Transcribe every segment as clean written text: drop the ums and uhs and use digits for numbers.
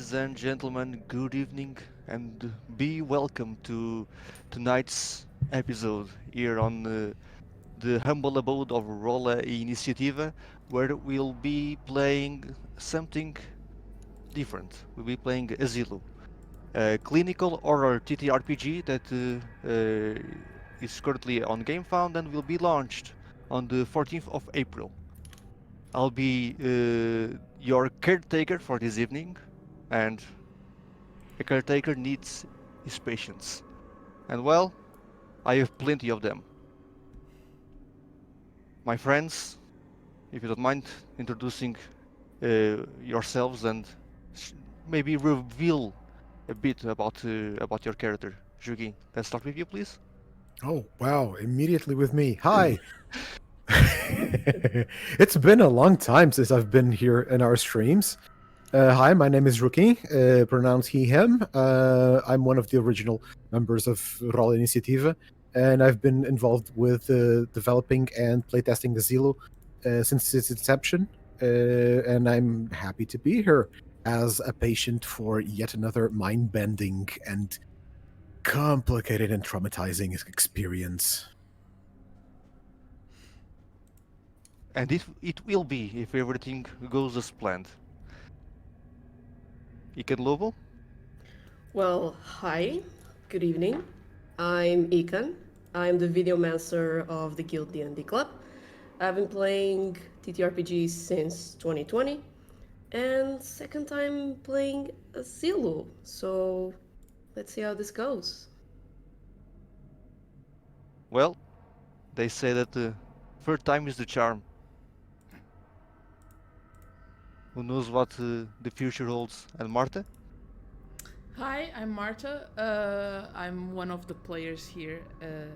Ladies and gentlemen, good evening and be welcome to tonight's episode here on the humble abode of Rola Initiativa, where we'll be playing something different. We'll be playing ASILO, a clinical horror TTRPG that is currently on GameFound and will be launched on the 14th of April. I'll be your caretaker for this evening, and a caretaker needs his patience. And well, I have plenty of them. My friends, if you don't mind introducing yourselves and maybe reveal a bit about your character. Jugi, let's start with you, please. Oh, wow. Immediately with me. Hi. It's been a long time since I've been here in our streams. Hi, my name is Rookie, pronounced he, him. I'm one of the original members of Roll Initiativa, and I've been involved with developing and playtesting the Zilo since its inception. And I'm happy to be here as a patient for yet another mind bending and complicated and traumatizing experience. And it will be if everything goes as planned. Iken Lobo? Well, hi, good evening. I'm Ikan. I'm the videomancer of the Guild D&D Club. I've been playing TTRPGs since 2020, and second time playing ASILO. So let's see how this goes. Well, they say that the third time is the charm. Who knows what the future holds? And Marta? Hi, I'm Marta. I'm one of the players here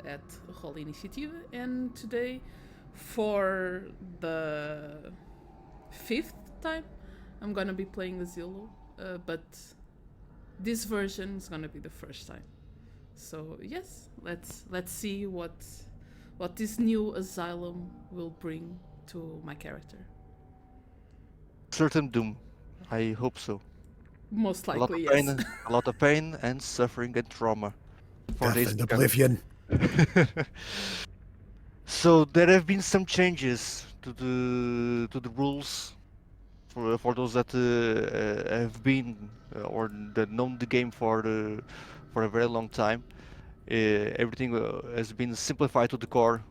at Roll Initiative, and today, for the fifth time, I'm gonna be playing the Zillow, but this version is gonna be the first time. So yes, let's see what this new asylum will bring to my character. Certain doom. I hope so. Most A lot likely, of yes. pain, a lot of pain and suffering and trauma for Death days and to come. oblivion. So there have been some changes to the rules for those that have been or that known the game for a very long time. Everything has been simplified to the core.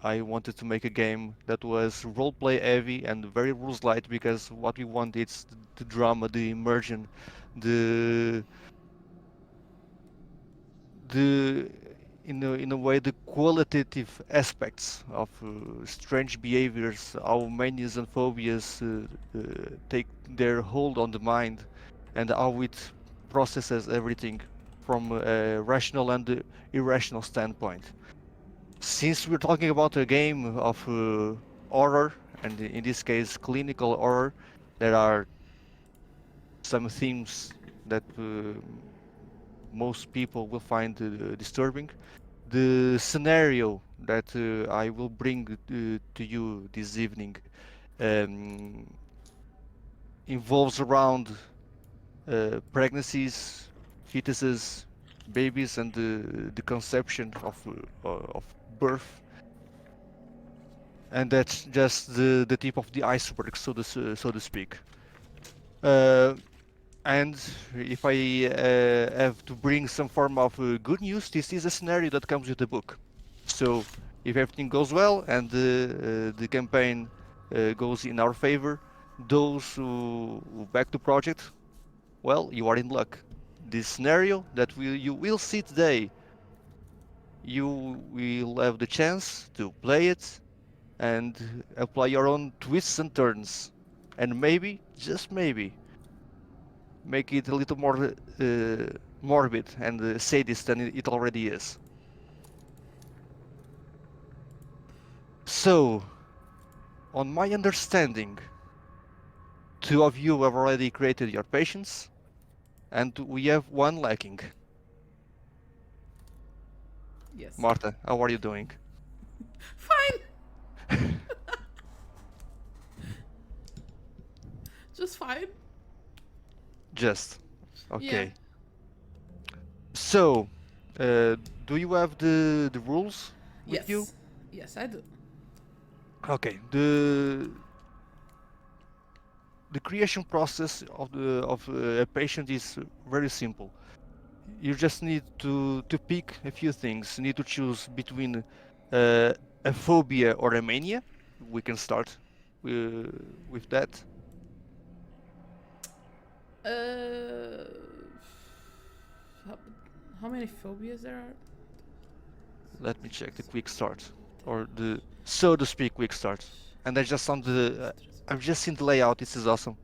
I wanted to make a game that was roleplay heavy and very rules light because what we want is the drama, the immersion, the the in a way the qualitative aspects of strange behaviors, how manias and phobias take their hold on the mind, and how it processes everything from a rational and irrational standpoint. Since we're talking about a game of horror, and in this case clinical horror, there are some themes that most people will find disturbing. The scenario that I will bring to you this evening um, involves around pregnancies, fetuses, babies, and the conception of birth. And that's just the tip of the iceberg, so to speak. Uh, And if I have to bring some form of good news, this is a scenario that comes with the book. So if everything goes well and the campaign goes in our favor, those who back the project, well, you are in luck. This scenario that you will see today, you will have the chance to play it and apply your own twists and turns, and maybe, just maybe, make it a little more morbid and sadist than it already is. So, on my understanding, two of you have already created your patients, and we have one lacking. Yes. Marta, how are you doing? Fine. Just fine. Just. Okay. So, do you have the rules with you? Yes. Yes, I do. Okay. The creation process of a patient is very simple. You just need to pick a few things. You need to choose between a phobia or a mania. We can start with that. Uh, how, how many phobias there are? Let me check the quick start or the so to speak quick start. And I just on the I've just seen the layout. This is awesome.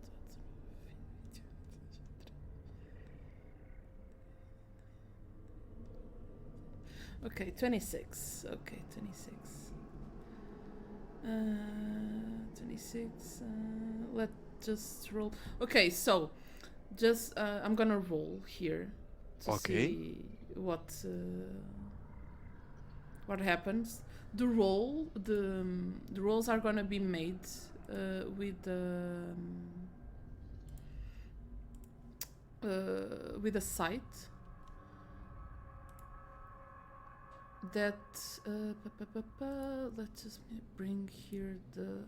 Okay, 26. Okay, 26. 26. Let's just roll. Okay, so just I'm gonna roll here to Okay. see what happens. The rolls are gonna be made with a site that let's just bring here the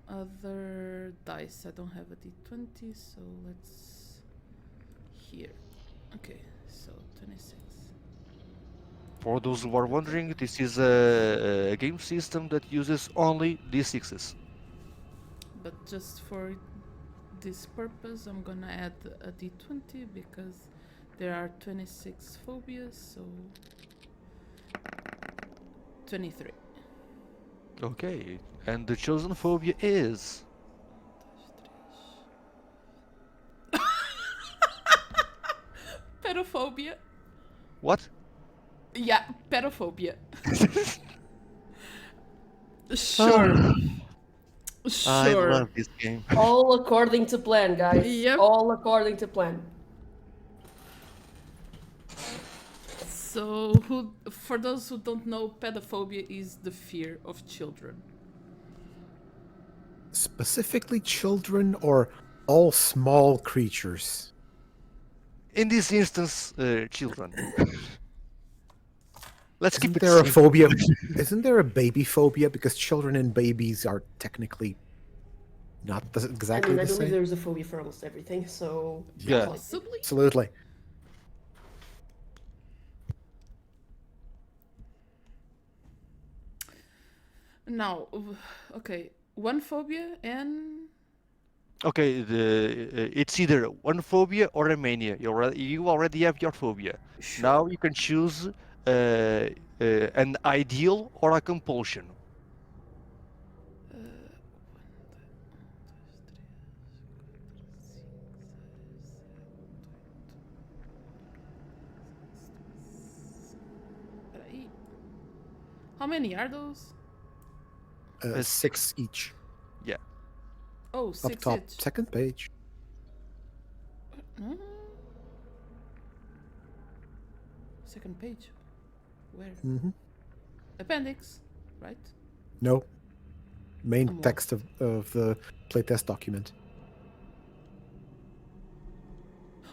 other dice. I don't have a d20, so let's here. Okay, so 26. For those who are wondering, this is a game system that uses only d6s. But just for this purpose, I'm gonna add a d20 because there are 26 phobias, so 23. Okay, and the chosen phobia is Pedophobia. what? Yeah, pedophobia. Sure. I Sure. love this game. All according to plan, guys. Yep. All according to plan. So, for those who don't know, pedophobia is the fear of children. Specifically children or all small creatures? In this instance, children. Let's keep Isn't it there a simple. phobia? Isn't there a baby phobia? Because children and babies are technically not exactly I the believe same. there's a phobia for almost everything, so... Yeah. Possibly. Absolutely. Now, okay, one phobia and Okay, it's either one phobia or a mania. You already have your phobia. sure. Now you can choose an ideal or a compulsion. Peraí. How many are those? Six each. Yeah. Oh, Up 6 top, each. second page. Hmm? Second page. Where? Mm-hmm. Appendix, right? No. Main I'm text of the playtest document.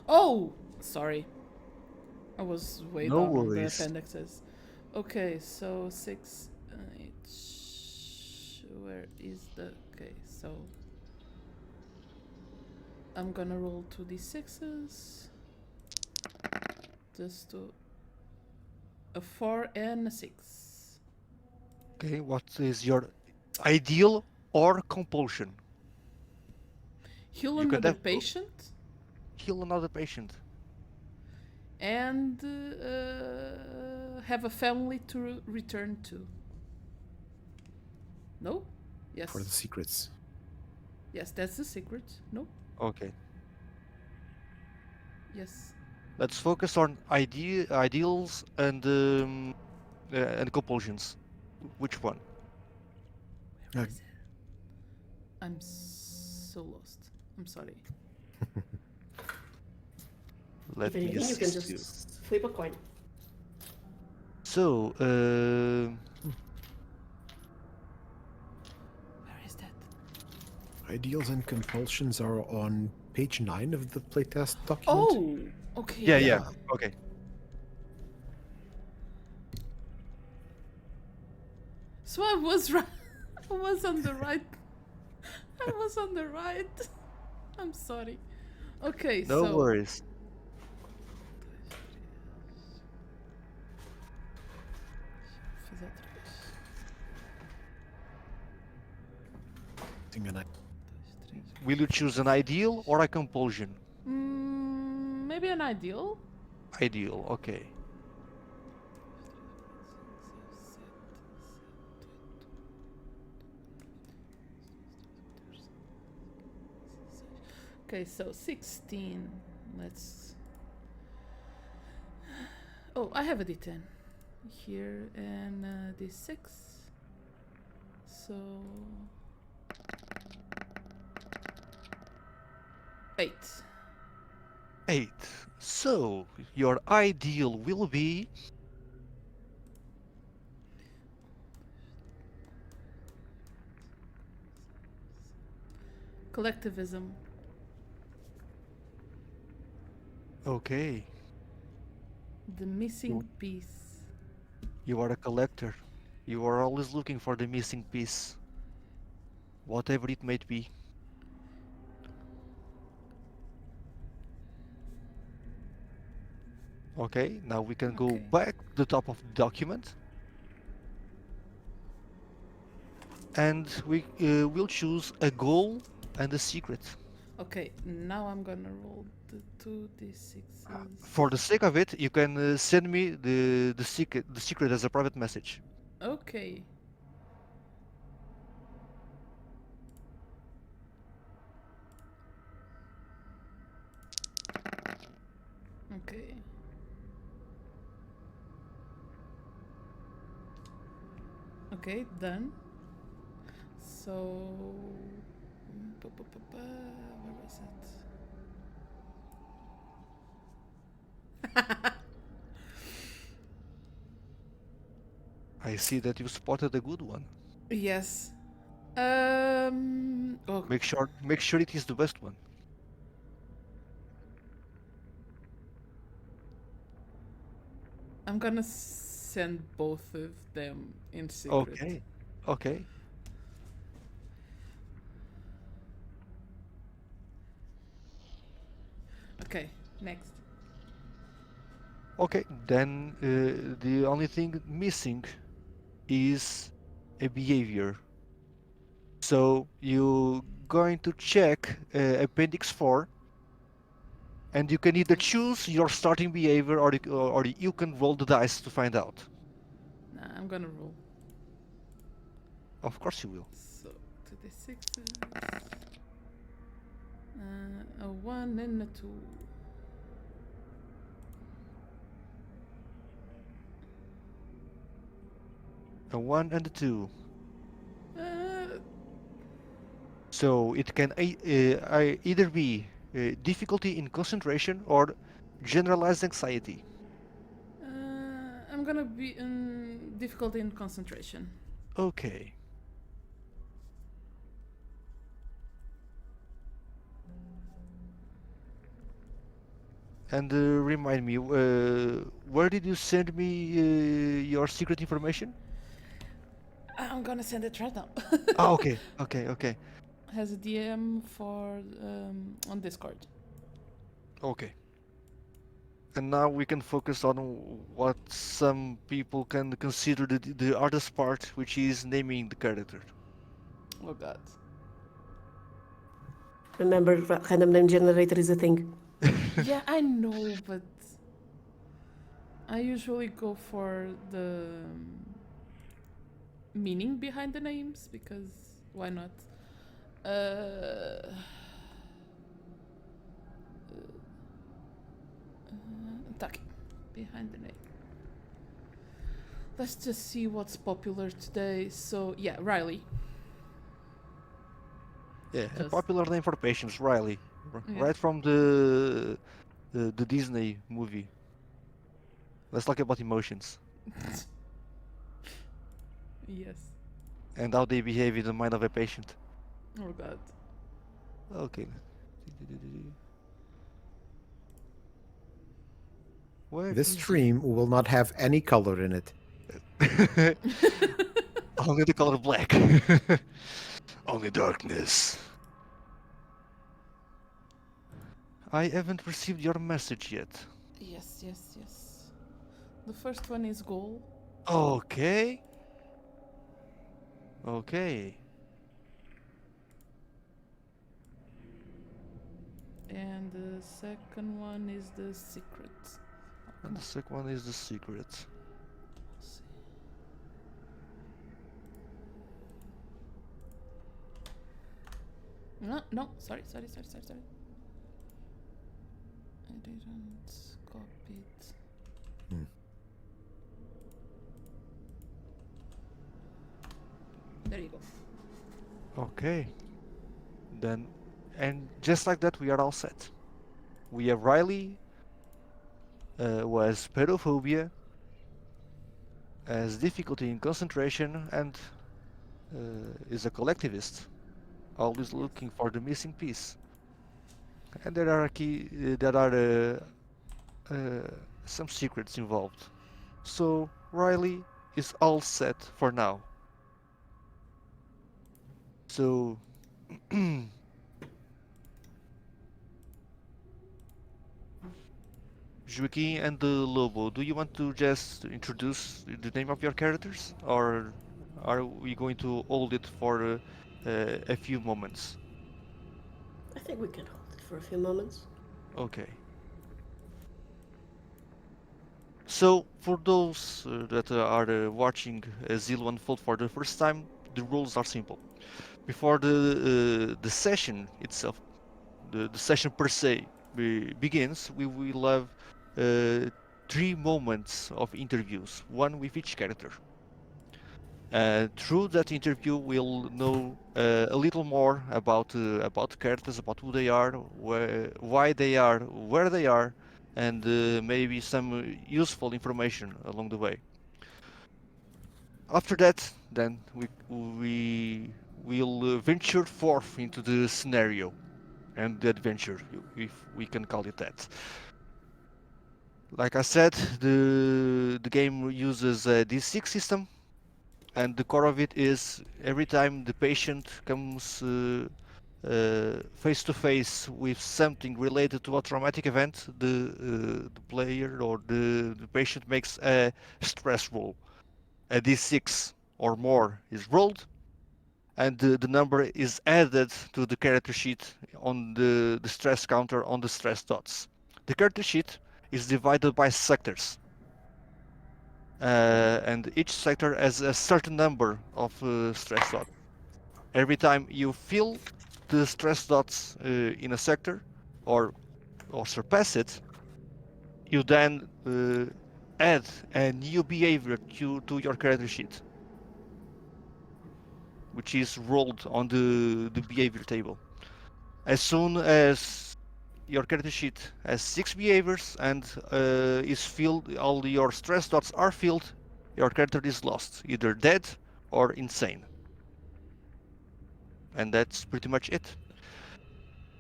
Oh, sorry. I was way No down on the worries. appendixes. Okay, so 6 each. Where is the... Okay, so... I'm gonna roll 2d6s. Just to... A 4 and a 6. Okay, what is your ideal or compulsion? Heal You can another have both. patient Heal another patient. and have a family to return to. No? Yes. For the secrets. Yes, that's the secret. No? Okay. Yes. Let's focus on ideals and compulsions. Which one? Where is it? I'm so lost. I'm sorry. Let If me anything, you can assist you. just flip a coin. So, Where is that? Ideals and compulsions are on page 9 of the playtest document. Oh, okay. Yeah. Okay. So I was right. I was on the right. I was on the right. I'm sorry. Okay, No so worries. Fiz outra vez. Will you choose an ideal or a compulsion? Maybe an ideal. Ideal, okay. Okay, so 16. Let's. Oh, I have a D10 here and D6. So 8. 8. So, your ideal will be... Collectivism. Okay. The missing piece. You are a collector. You are always looking for the missing piece. Whatever it may be. Okay, now we can go Okay. back to the top of the document. And we will choose a goal and a secret. Okay, now I'm gonna roll the 2d6s. For the sake of it, you can send me the secret as a private message. Okay. Okay. Okay, done. So, where was it? I see that you spotted a good one. Yes. Oh, Make sure it is the best one. I'm gonna send both of them in secret. Okay. Okay. Okay, next. Okay, then the only thing missing is a behavior. So you're going to check Appendix 4, and you can either choose your starting behavior or you can roll the dice to find out. Nah, I'm gonna roll. Of course you will. So, 2d6s. A 1 and a 2. A 1 and a 2. Uh, So it can either be difficulty in concentration or generalized anxiety. I'm gonna be in difficulty in concentration. Okay. And remind me, where did you send me your secret information? I'm gonna send it right now. Ah, okay. Has a DM for on Discord. Okay. And now we can focus on what some people can consider the hardest part, which is naming the character. Oh god. Remember, random name generator is a thing. Yeah, I know, but I usually go for the meaning behind the names because why not? Taki behind the name. Let's just see what's popular today. So yeah, Riley. Yeah, a Just- popular name for patients, Riley. Yeah. Right from the Disney movie. Let's talk about emotions Yes. and how they behave in the mind of a patient. Oh god. Okay. Where This is it? stream will not have any color in it. Only the color black. Only darkness. I haven't received your message yet. Yes, yes, yes. The first one is goal. Okay. Okay. And the second one is the secret. And the second one is the secret. Let's see. No, no, sorry. I didn't copy it. Hmm. There you go. Okay. Then, and just like that, we are all set. We have Riley, who has pedophobia, has difficulty in concentration, and is a collectivist, always looking for the missing piece. And there are some secrets involved. So Riley is all set for now. So Joaquin and Lobo, do you want to just introduce the name of your characters, or are we going to hold it for a few moments? I think we can hold it for a few moments. Okay. So, for those that are watching ASILO unfold for the first time, the rules are simple. Before the session itself, the session per se begins, we will have 3 moments of interviews, one with each character. Through that interview, we'll know a little more about characters, about who they are, why they are, where they are, and maybe some useful information along the way. After that, then we will venture forth into the scenario and the adventure, if we can call it that. Like I said, the game uses a D6 system, and the core of it is every time the patient comes face to face with something related to a traumatic event, the player or the patient makes a stress roll. A d6 or more is rolled, and the number is added to the character sheet on the stress counter on the stress dots. The character sheet is divided by sectors, and each sector has a certain number of stress dots. Every time you fill the stress dots in a sector or surpass it, you then add a new behavior to your character sheet, which is rolled on the behavior table. As soon as your character sheet has 6 behaviors and is filled, all your stress dots are filled, your character is lost, either dead or insane. And that's pretty much it.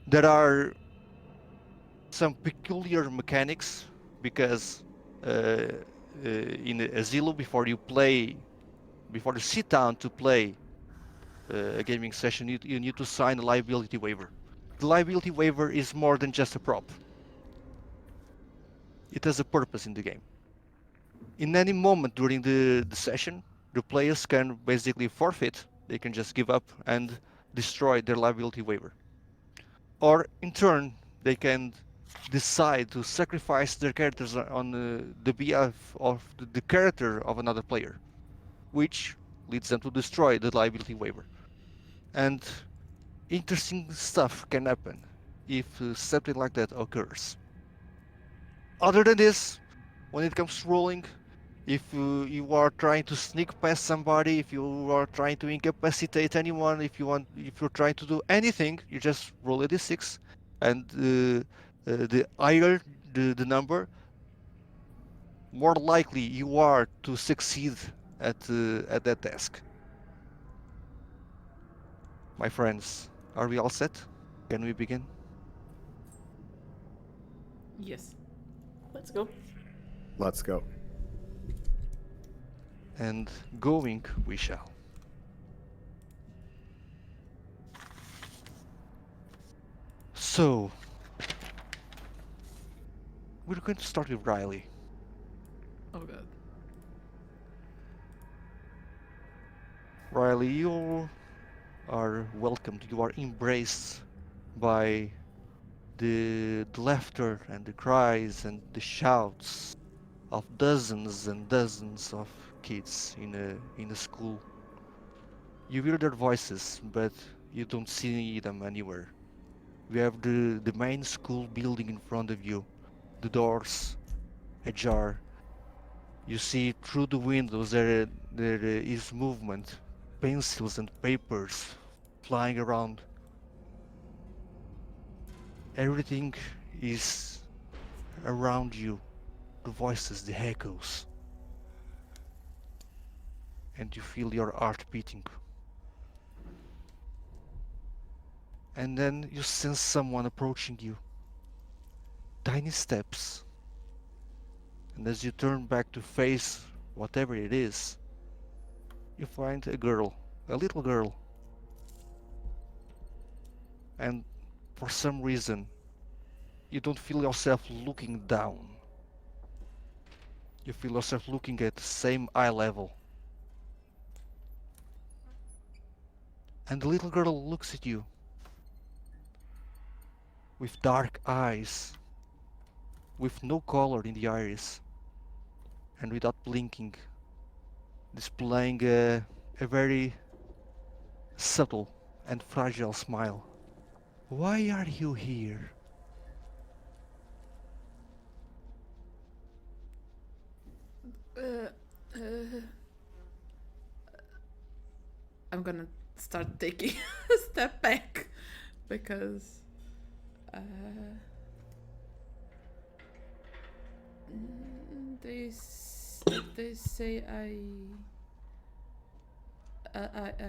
There are some peculiar mechanics because in ASILO, before you sit down to play a gaming session, you need to sign a liability waiver. The liability waiver is more than just a prop. It has a purpose in the game. In any moment during the session, the players can basically forfeit. They can just give up and destroy their liability waiver. Or in turn, they can decide to sacrifice their characters on the behalf of the character of another player, which leads them to destroy the liability waiver. And interesting stuff can happen if something like that occurs. Other than this, when it comes to rolling, if you are trying to sneak past somebody, if you are trying to incapacitate anyone, if you're trying to do anything, you just roll a d6, and the higher the number, more likely you are to succeed at that task. My friends, are we all set? Can we begin? Yes. Let's go. Let's go. And going we shall. So, we're going to start with Riley. Oh god. Riley, you are welcomed, you are embraced by the laughter and the cries and the shouts of dozens and dozens of kids in a school. You hear their voices, but you don't see them anywhere. You have the main school building in front of you, the doors ajar. You see through the windows there is movement, pencils and papers flying around. Everything is around you, the voices, the echoes, and you feel your heart beating. And then you sense someone approaching you. Tiny steps. And as you turn back to face whatever it is, you find a girl, a little girl. And for some reason, you don't feel yourself looking down. You feel yourself looking at the same eye level. And the little girl looks at you with dark eyes, with no color in the iris, and without blinking, displaying a very subtle and fragile smile. Why are you here? Uh, uh, I'm gonna start taking a step back because they say I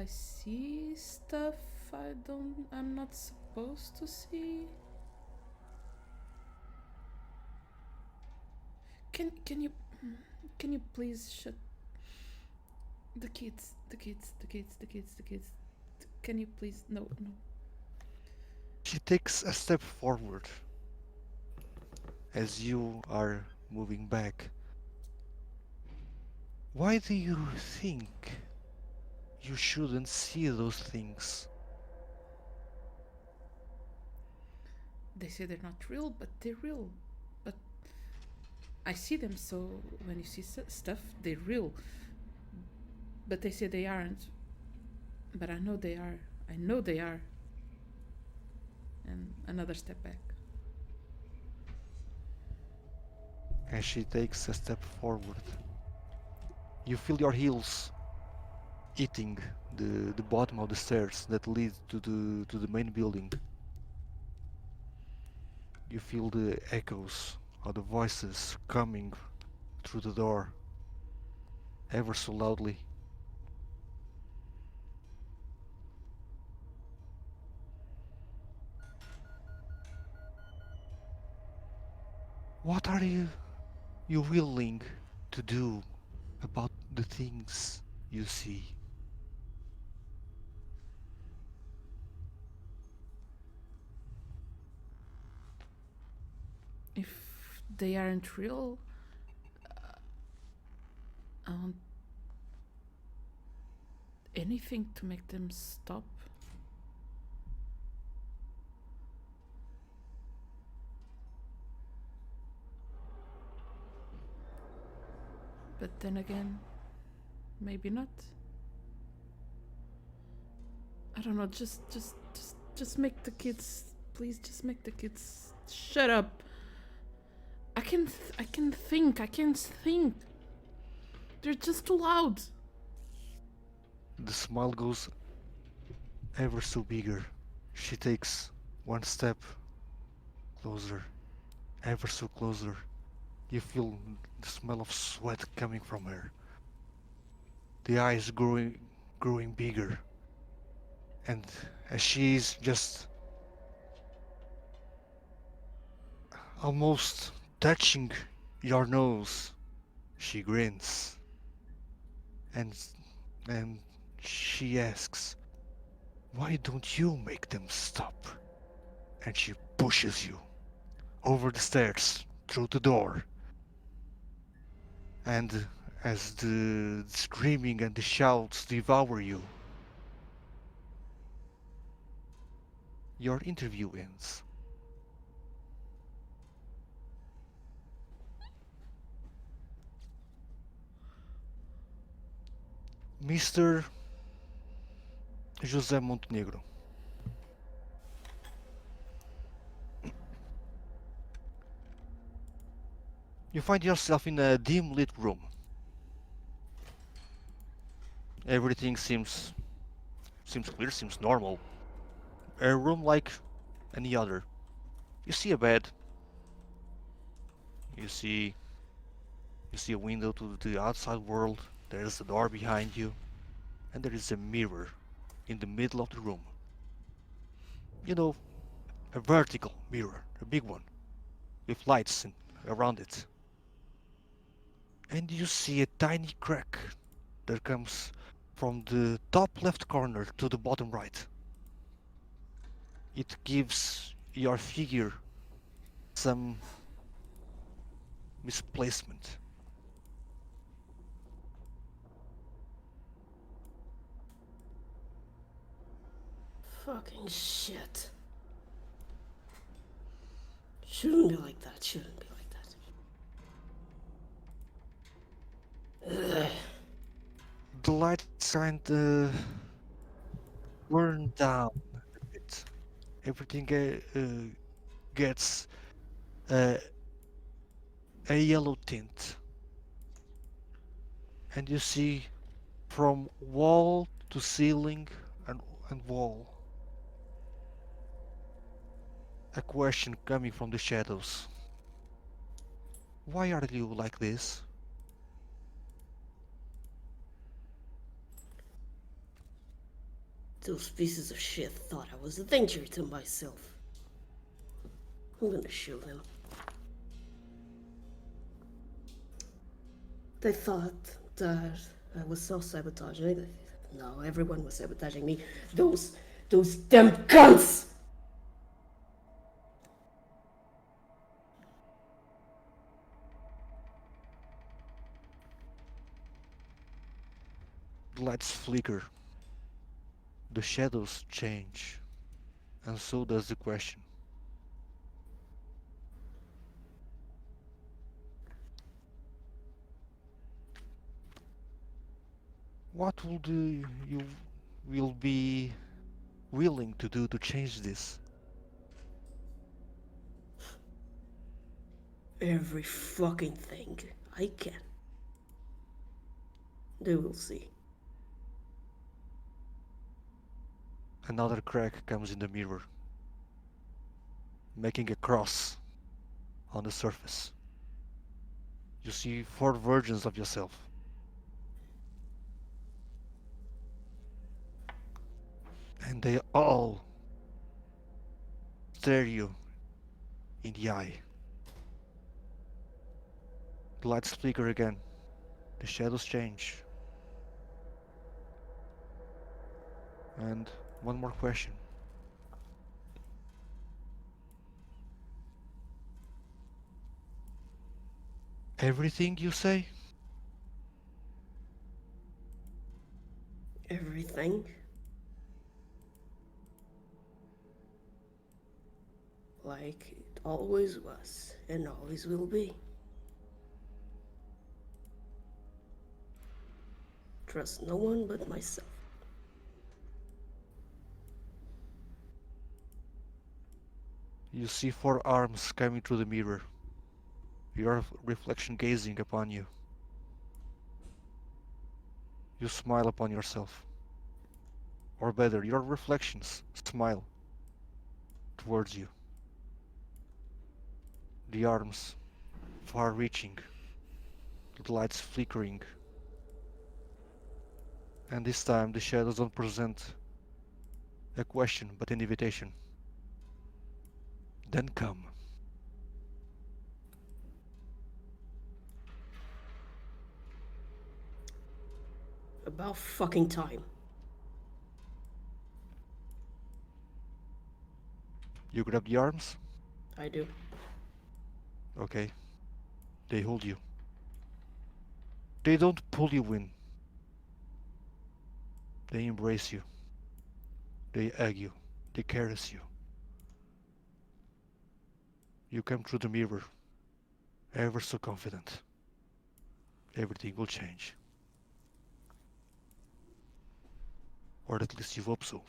see stuff I'm not supposed to see. Can you please shut the kids. Can you please no. She takes a step forward as you are moving back. Why do you think you shouldn't see those things? They say they're not real, but they're real. But I see them, so when you see stuff, they're real. But they say they aren't. But I know they are. I know they are. And another step back. As she takes a step forward, you feel your heels hitting the bottom of the stairs that lead to the main building. You feel the echoes of the voices coming through the door ever so loudly. What are you willing to do about the things you see? If they aren't real, I want anything to make them stop. But then again, maybe not. I don't know, just make the kids, please just make the kids shut up. I can think. They're just too loud. The smile goes ever so bigger. She takes one step closer, ever so closer. You feel the smell of sweat coming from her. The eyes growing bigger. And as she's just Almost touching your nose, she grins. And, and she asks, "Why don't you make them stop?" And she pushes you over the stairs, through the door. And as the screaming and the shouts devour you, your interview ends. Mr. José Montenegro, you find yourself in a dim lit room. Everything seems clear, seems normal. A room like any other. You see a bed. You see a window to the outside world. There's a door behind you, and there is a mirror in the middle of the room. You know, a vertical mirror, a big one, with lights around it. And you see a tiny crack that comes from the top left corner to the bottom right. It gives your figure some misplacement. Fucking shit. Shouldn't be like that, shouldn't be like that. Ugh. The lights kinda burn down a bit. Everything gets uh, a yellow tint. And you see from wall to ceiling and wall a question coming from the shadows. Why are you like this? Those pieces of shit thought I was a danger to myself. I'm gonna show them. They thought that I was self-sabotaging. No, everyone was sabotaging me. Those damn cunts! The lights flicker, the shadows change, and so does the question. What would you will be willing to do to change this? Every fucking thing I can. They will see. Another crack comes in the mirror, making a cross on the surface. You see 4 versions of yourself. And they all stare you in the eye. The lights flicker again. The shadows change. And one more question. Everything you say? Everything. Like it always was and always will be. Trust no one but myself. You see 4 arms coming through the mirror. Your reflection gazing upon you. You smile upon yourself. Or better, your reflections smile towards you. The arms far reaching, the lights flickering. And this time the shadows don't present a question but an invitation. Then come. About fucking time. You grab the arms? I do. Okay. They hold you. They don't pull you in. They embrace you. They hug you. They caress you. You come through the mirror, ever so confident. Everything will change. Or at least you hope so.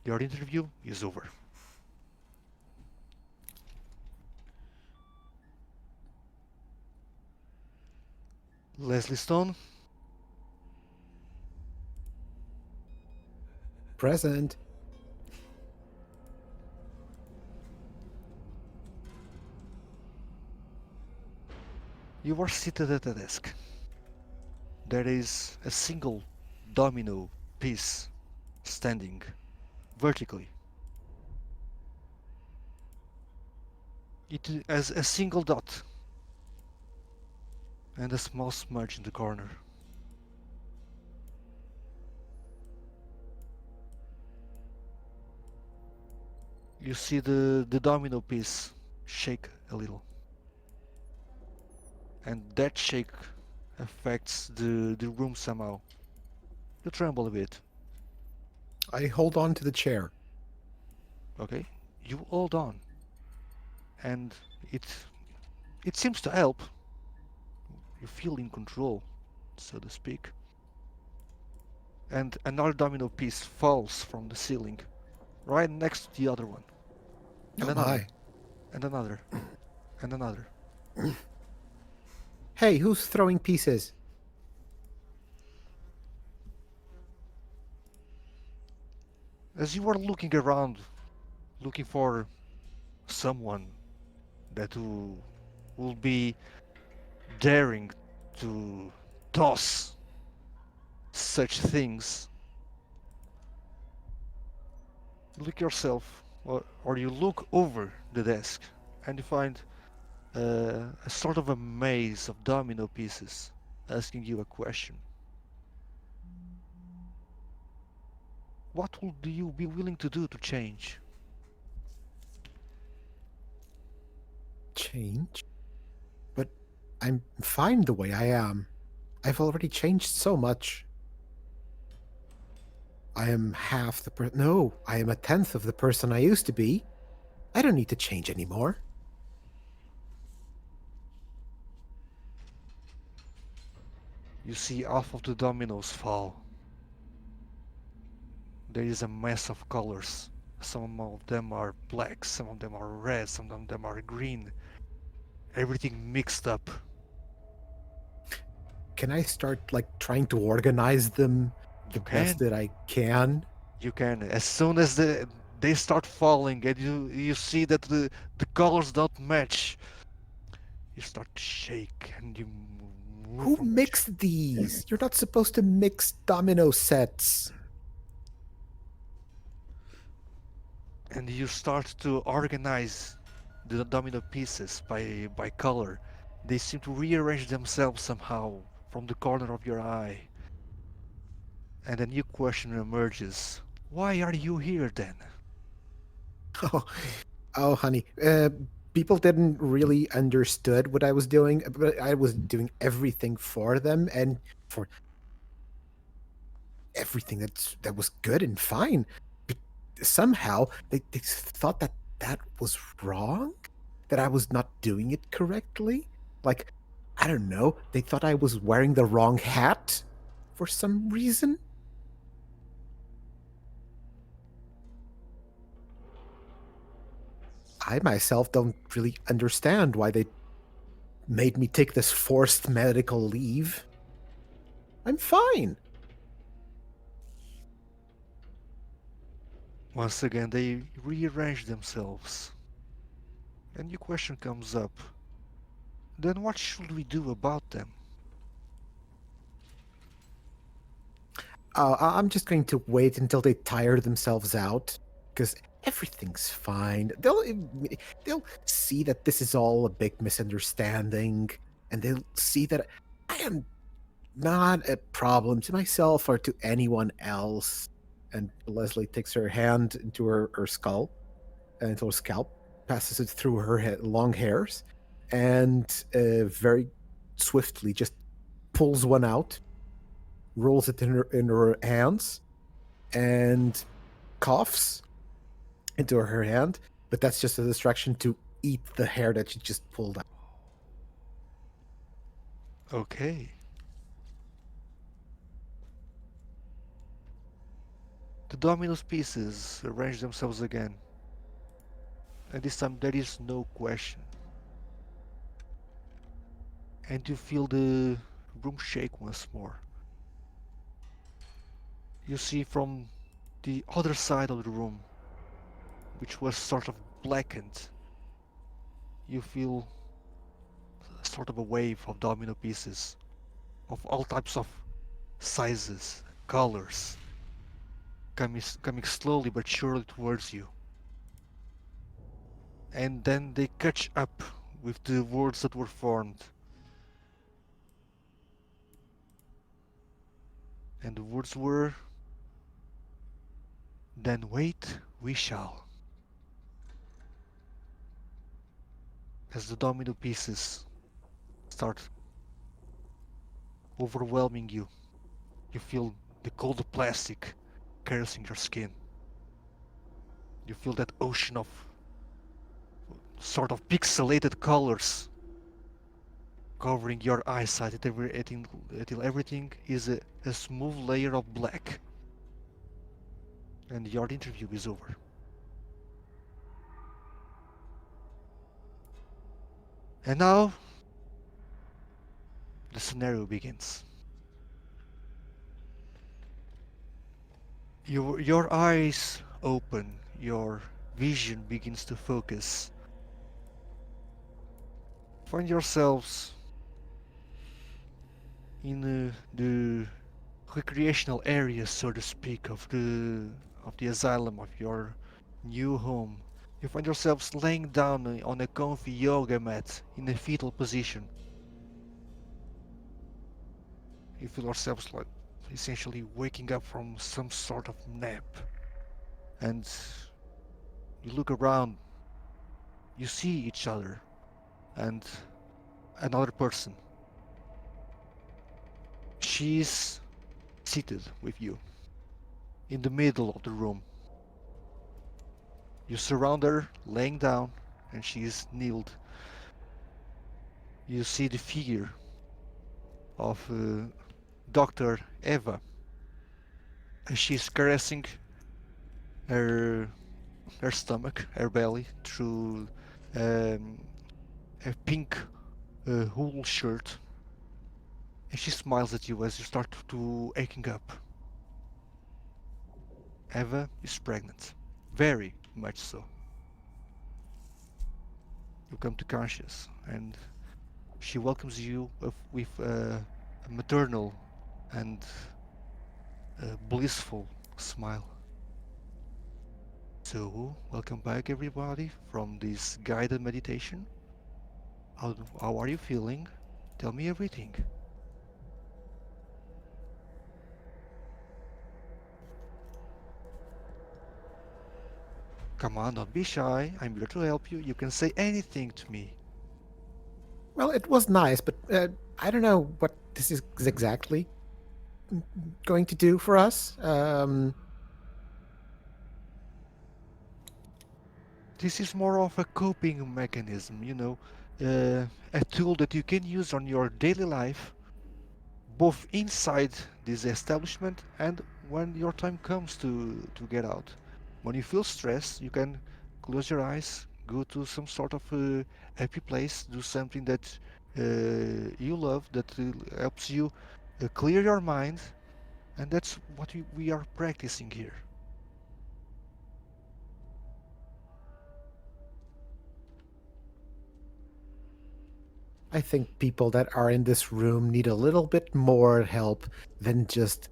Your interview is over. Leslie Stone, Present. you are seated at a desk. There is a single domino piece standing vertically. It has a single dot and a small smudge in the corner. You see the domino piece shake a little. And that shake affects the room somehow. You tremble a bit, I hold on to the chair. okay? You hold on. And it seems to help. You feel in control, so to speak. And another domino piece falls from the ceiling, right next to the other one. And Oh another, my. and another, and another. Hey, who's throwing pieces? As you are looking around, looking for someone that will be daring to toss such things, look yourself, or you look over the desk, and you find a sort of a maze of domino pieces asking you a question. What would you be willing to do to change? Change? But I'm fine the way I am. I've already changed so much. I am half the No, I am a tenth of the person I used to be. I don't need to change anymore. You see half of the dominoes fall. There is a mess of colors. Some of them are black, some of them are red, some of them are green. Everything mixed up. Can I start like trying to organize them the best that I can? You can. As soon as they start falling and you see that the colors don't match, you start to shake and you move Who from mixed these? You're not supposed to mix domino sets. and you start to organize the domino pieces by color. They seem to rearrange themselves somehow from the corner of your eye. And a new question emerges. Why are you here then? Oh, oh, honey. People didn't really understood what I was doing, but I was doing everything for them and for everything that was good and fine. But somehow they thought that that was wrong, that I was not doing it correctly. Like, I don't know. They thought I was wearing the wrong hat for some reason. I myself don't really understand why they made me take this forced medical leave. I'm fine. Once again, they rearrange themselves. A new question comes up. Then what should we do about them? I'm just going to wait until they tire themselves out, because everything's fine. They'll see that this is all a big misunderstanding, and they'll see that I am not a problem to myself or to anyone else. And Leslie takes her hand into her skull, into her scalp, passes it through her long hairs, and very swiftly just pulls one out, rolls it in her hands, and coughs into her hand. But that's just a distraction to eat the hair that she just pulled out. Okay. The dominoes pieces arrange themselves again, and this time there is no question. And you feel the room shake once more. You see from the other side of the room, which was sort of blackened, you feel sort of a wave of domino pieces of all types of sizes, colors, coming slowly but surely towards you. And then they catch up with the words that were formed. And the words were, "Then wait we shall." As the domino pieces start overwhelming you, you feel the cold plastic caressing your skin. You feel that ocean of sort of pixelated colors covering your eyesight until everything is a smooth layer of black. And your interview is over. And now the scenario begins. Your eyes open, your vision begins to focus. Find yourselves in the recreational area, so to speak, of the asylum of your new home. You find yourselves laying down on a comfy yoga mat in a fetal position. You feel yourselves like essentially waking up from some sort of nap. And you look around, you see each other and another person. She's seated with you in the middle of the room. You surround her, laying down, and she is kneeled. You see the figure of Dr. Eva. She's caressing her her stomach, her belly, through um, a pink wool shirt, and she smiles at you as you start to aching up. Eva is pregnant, very much so. You come to conscious, and she welcomes you with a maternal and blissful smile. So, welcome back everybody from this guided meditation. How are you feeling? Tell me everything. Come on, don't be shy. I'm here to help you. You can say anything to me. Well, it was nice, but I don't know what this is exactly going to do for us. This is more of a coping mechanism, a tool that you can use on your daily life, both inside this establishment and when your time comes to get out. When you feel stressed, you can close your eyes, go to some sort of happy place, do something that you love, that helps you clear your mind, and that's what we are practicing here. I think people that are in this room need a little bit more help than just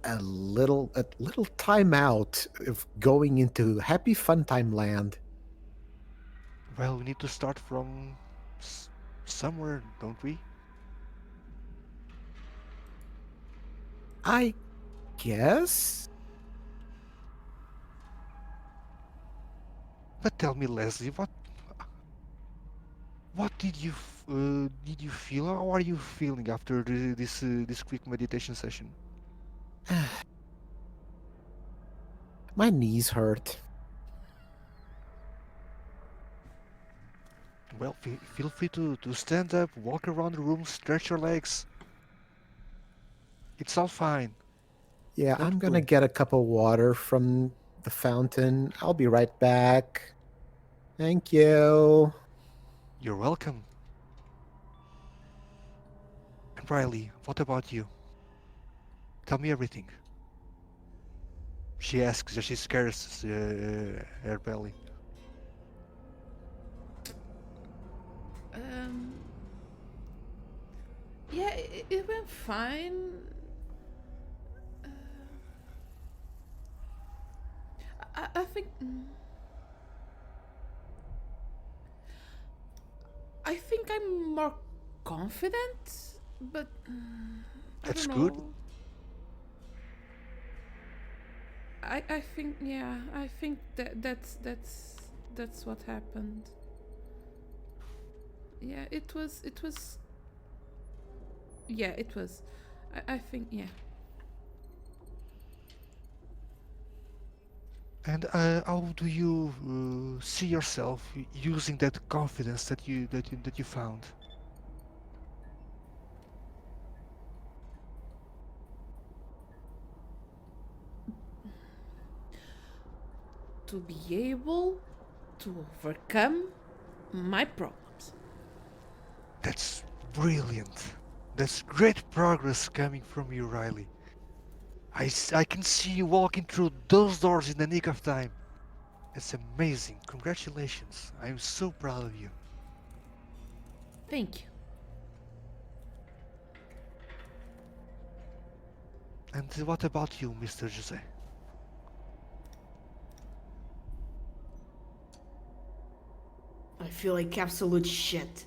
a little time out of going into happy fun time land. Well, we need to start from somewhere, don't we? I guess. But tell me, Leslie, what did you feel? How are you feeling after this quick meditation session? My knees hurt. Well, feel free to stand up, walk around the room, stretch your legs. It's all fine. Yeah, Don't I'm gonna worry. get a cup of water from the fountain. I'll be right back. Thank you. You're welcome. And Riley, what about you? Tell me everything. She asks as she scares her belly. Um, yeah, it went fine. Uh, I think. I think I'm more confident, but I That's don't good. know. I think yeah, I think that's what happened. Yeah, it was yeah, it was. I think yeah. And how do you see yourself using that confidence that you found? To be able to overcome my problems. That's brilliant. That's great progress coming from you, Riley. I can see you walking through those doors in the nick of time. It's amazing. Congratulations. I'm so proud of you. Thank you. And what about you, Mr. Jose? I feel like absolute shit.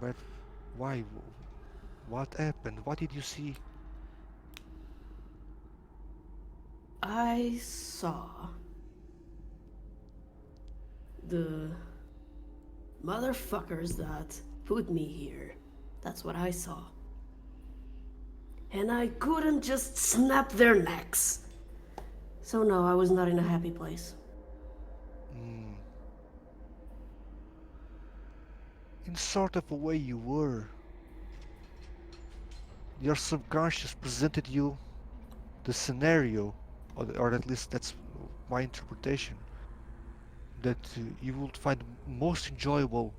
But why? What happened? What did you see? I saw the motherfuckers that put me here. That's what I saw. And I couldn't just snap their necks. So no, I was not in a happy place. Hmm. In sort of a way you were. Your subconscious presented you the scenario, or at least that's my interpretation, that you would find most enjoyable,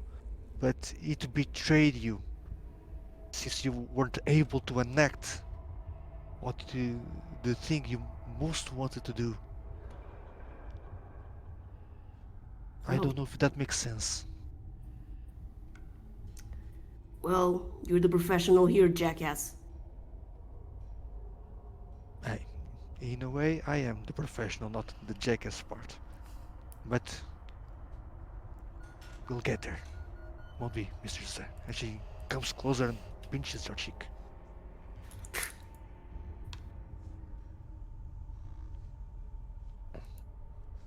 but it betrayed you since you weren't able to enact what the thing you most wanted to do. I Oh, don't know if that makes sense. well, you're the professional here, jackass. I, in a way, I am the professional, not the jackass part. But we'll get there, won't we, Mr. Jose? And she comes closer and pinches your cheek.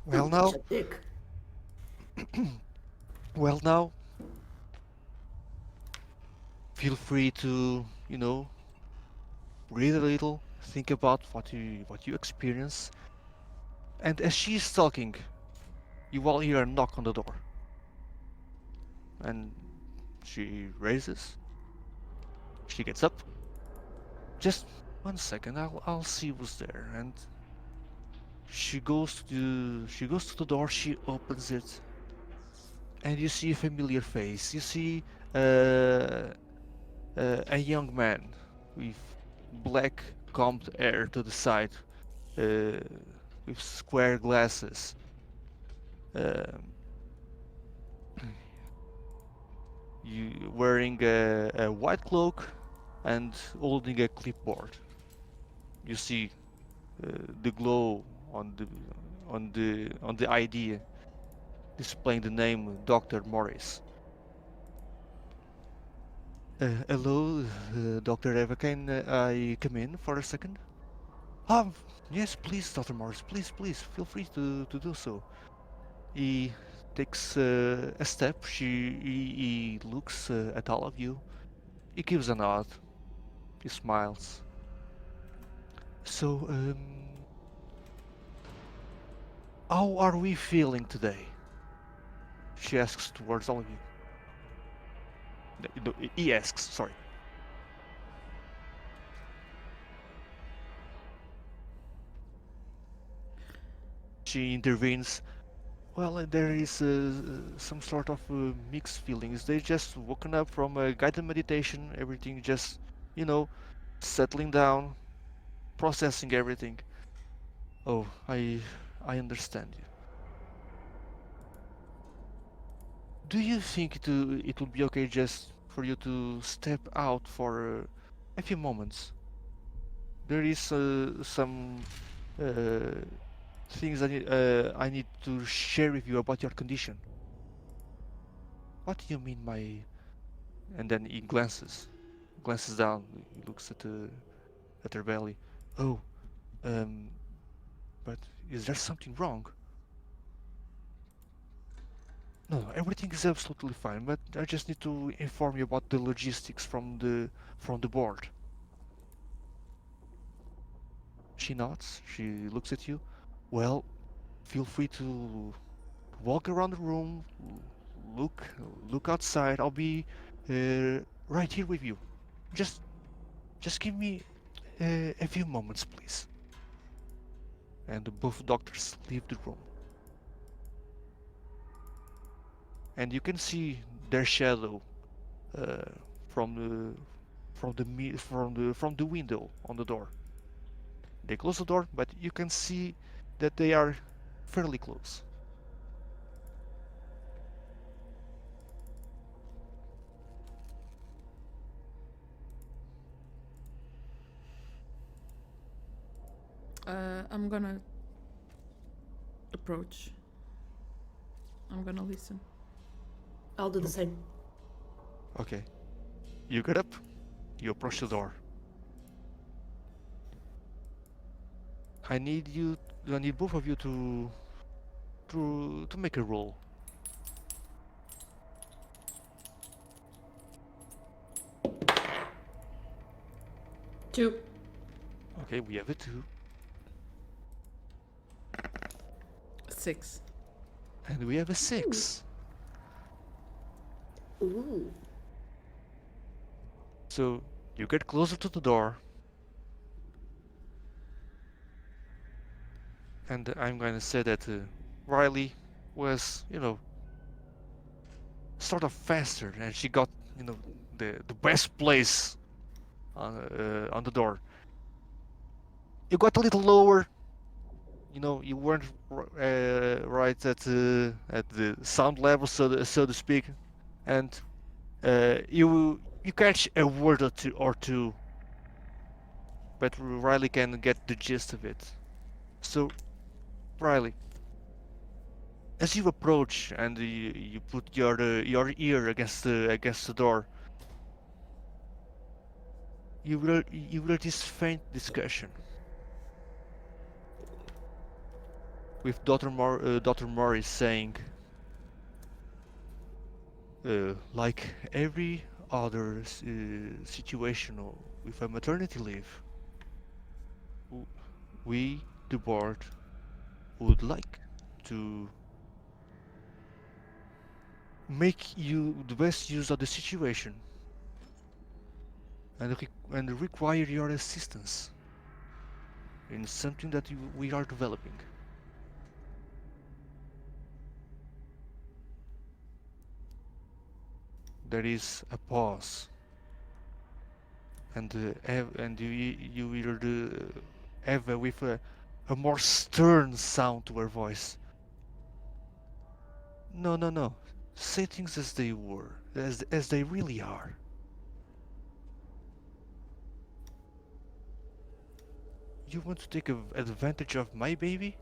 Well Such now, a dick. well now, feel free to, breathe a little, think about what you experience, and as she's talking, you all hear a knock on the door, and she raises. She gets up. Just 1 second, I'll see who's there, and she goes to the door. She opens it, and you see a familiar face. You see uh, a young man with black combed hair to the side, uh, with square glasses. Um, you wearing a white cloak and holding a clipboard. You see the glow on the ID displaying the name Dr. Morris. Hello, Dr. Eva, can I come in for a second? Um, yes, please, Dr. Morris, please, feel free to do so. He takes a step, he looks at all of you, he gives a nod, he smiles. So, how are we feeling today? She asks towards all of you. No, he asks, sorry. She intervenes. Well, there is some sort of mixed feelings. They just woken up from a guided meditation, everything just, you know, settling down, processing everything. Oh, I understand you. Do you think it would be okay just for you to step out for a few moments? There is some uh, things I need to share with you about your condition. What do you mean by? And then he glances down. He looks at her belly. Oh, um, but is there something wrong? No, everything is absolutely fine. But I just need to inform you about the logistics from the board. She nods. She looks at you. Well, feel free to walk around the room. Look, look outside. I'll be right here with you. Just, just give me a few moments, please. And both doctors leave the room. And you can see their shadow uh, from from the window on the door. They close the door, but you can see that they are fairly close. I'm gonna approach. I'm gonna listen. I'll do the same. Okay. You get up. You approach the door. I need you. I need both of you to make a roll. Two. Okay, we have a 2. 6. And we have a 6. Ooh. So you get closer to the door. And I'm going to say that Riley was, sort of faster, and she got, the best place on the door. You got a little lower. You weren't right at the sound level, so to speak, and you catch a word or two, but Riley can get the gist of it. So, Riley, as you approach and you put your ear against the door, you hear this faint discussion with Dr. Morris saying, like every other situation with a maternity leave, we, the board, would like to make you the best use of the situation and require your assistance in something that we are developing. There is a pause, and you hear Eva with a more stern sound to her voice. No, no, no. Say things as they were, as they really are. You want to take advantage of my baby?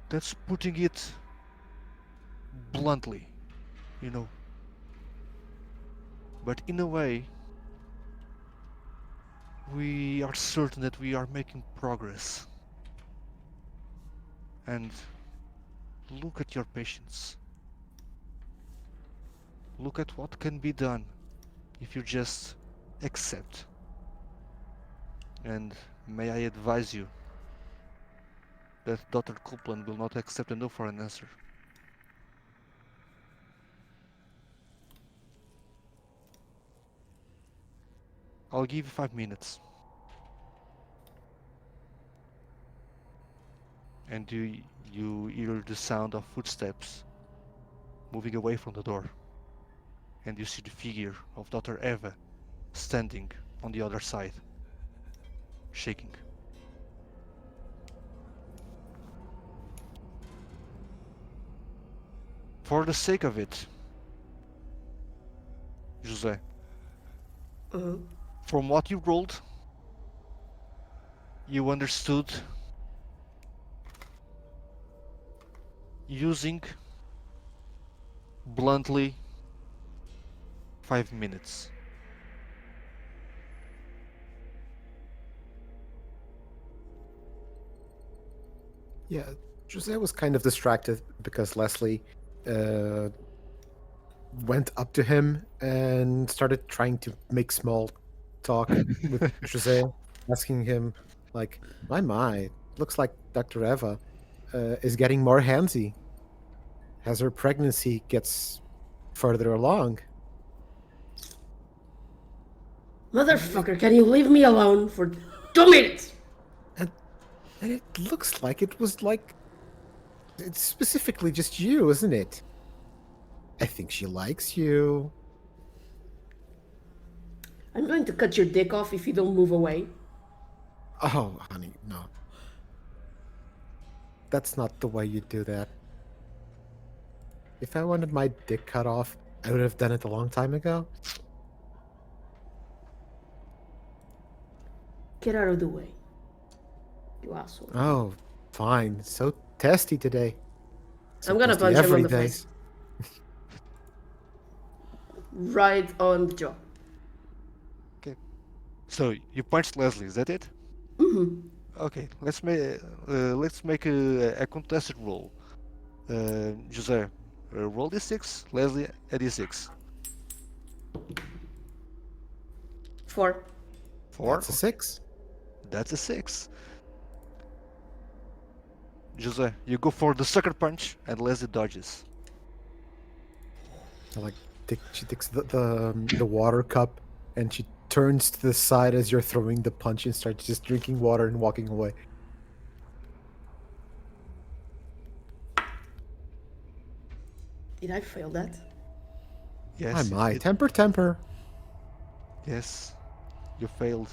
That's putting it bluntly, you know. But in a way, we are certain that we are making progress. And look at your patients. Look at what can be done if you just accept. And may I advise you that Dr. Copeland will not accept a no for an answer. I'll give you 5 minutes. And you hear the sound of footsteps moving away from the door. And you see the figure of Dr. Eva standing on the other side, shaking. For the sake of it, Jose, from what you rolled, you understood using bluntly 5 minutes. Yeah, Jose was kind of distracted because Leslie went up to him and started trying to make small talk with Jose, asking him, like, my, looks like Dr. Eva is getting more handsy as her pregnancy gets further along. Motherfucker, can you leave me alone for 2 minutes? And it looks like it was like it's specifically just you, isn't it? I think she likes you. I'm going to cut your dick off if you don't move away. Oh, honey, no. That's not the way you do that. If I wanted my dick cut off, I would have done it a long time ago. Get out of the way. You asshole. Oh, fine. So testy today. So I'm gonna testy punch him on every the day. face. Right on the jaw. Okay. So you punched Leslie, is that it? Mm-hmm. Okay. Let's make a contested roll. Jose, roll d6. Leslie, a d6. 4. 4. That's a 6. That's a 6. Jose, you go for the sucker punch, and Leslie dodges. She takes the water cup and she turns to the side as you're throwing the punch and starts just drinking water and walking away. Did I fail that? Yes. My temper. Yes. You failed.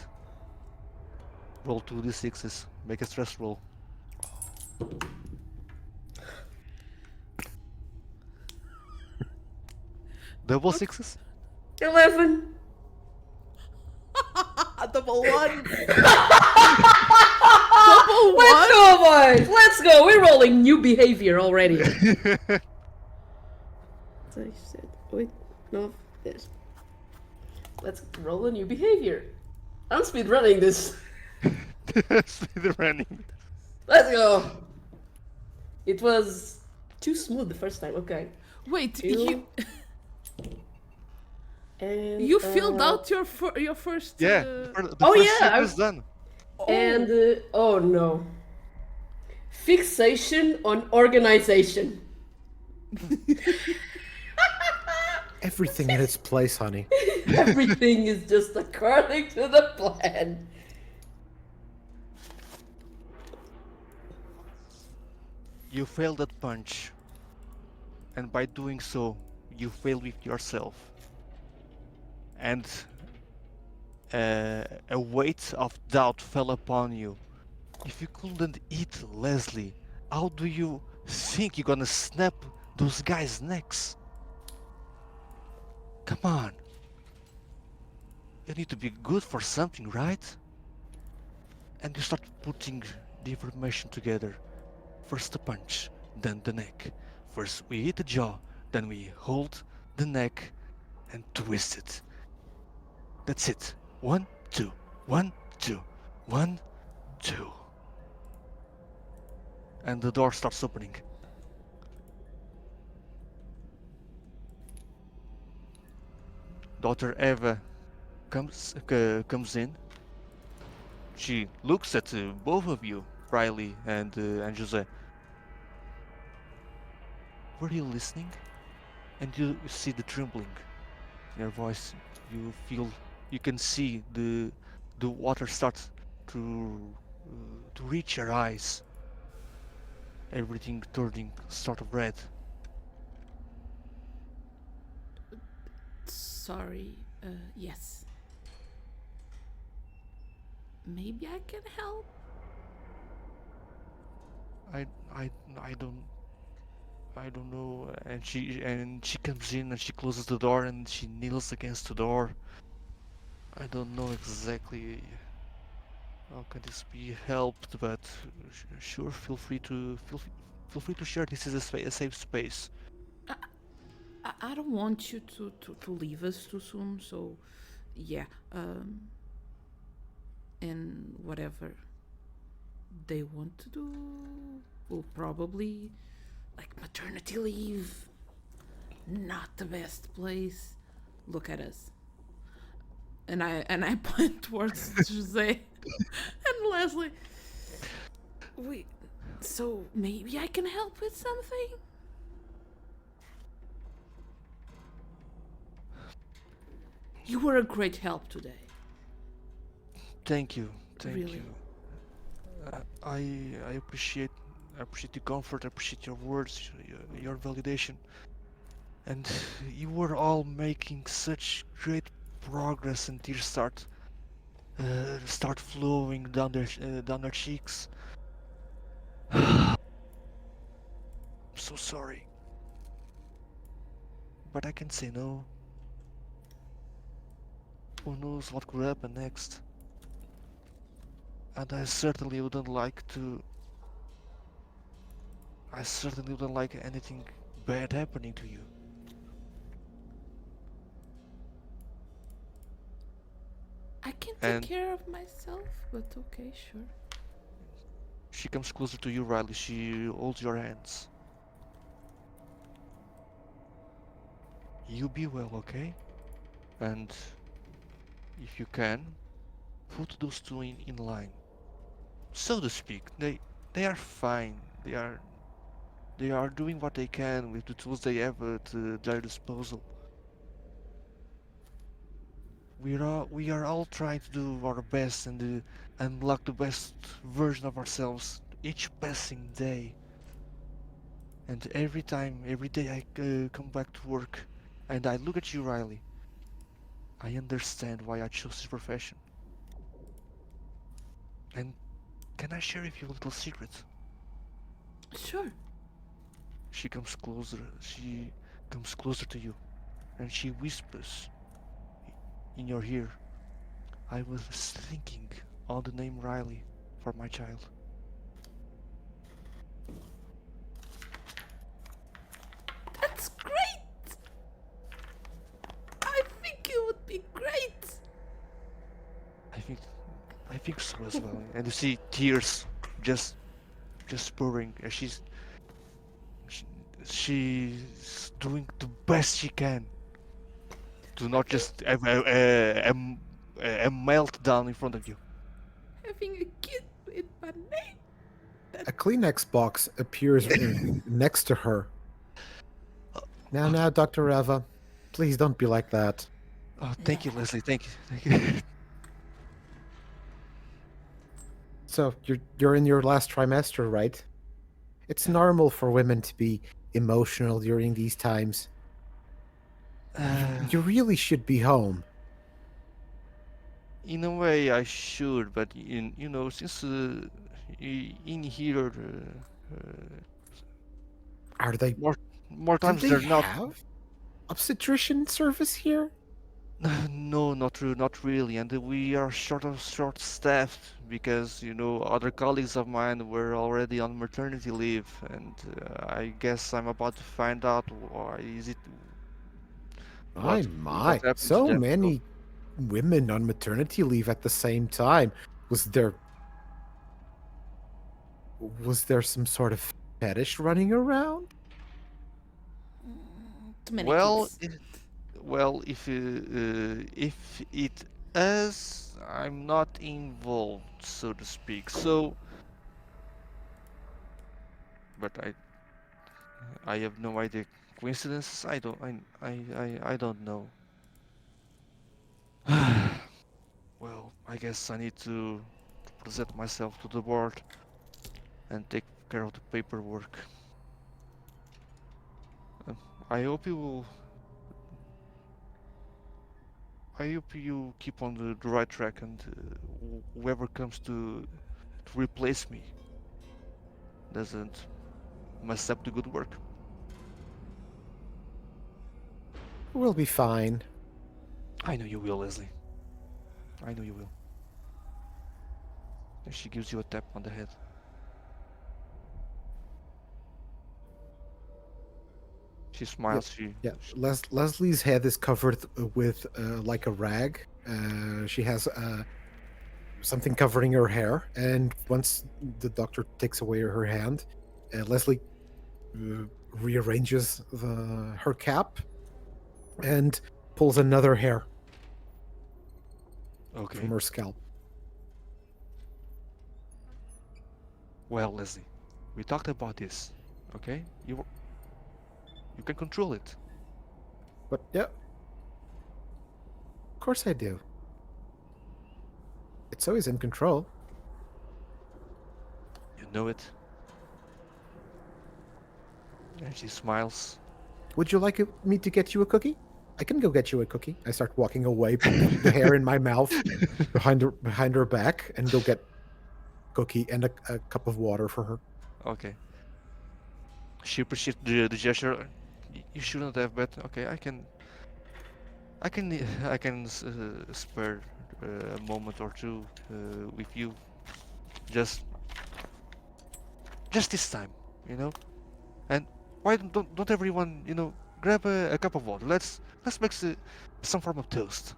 Roll 2d6s. Make a stress roll. Double sixes? 11. Double one. Let's go, boys! Let's go! We're rolling new behavior already. So I said, wait, no, this. Let's roll a new behavior. I'm speedrunning this. Speedrunning. Let's go! It was too smooth the first time, okay. Wait, Two. And, you filled out your first. Yeah. The Oh, first yeah, step is done. And, oh no. Fixation on organization. Everything in its place, honey. Everything is just according to the plan. You failed that punch. And by doing so, you fail with yourself. And a weight of doubt fell upon you. If you couldn't eat Leslie, how do you think you're gonna snap those guys' necks? Come on. You need to be good for something, right? And you start putting the information together. First the punch, then the neck. First we hit the jaw, Then we hold the neck and twist it. That's it. 1, 2, 1, 2, 1, 2. And the door starts opening. Daughter Eva comes in. She looks at both of you, Riley and Jose. Were you listening? And you see the trembling in her voice. You can see the water start to reach your eyes. Everything turning sort of red. Sorry. Yes. Maybe I can help. I don't know. And she comes in and she closes the door and she kneels against the door. I don't know exactly how can this be helped, but sure, feel free to share. This is a safe space. I don't want you to leave us too soon, so yeah. And whatever they want to do will probably, like, maternity leave. Not the best place. Look at us. And I point towards Jose and Leslie. So maybe I can help with something? You were a great help today. Thank you. Thank Really? you. I appreciate your comfort. I appreciate your words, your validation, and you were all making such great progress, and tears start flowing down their cheeks. I'm so sorry, but I can't say no. Who knows what could happen next? And I certainly wouldn't like anything bad happening to you. I can take And care of myself, but okay, sure. she comes closer to you, Riley. She holds your hands. You be well, okay? And if you can, put those two in line. So to speak. They are fine. They are doing what they can with the tools they have at their disposal. We are all trying to do our best and unlock the best version of ourselves each passing day. And every day I come back to work and I look at you, Riley, I understand why I chose this profession. And can I share with you a little secret? Sure. She comes closer to you, and she whispers in your ear, I was thinking on the name Riley for my child. That's great! I think it would be great! I think so as well. And you see tears just pouring as she's doing the best she can to not just have a meltdown in front of you. Having a kid with my name? A Kleenex box appears next to her. Now, Dr. Eva, please don't be like that. Oh, thank you, Leslie. Thank you. So, you're in your last trimester, right? It's normal for women to be emotional during these times. You really should be home. In a way, I should, but since in here, Are they? more Do times they they're not. have obstetrician service here? No, not really, and we are short staffed because other colleagues of mine were already on maternity leave, and I guess I'm about to find out why is it My, what my. happened to So them. many women on maternity leave at the same time. Was there some sort of fetish running around? Too many Well, kids. if it is, I'm not involved, so to speak. So, but I have no idea. Coincidence? I don't know. Well, I guess I need to present myself to the board and take care of the paperwork. Um, I hope you will. I hope you keep on the right track, and whoever comes to replace me doesn't mess up the good work. We'll be fine. I know you will, Leslie. I know you will. And she gives you a tap on the head. She smiles. Yeah, Leslie's head is covered with like a rag. She has something covering her hair, and once the doctor takes away her hand, Leslie rearranges her cap and pulls another hair Okay. from her scalp. Well, Leslie, we talked about this. Okay, you can control it. But yeah, of course I do. It's always in control. You know it. And she smiles. Would you like me to get you a cookie? I can go get you a cookie. I start walking away, putting the hair in my mouth behind her back, and go get cookie and a cup of water for her. Okay. She appreciates the gesture. You shouldn't have, but okay, I can spare a moment or two with you. Just this time, And why don't everyone, grab a cup of water? Let's make some form of toast.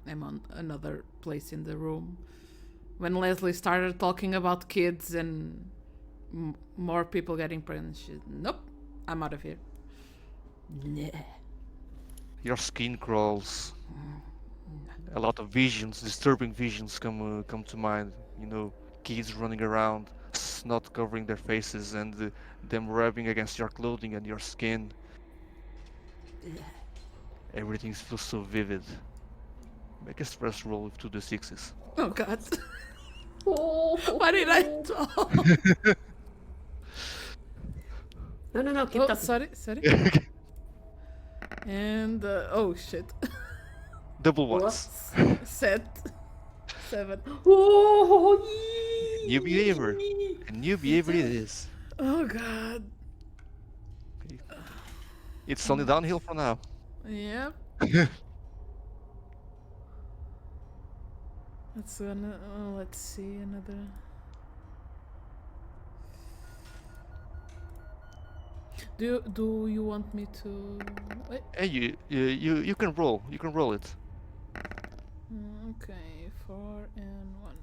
I'm on another place in the room. When Leslie started talking about kids and more people getting pregnant, she nope, I'm out of here. Nah. Your skin crawls. A lot of visions, disturbing visions, come to mind. Kids running around, snot covering their faces, and them rubbing against your clothing and your skin. Everything feels so vivid. Make a stress roll with 2d6s. Oh God. Oh, Why did I talk? No, keep Oh, talking. sorry. And oh shit. Double What? ones. Set 7. Oh, New behavior. A new behavior it is. Oh God. It's only downhill from now. Yep. Let's see another. Do you want me to? Wait. Hey, you can roll. You can roll it. Okay, 4 and 1.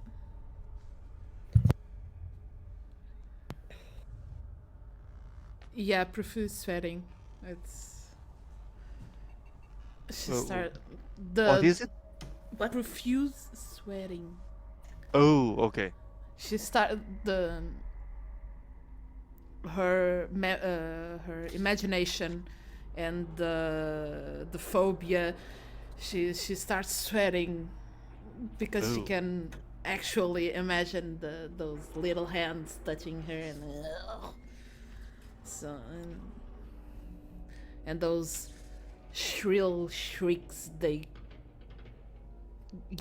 Yeah, profuse sweating. It's. She start What is it? What? profuse sweating. Oh, okay. She started her imagination and the phobia. She starts sweating because she Oh. can actually imagine those little hands touching her and so and those shrill shrieks they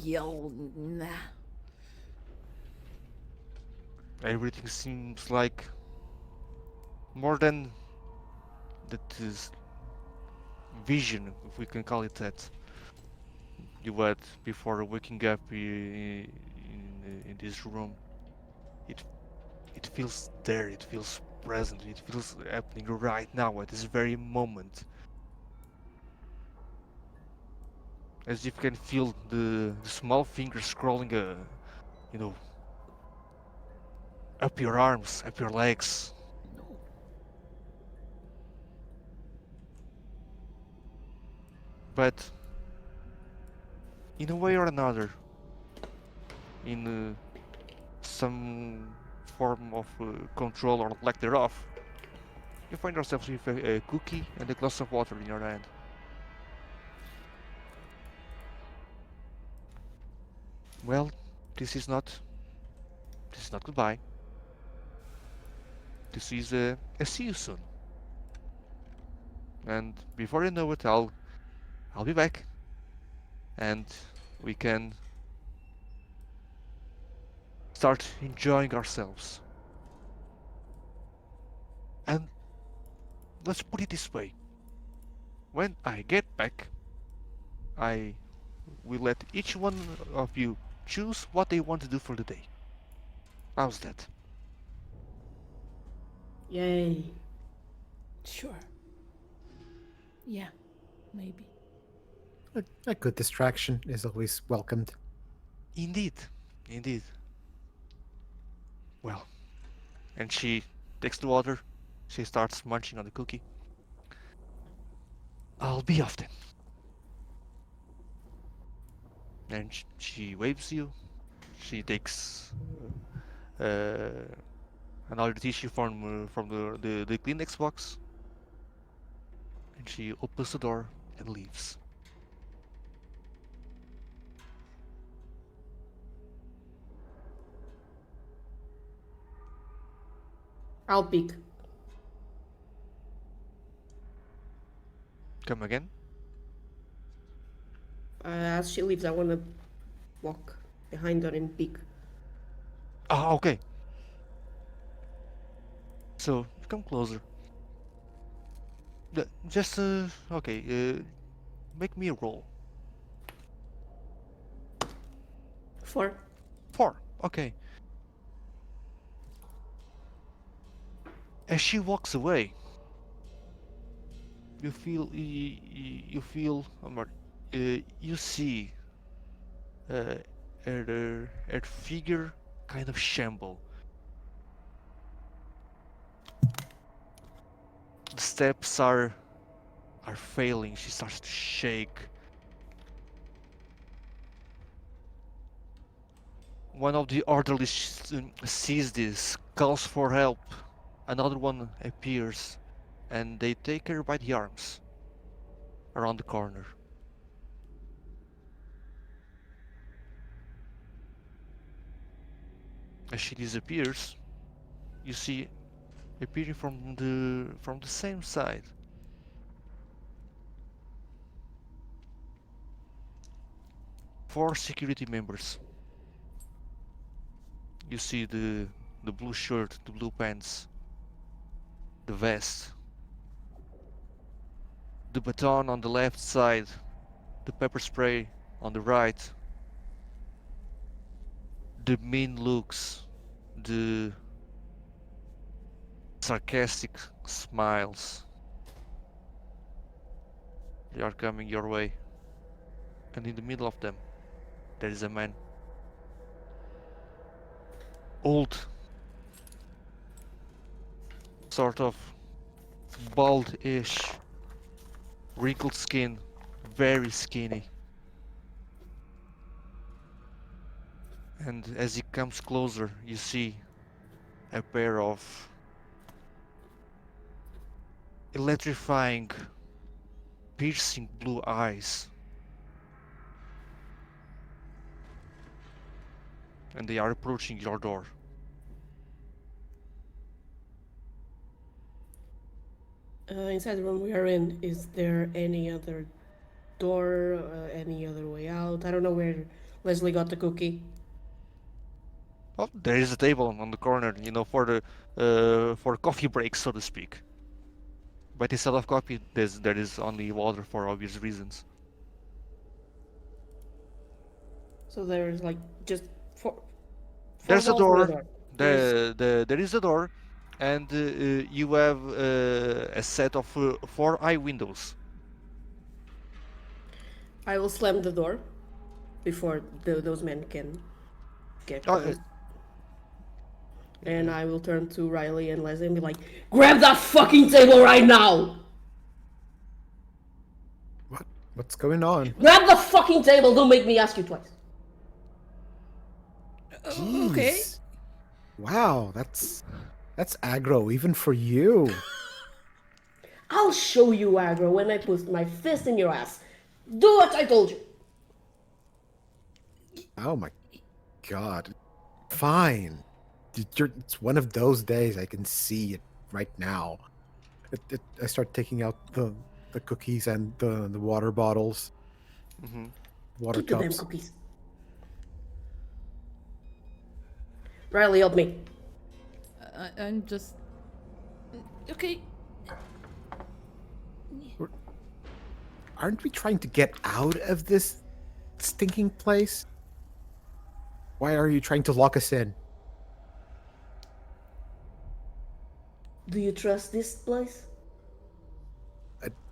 yell. Nah. Everything seems like more than that is vision, if we can call it that. you had before waking up in this room. It it feels there. It feels present. It feels happening right now at this very moment. As if you can feel the small fingers scrolling, you know, up your arms, up your legs. No. But in a way or another, in some form of control or lack thereof, you find yourself with a cookie and a glass of water in your hand. Well, this is not goodbye. This is a see you soon. And before you know it, I'll be back, and we can start enjoying ourselves. And let's put it this way: when I get back, I will let each one of you choose what they want to do for the day. How's that? Yay. Sure. Yeah, maybe. A good distraction is always welcomed. Indeed, indeed. Well, and she takes the water. She starts munching on the cookie. I'll be off then. And she waves you. She takes another tissue from the Kleenex box, and she opens the door and leaves. I'll peek. Come again? As she leaves, I want to walk behind her and peek. Ah, okay. So come closer. Just okay. Make me a roll. 4. 4. Okay. As she walks away, you feel you see her figure kind of shamble. The steps are failing. She starts to shake. One of the orderlies sees this, calls for help. Another one appears, and they take her by the arms around the corner. As she disappears, you see appearing from the same side. 4 security members. You see the blue shirt, the blue pants, the vest, the baton on the left side, the pepper spray on the right, the mean looks, the sarcastic smiles. They are coming your way, and in the middle of them, there is a man. Old, sort of bald-ish, wrinkled skin, very skinny. And as he comes closer, you see a pair of electrifying, piercing blue eyes. And they are approaching your door. Inside the room we are in, is there any other door, any other way out? I don't know where Leslie got the cookie. Oh, there is a table on the corner, for coffee breaks, so to speak. But instead of coffee, there is only water for obvious reasons. So there's like just four There's a walls and a door. door. There's There is a door, and you have a set of 4 eye windows. I will slam the door before those men can get Oh, close. And I will turn to Riley and Leslie and be like, grab that fucking table right now! What's going on? Grab the fucking table, don't make me ask you twice. Okay. Jeez. Wow, that's aggro even for you. I'll show you aggro when I put my fist in your ass. Do what I told you. Oh my god. Fine. It's one of those days. I can see it right now. I start taking out the cookies and the water bottles, water Keep the damn cups. cookies. Riley, help me. I'm just. Okay. Aren't we trying to get out of this stinking place? Why are you trying to lock us in? Do you trust this place?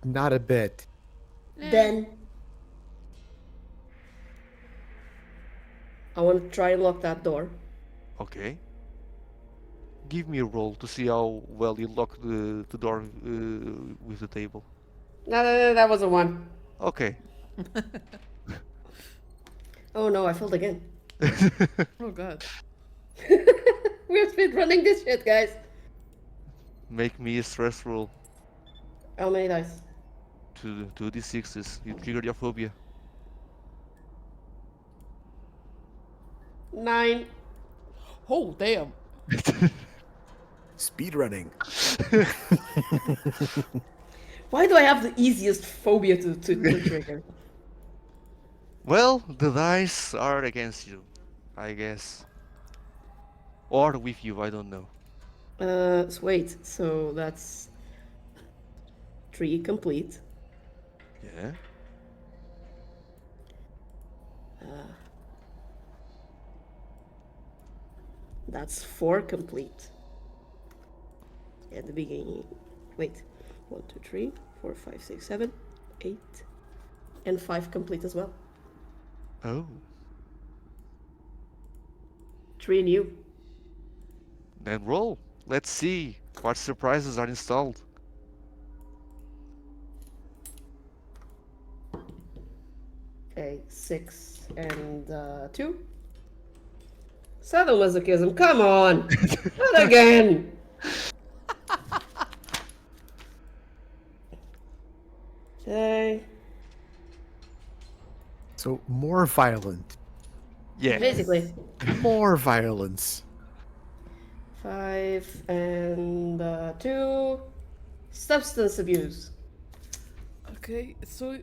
Not a bit. Then I want to try and lock that door. Okay. Give me a roll to see how well you lock the door with the table. No, that was a one. Okay. Oh no, I failed again. Oh god. We're speed running this shit, guys. Make me a stress roll. How many dice? 2d6s. You triggered your phobia. 9. Oh damn. Speed running. Why do I have the easiest phobia to trigger? Well, the dice are against you, I guess. Or with you, I don't know. So wait, so that's 3 complete. Yeah. That's 4 complete. At the beginning. Wait. 1, 2, 3, 4, 5, 6, 7, 8. And 5 complete as well. Oh. 3 new. Then roll. Let's see what surprises are installed. Okay, 6 and 2. Sadomasochism, come on! Not again! Okay, So more violent. Yeah. basically. More violence. 5 and 2. Substance abuse. Okay, so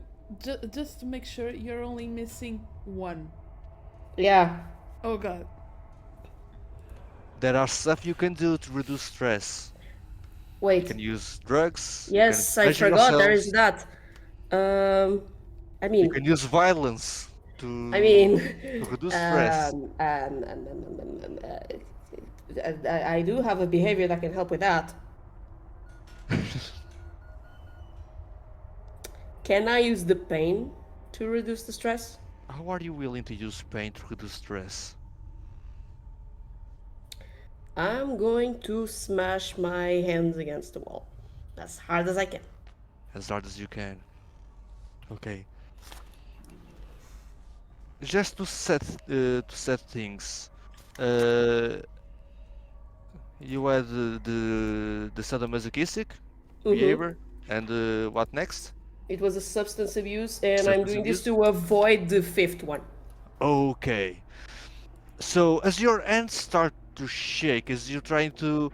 just to make sure, you're only missing 1. Yeah. Oh god. There are stuff you can do to reduce stress. You Wait. can use drugs. Yes, you I can pleasure forgot there yourself, is that. I You mean, can use violence to to reduce stress. I do have a behavior that can help with that. Can I use the pain to reduce the stress? How are you willing to use pain to reduce stress? I'm going to smash my hands against the wall as hard as I can. As hard as you can. Okay. Just to set things. You had the sadomasochistic behavior, and what next? It was a substance abuse, and I'm Substance doing this abuse? to avoid the 5th one. Okay. So as your hands start to shake, as you're trying to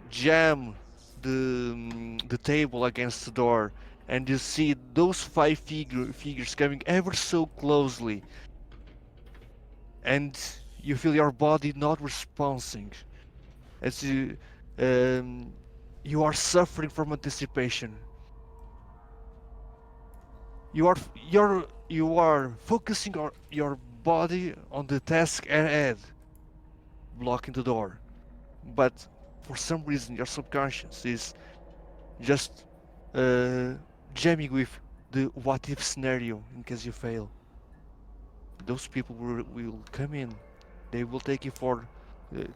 jam the table against the door, and you see those 5 figures coming ever so closely, and you feel your body not responding, as you are suffering from anticipation. You are focusing your body on the task ahead, blocking the door. But for some reason, your subconscious is just jamming with the what if scenario in case you fail. Those people will come in. They will take you for.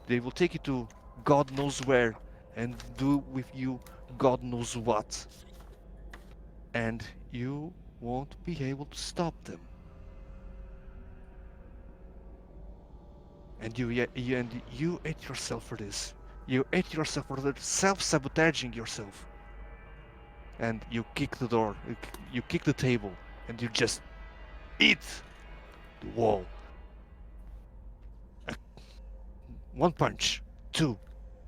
They will take you to God knows where and do with you God knows what. And you won't be able to stop them. And you hate yourself for this. You hate yourself for self-sabotaging yourself. And you kick the door, you kick the table, and you just eat the wall. One punch, 2,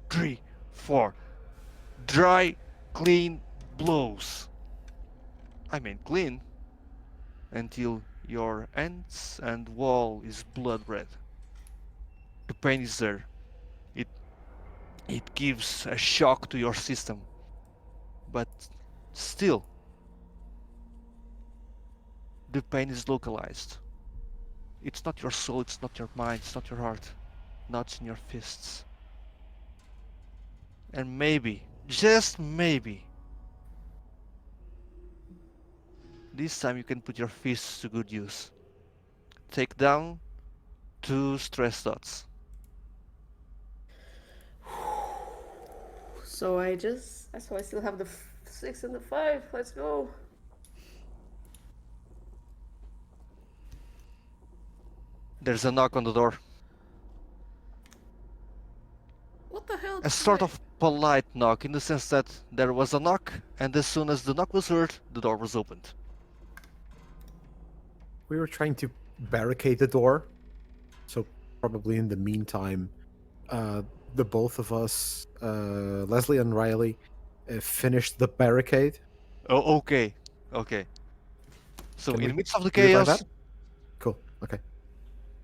3, 4. Dry, clean blows. I mean clean, until your hands and wall is blood red. The pain is there. It it gives a shock to your system. But still, the pain is localized. It's not your soul, it's not your mind, it's not your heart. Not in your fists. And maybe, just maybe, this time you can put your fists to good use. Take down 2 stress dots. So I still have the 6 and the 5. Let's go. There's a knock on the door. What the hell? A sort of polite knock, in the sense that there was a knock, and as soon as the knock was heard, the door was opened. We were trying to barricade the door, so probably in the meantime, the both of us, Leslie and Riley, finished the barricade. Oh, okay. Okay. So Can in we the midst of the do it like chaos, that? Cool. Okay.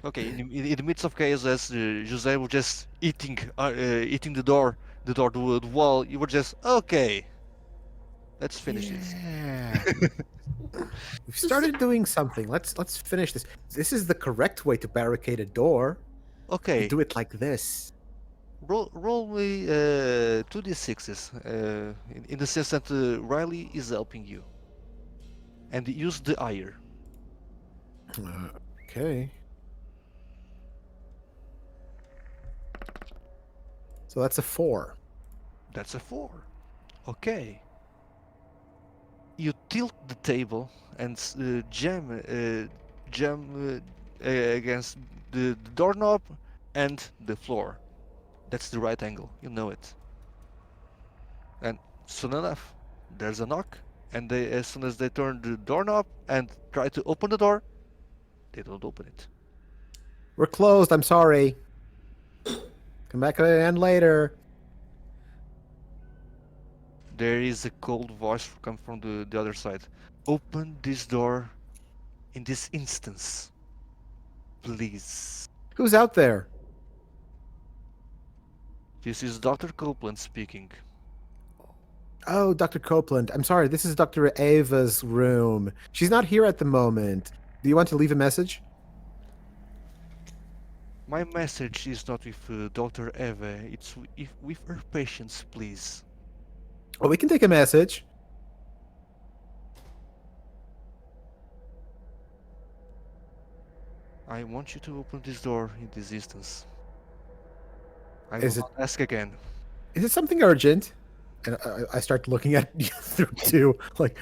okay, in the midst of chaos, as Jose was just eating the door, the wall, you were just okay. Let's finish it. Yeah. We've started doing something. Let's finish this. This is the correct way to barricade a door. You Okay, do it like this. roll me 2d6s, in the sense that Riley is helping you, and use the ire. Okay. So that's a 4. That's a 4. Okay. You tilt the table and jam against the doorknob and the floor. That's the right angle, you know it. And soon enough, there's a knock, and as soon as they turn the doorknob and try to open the door, they don't open it. We're closed. I'm sorry. Come back again later. There is a cold voice come from the other side. Open this door in this instance, please. Who's out there? This is Dr. Copeland speaking. Oh, Dr. Copeland. I'm sorry. This is Dr. Ava's room. She's not here at the moment. Do you want to leave a message? My message is not with Dr. Eva, it's with her patients, please. Oh, we can take a message. I want you to open this door in this instance. I will Is it- not ask again. Is it something urgent? And I start looking at you through too. Like,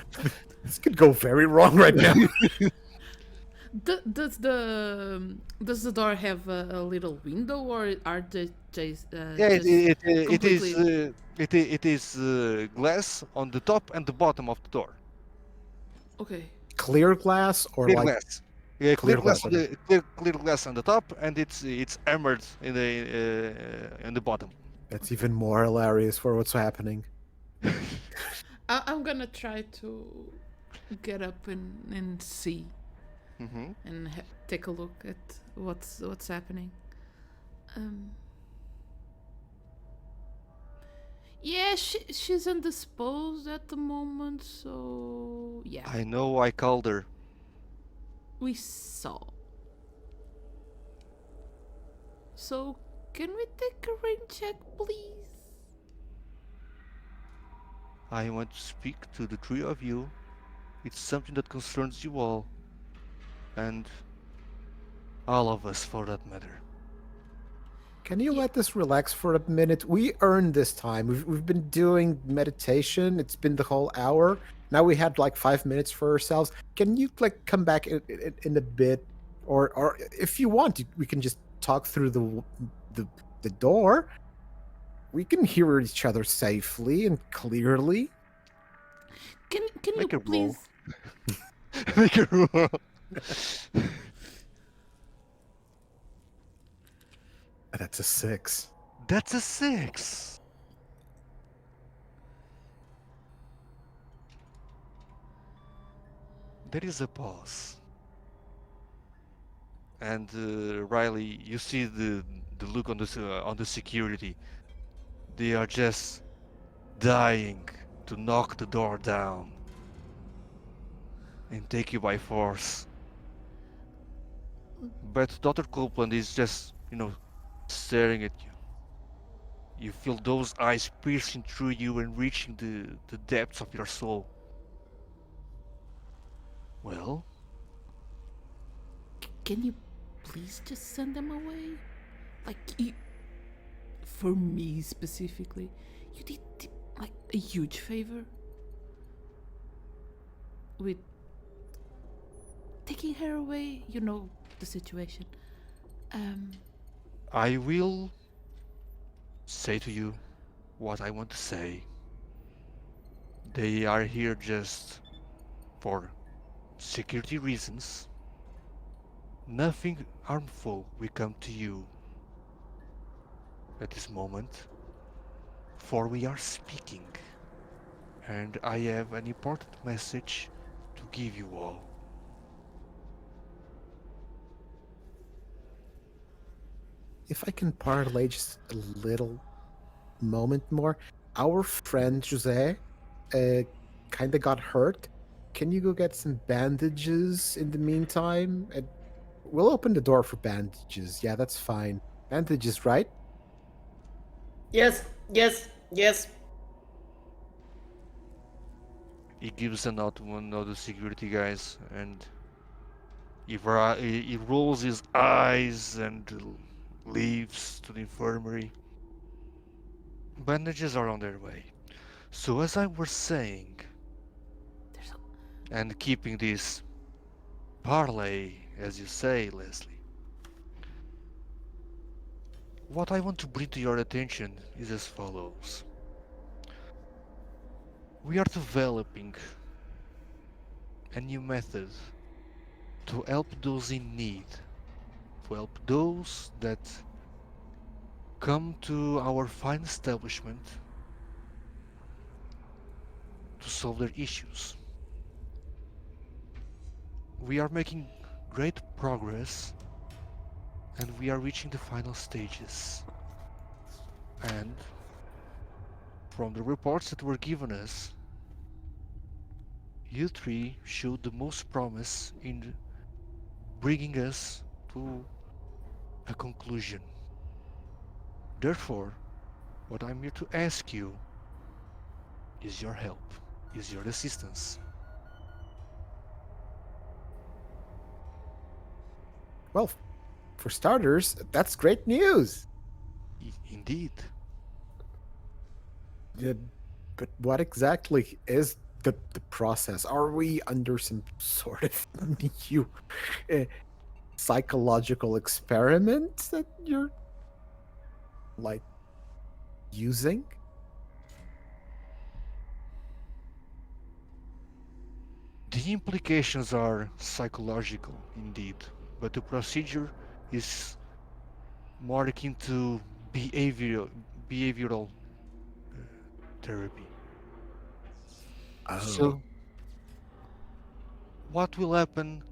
this could go very wrong right now. Does the door have a little window, or are they just Yeah, completely- it is glass on the top and the bottom of the door. Okay. Clear glass or Clear like glass. Yeah, clear clear glass, glass, on clear glass on the top, and it's hammered in the bottom. that's even more hilarious for what's happening. I'm gonna try to get up and see Mm-hmm. and take a look at what's happening. Yeah, she's indisposed at the moment, so yeah, I know I called her. we saw. So, can we take a rain check, please? I want to speak to the three of you. It's something that concerns you all, and all of us for that matter. Can you Yeah. let us relax for a minute? We earned this time. We've been doing meditation. It's been the whole hour. Now we had like 5 minutes for ourselves. Can you like come back in a bit, or if you want, we can just talk through the the door. We can hear each other safely and clearly. Can you Make a roll. please? Make a roll. That's a 6. That's a 6. There is a pause. And Riley, you see the look on the security. They are just dying to knock the door down and take you by force. But Dr. Copeland is just, staring at you. You feel those eyes piercing through you and reaching the depths of your soul. Well, Can you please just send them away? Like, you, for me specifically, you did like a huge favor with taking her away. You know the situation. I will say to you what I want to say. They are here just for security reasons. Nothing harmful will come to you at this moment, for we are speaking, and I have an important message to give you all. If I can parlay just a little moment more, our friend Jose kind of got hurt. Can you go get some bandages in the meantime? And we'll open the door for bandages. Yeah, that's fine. Bandages, right? Yes, yes, yes. He gives a nod to one of the security guys, and he rolls his eyes and leaves to the infirmary. Bandages are on their way. So as I was saying, There's a, and keeping this parlay, as you say, Leslie, what I want to bring to your attention is as follows. We are developing a new method to help those in need, to help those that come to our fine establishment to solve their issues. We are making great progress and we are reaching the final stages. And from the reports that were given us, you three showed the most promise in bringing us to a conclusion. Therefore, what I'm here to ask you is your help, is your assistance. Well, for starters, that's great news. Indeed. Yeah, but what exactly is the process? Are we under some sort of new uh, psychological experiment that you're like using? The implications are psychological, indeed, but the procedure is more akin to behavioral uh, therapy. Oh, So, what will happen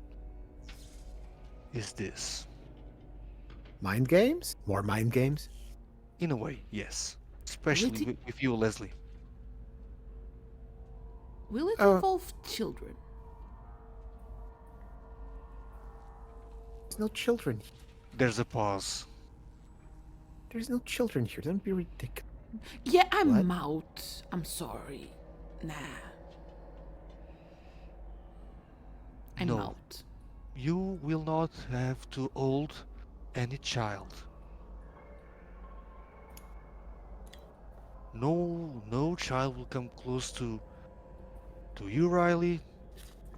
is this. mind games? More mind games? In a way, yes. will Especially it with you, Leslie. will it Uh, involve children? There's no children. There's a pause. There's no children here. Don't be ridiculous. Yeah, I'm What? out. I'm sorry. Nah. I'm No, out. you will not have to hold any child. No child will come close to you, Riley,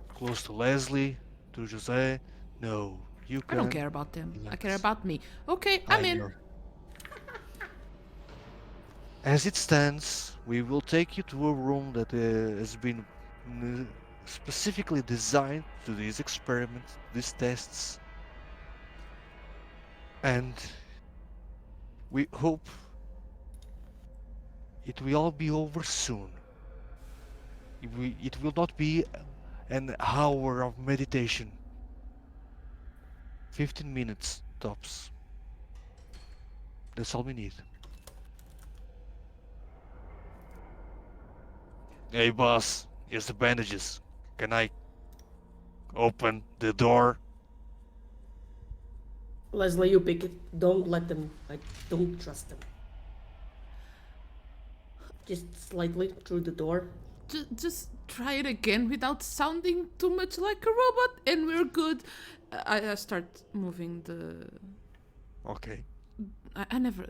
close to Leslie, to Jose. No, you I don't can care about them. I care relax. about me. Okay, I'm I'm in. your. As it stands, we will take you to a room that has been n- specifically designed to these experiments, these tests, and we hope it will all be over soon. It will not be an hour of meditation. 15 minutes tops. That's all we need. Hey boss, here's the bandages. Can I open the door? Leslie, you pick it. Don't let them. I don't trust them. Just slightly through the door. Just try it again without sounding too much like a robot, and we're good. I start moving the. Okay. I never.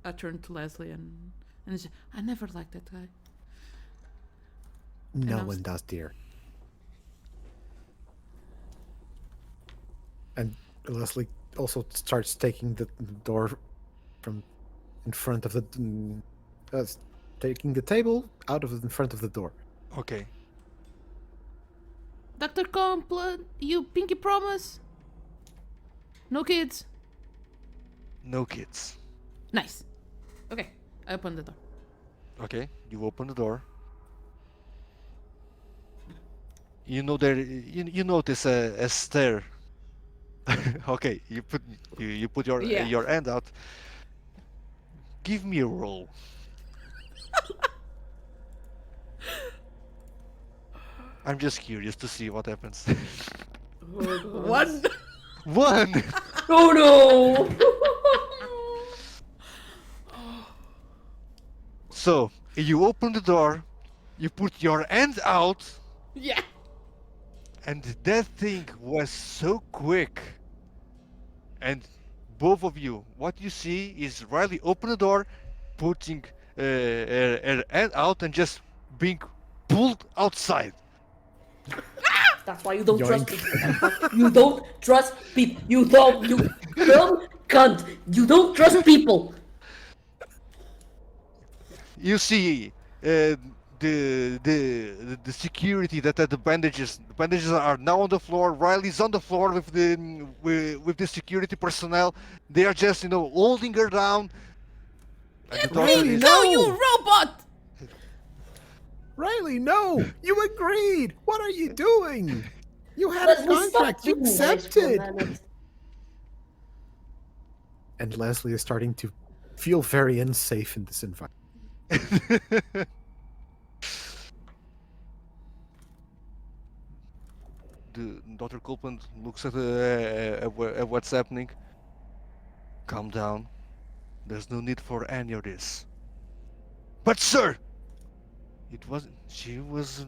I turn to Leslie and I say, I never liked that guy. No I'm one does, dear. And Leslie also starts taking the door from in front of the taking the table out of in front of the door. Okay. Dr. Complan, you pinky promise? No kids? No kids. Nice. Okay, I open the door. Okay. You open the door. You know you notice a stair. Okay. You put Yeah. your hand out. Give me a roll. I'm just curious to see what happens. Oh, God. One! One. Oh no! So you open the door. You put your hand out. Yeah! And that thing was so quick. And both of you, what you see is Riley open the door, putting her hand out and just being pulled outside. That's why you don't trust Yoink. people. You don't trust people. You don't. You dumb cunt. You don't trust people. You see the security that had the bandages. The bandages are now on the floor. Riley's on the floor with the security personnel. They are just holding her down. And the doctor Riley, is Go, no! you robot! Riley, no! You agreed! What are you doing? You had a Leslie, stop contract. You being nice for a accepted. minute. And Leslie is starting to feel very unsafe in this environment. The Dr. Copeland looks at what's happening. Calm down. There's no need for any of this. But sir, she was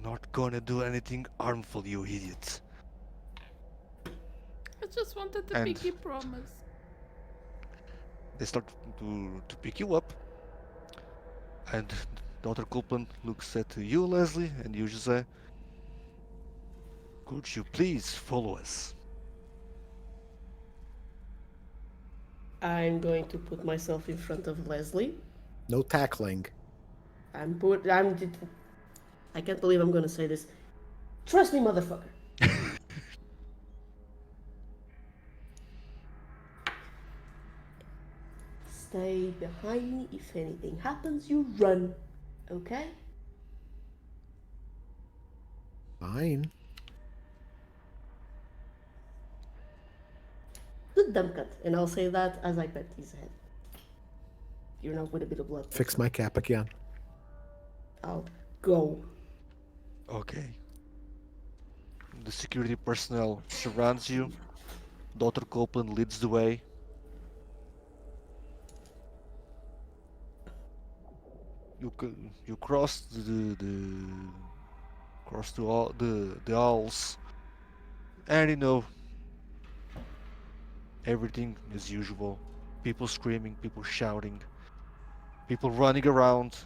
not gonna do anything harmful, you idiot. I just wanted the And- pinky promise. They start to pick you up. And Dr. Copeland looks at you, Leslie, and you, Jose. Could you please follow us? I'm going to put myself in front of Leslie. No tackling. I can't believe I'm gonna say this. Trust me, motherfucker. Stay behind me. If anything happens, you run. Okay? Fine. Good dumb cut. And I'll say that as I pet his head. You're not with a bit of blood. Fix my cap again. I'll go. Okay. The security personnel surrounds you. Dr. Copeland leads the way. you cross the halls, and everything as usual. People screaming, people shouting, people running around.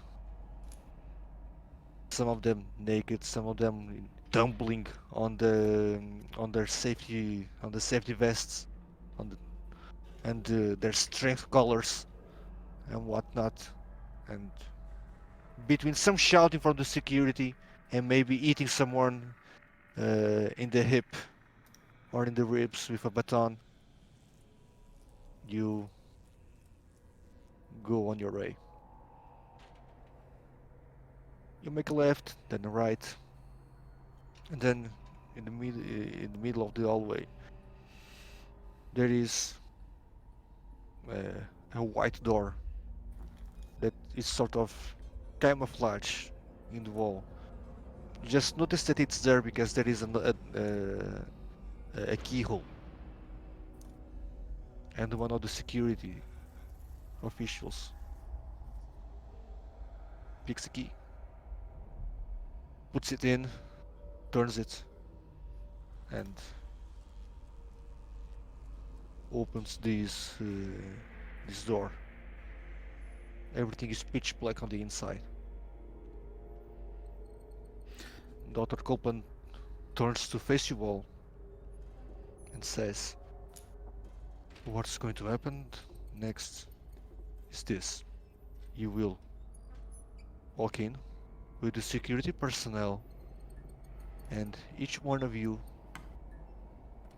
Some of them naked, some of them tumbling on their safety vests, on the, and their strength collars and whatnot. And between some shouting from the security and maybe eating someone in the hip or in the ribs with a baton, you go on your way. You make a left, then a right, and then in the middle of the hallway there is a white door that is sort of camouflage in the wall. You just notice that it's there because there is a keyhole, and one of the security officials picks a key, puts it in, turns it, and opens this door. Everything is pitch black on the inside. Dr. Copeland turns to face you all and says, "What's going to happen next is this. You will walk in with the security personnel, and each one of you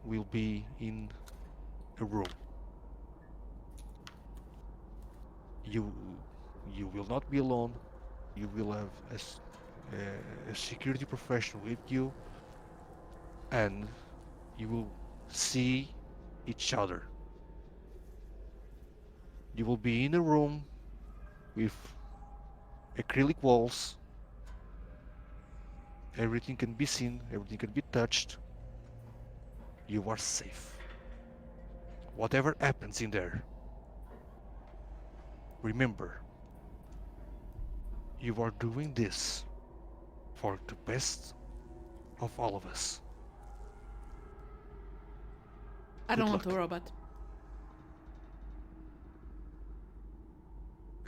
will be in a room. You you will not be alone. You will have a security professional with you, and you will see each other. You will be in a room with acrylic walls. Everything can be seen, everything can be touched. You are safe. Whatever happens in there, remember, you are doing this for the best of all of us." I don't Good want a luck. robot.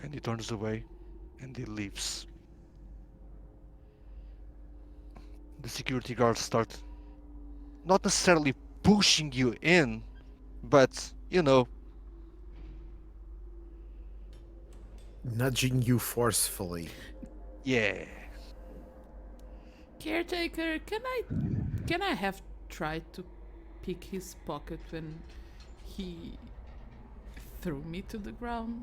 And he turns away and he leaves. The security guards start not necessarily pushing you in, but Nudging you forcefully. yeah. Caretaker, can I have tried to pick his pocket when he threw me to the ground?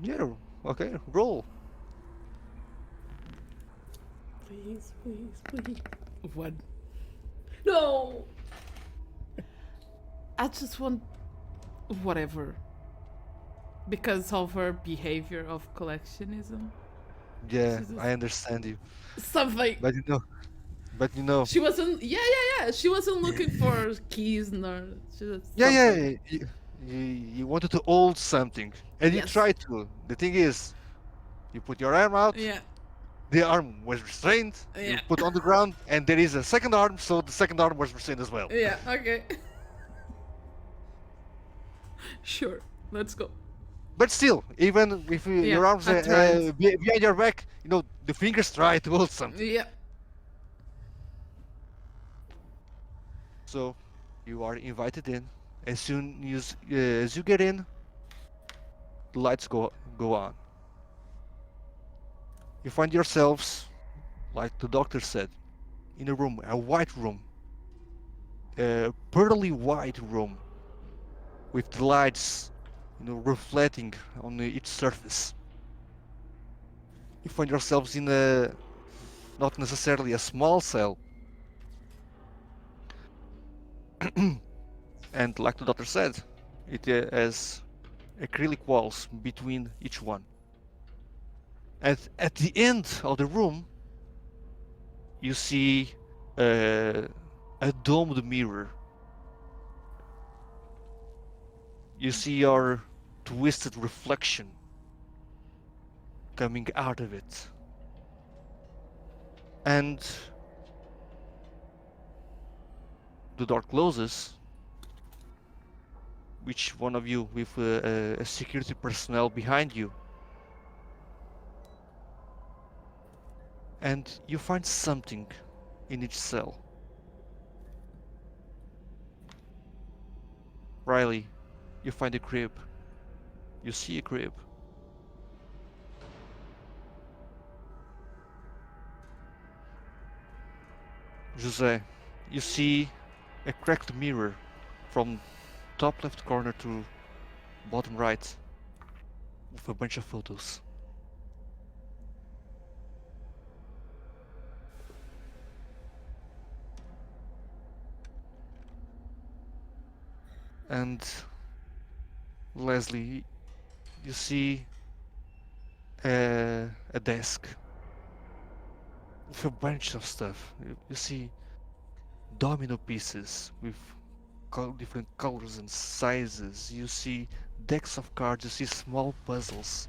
Yeah, okay, roll. Please, please, please. What? No! I just want whatever. Because of her behavior of collectionism. Yeah, Jesus. I understand you. Something. But you know, She wasn't. Yeah. She wasn't looking for keys nor. Just yeah, something. you wanted to hold something, and you Yes. tried to. The thing is, you put your arm out, Yeah. the arm was restrained, you Yeah. put on the ground, and there is a second arm, so the second arm was restrained as well. Yeah. Okay. Sure. Let's go. But still, even if Yeah, your arms I tried. behind your back, the fingers try to hold something. Yeah. So you are invited in. As soon as you get in, the lights go on. You find yourselves, like the doctor said, in a room, a white room, a pearly white room, with the lights, reflecting on each surface. You find yourselves in a not necessarily a small cell, and like the doctor said, it has acrylic walls between each one. And at the end of the room, you see a domed mirror. You see your twisted reflection. coming out of it. And the door closes. Which one of you with a security personnel behind you? And you find something in each cell. Riley, you find a crib. You see a crib. Jose, you see a cracked mirror from top left corner to bottom right with a bunch of photos. And Leslie, you see a desk with a bunch of stuff. You see domino pieces with different colors and sizes. You see decks of cards. You see small puzzles,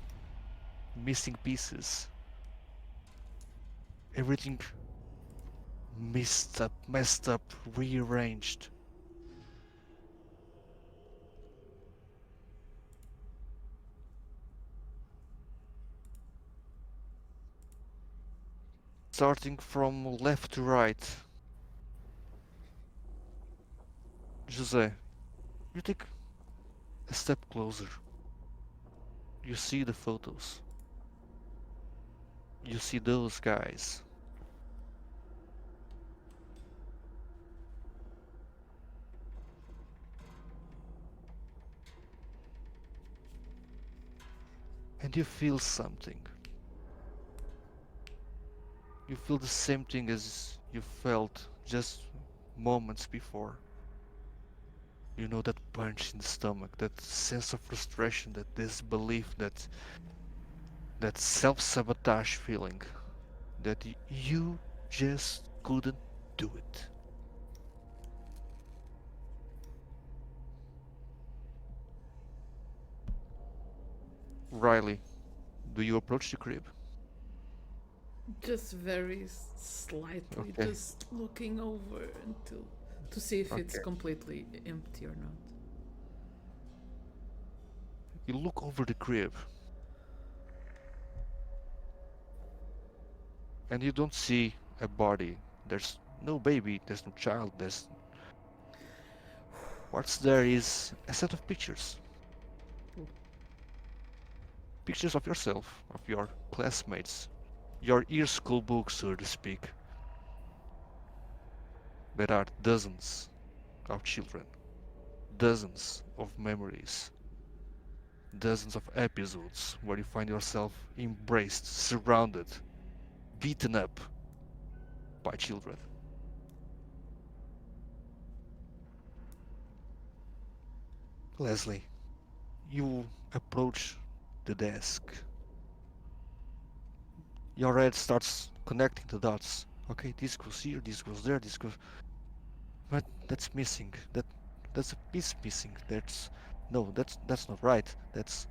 missing pieces. Everything messed up, rearranged. Starting from left to right. Jose, you take a step closer. You see the photos. You see those guys. And you feel something. You feel the same thing as you felt just moments before. You know, that punch in the stomach, that sense of frustration, that disbelief, that self-sabotage feeling, that you just couldn't do it. Riley, do you approach the crib? Just very slightly, Okay. just looking over to see if it's Okay. completely empty or not. You look over the crib. And you don't see a body. There's no baby, there's no child, there's... What's there is a set of pictures. Pictures of yourself, of your classmates, your year school book, so to speak. There are dozens of children, dozens of memories, dozens of episodes where you find yourself embraced, surrounded, beaten up by children. Leslie, you approach the desk. Your head starts connecting the dots. Okay, this goes here, this goes there, this goes... But that's missing. That's a piece missing. That's not right. That's...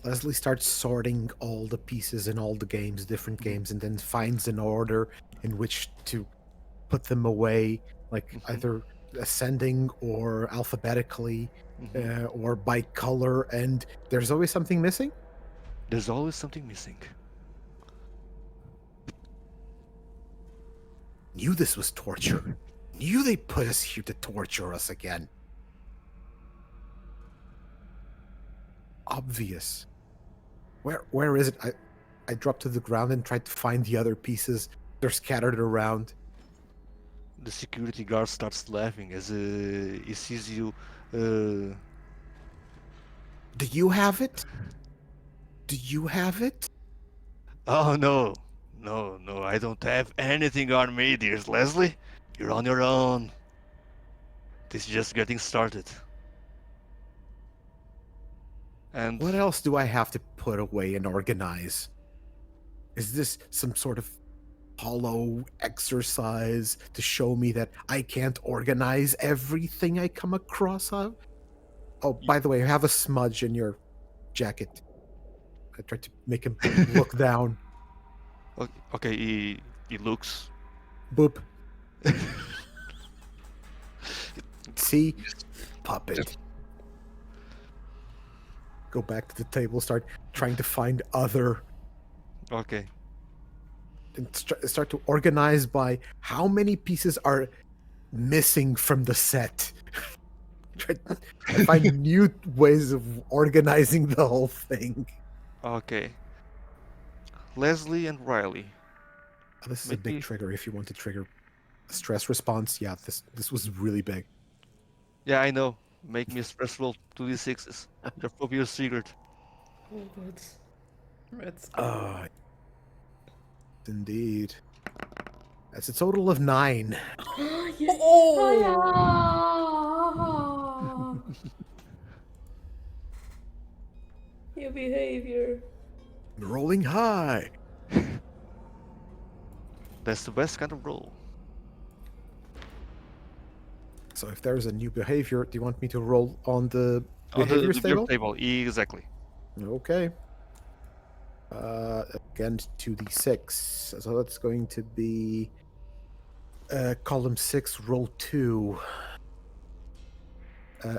Leslie starts sorting all the pieces in all the games, different games, and then finds an order in which to put them away, like either ascending or alphabetically, or by color, and there's always something missing? There's always something missing. Knew this was torture. Knew they put us here to torture us again. Obvious. Where is it? I dropped to the ground and tried to find the other pieces. They're scattered around. The security guard starts laughing as he sees you. Do you have it? Do you have it? Oh no, I don't have anything on me, dear Leslie. You're on your own. This is just getting started. And What else do I have to put away and organize? Is this some sort of hollow exercise to show me that I can't organize everything I come across? Oh, by the way, I have a smudge in your jacket. I try to make him look down. Okay, he looks. Boop. See? Puppet. Go back to the table, start trying to find other, Okay. and start to organize by how many pieces are missing from the set. I find new ways of organizing the whole thing. Okay. Leslie and Riley. Oh, this is a Make big me- trigger if you want to trigger a stress response. Yeah, this was really big. Yeah, I know. Make me a stress roll 2d6s. Your phobia is triggered. Oh, good. Let's go. Indeed. That's a total of 9. Oh! Your behavior. Rolling high. That's the best kind of roll. So if there's a new behavior, do you want me to roll on the On behaviors the table? exactly. Okay. Again, 2d6. So that's going to be column 6, roll 2.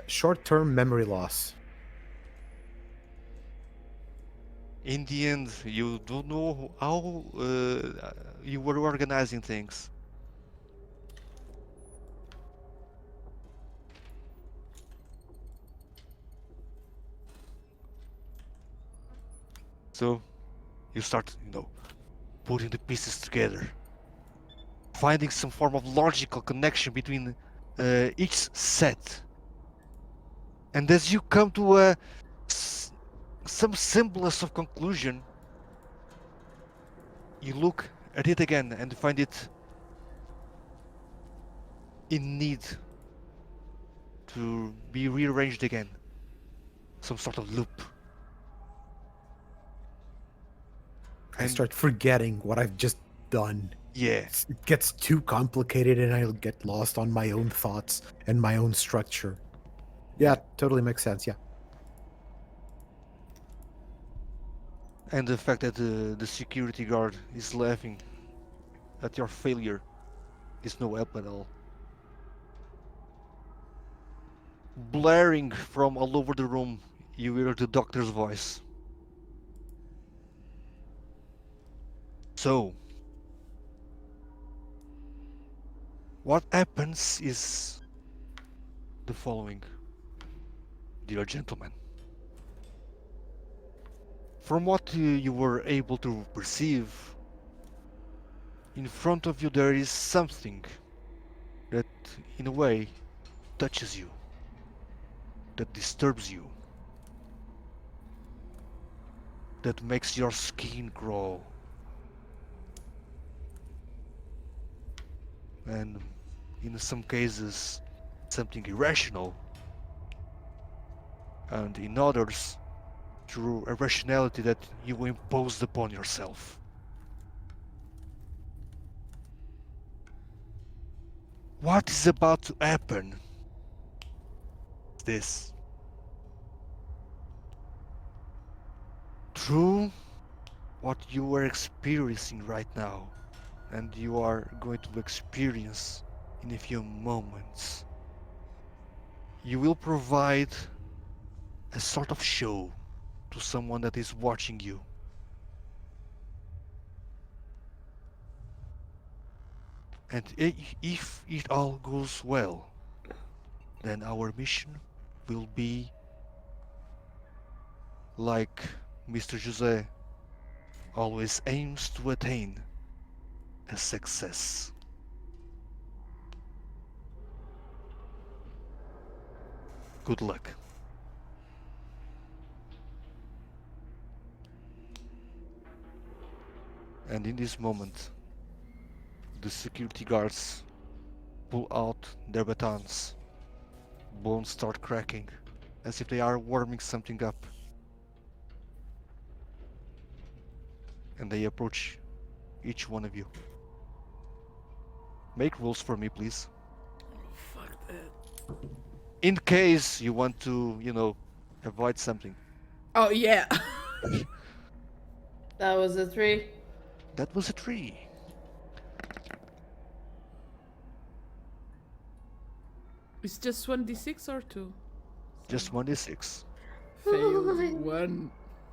Short-term memory loss. In the end, you don't know how you were organizing things. So you start, putting the pieces together, finding some form of logical connection between each set. And as you come to some semblance of conclusion, you look at it again and find it in need to be rearranged again. Some sort of loop. I And- start forgetting what I've just done. Yeah. It gets too complicated and I'll get lost on my own thoughts and my own structure. Yeah, totally makes sense. Yeah. And the fact that the security guard is laughing at your failure is no help at all. Blaring from all over the room, you hear the doctor's voice. So, what happens is the following, dear gentlemen. From what you were able to perceive, in front of you there is something that, in a way, touches you, that disturbs you, that makes your skin crawl. And in some cases, something irrational, and in others, through a rationality that you imposed upon yourself. What is about to happen is this. Through what you are experiencing right now, and you are going to experience in a few moments, you will provide a sort of show to someone that is watching you. And if it all goes well, then our mission will be like Mr. Jose always aims to attain, a success. Good luck. And in this moment, the security guards pull out their batons. Bones start cracking, as if they are warming something up. And they approach each one of you. Make rolls for me, please. Fuck that. In case you want to, avoid something. Oh yeah. That was a 3. That was a 3. It's just 1d6 or 2? Just 1d6. Failed 1.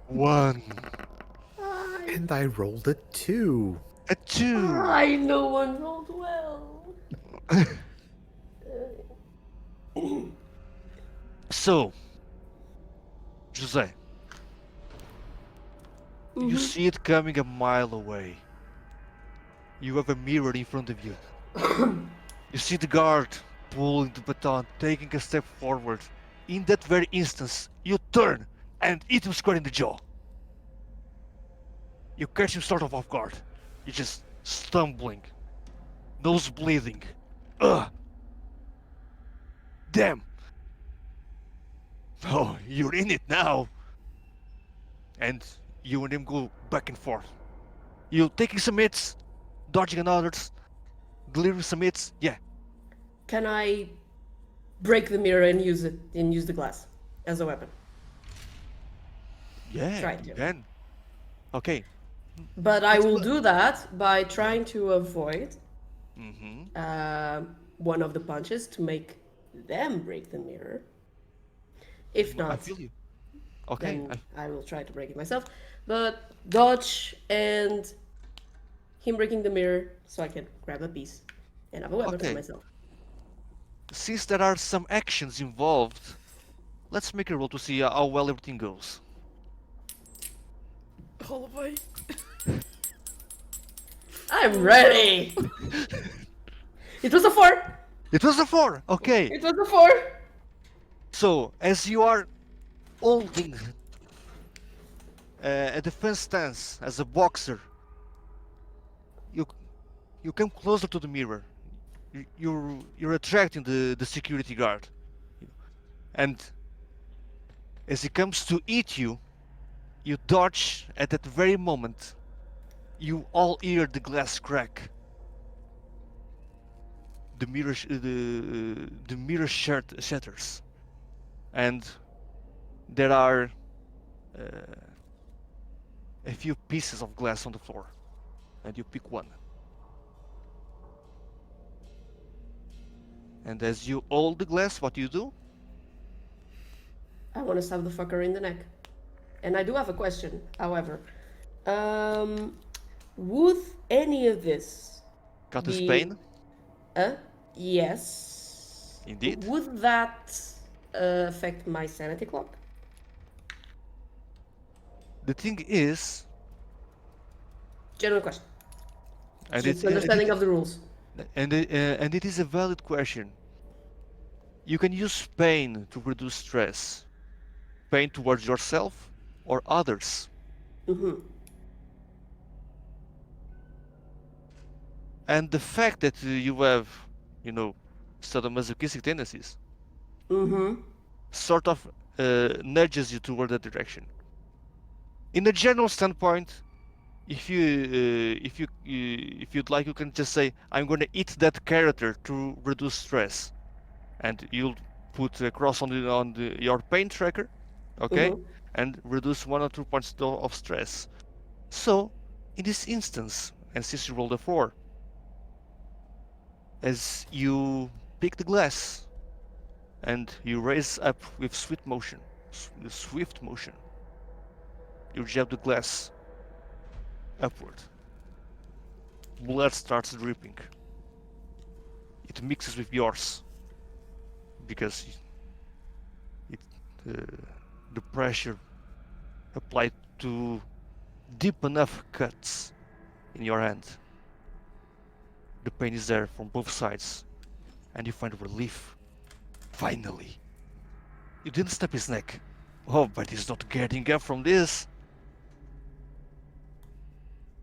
1. And I rolled a 2. A 2. I no one rolled well. So, Jose, you see it coming a mile away. You have a mirror in front of you. You see the guard pulling the baton, taking a step forward. In that very instance, you turn and hit him square in the jaw. You catch him sort of off guard. You're just stumbling, nose bleeding. Ugh! Damn! Oh, you're in it now! And you and him go back and forth. You taking some hits, dodging others, delivering some hits. Yeah. Can I break the mirror and use the glass as a weapon? Yeah, Try you to. can. Okay. But I will do that by trying to avoid Mm-hmm. one of the punches to make them break the mirror. If I not, feel you. Okay. then I will try to break it myself. But dodge and him breaking the mirror so I can grab a piece and have a weapon Okay. for myself. Since there are some actions involved, let's make a roll to see how well everything goes. Roll away. I'm ready! It was a 4! It was a 4. Okay. It was a 4! So as you are holding a defense stance as a boxer, you come closer to the mirror. You're attracting the security guard, and as he comes to eat you, you dodge at that very moment. You all hear the glass crack. The mirror shatters, and there are a few pieces of glass on the floor, and you pick one. And as you hold the glass, what do you do? I want to stab the fucker in the neck. And I do have a question, however. Would any of this Cut his be- pain? Yes. Indeed. Would that affect my sanity clock? The thing is, General question. and Just it, understanding of the rules. and it is a valid question. You can use pain to reduce stress. Pain towards yourself or others. Mm-hmm. And the fact that you have, sadomasochistic tendencies, Mm-hmm. sort of nudges you toward that direction. In a general standpoint, if you'd like, you can just say, "I'm going to eat that character to reduce stress," and you'll put a cross on your pain tracker, okay, Mhm. and reduce 1 or 2 points of stress. So, in this instance, and since you rolled a 4, as you pick the glass and you raise up with swift motion, you jab the glass upward. Blood starts dripping. It mixes with yours because the pressure applied to deep enough cuts in your hand. The pain is there from both sides, and you find relief. Finally, you didn't snap his neck. Oh, but he's not getting up from this.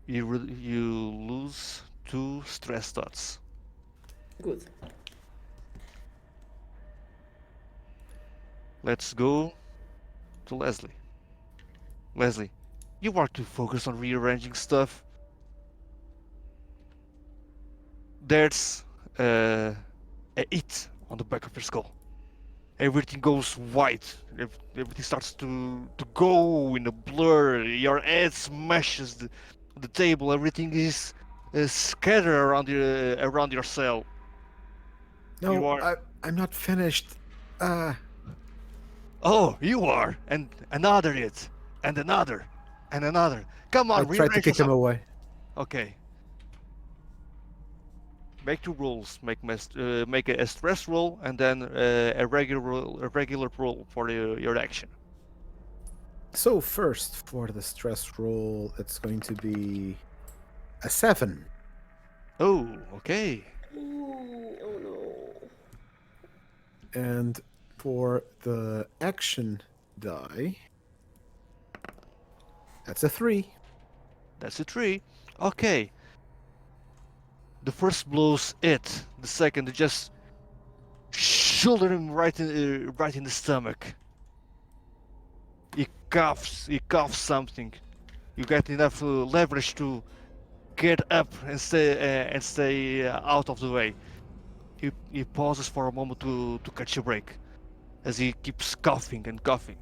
You lose 2 stress dots. Good. Let's go to Leslie. Leslie, you are too focused on rearranging stuff. There's a hit on the back of your skull. everything goes white. Everything starts to go in a blur. Your head smashes the table. Everything is scattered around your cell. You No, are. I'm not finished. Ah, Oh, you are, and another hit, and another, and another. Come I on, tried to rearrange kick him yourself. away. Okay. Make two rolls. Make a stress roll and then a regular roll for your action. So first, for the stress roll, it's going to be a 7. Oh, okay. Oh no. And for the action die, that's a 3. That's a 3. Okay. The first blows it. The second just shoulder him right in the stomach. He coughs. He coughs something. You get enough leverage to get up and stay out of the way. He pauses for a moment to catch a break as he keeps coughing and coughing.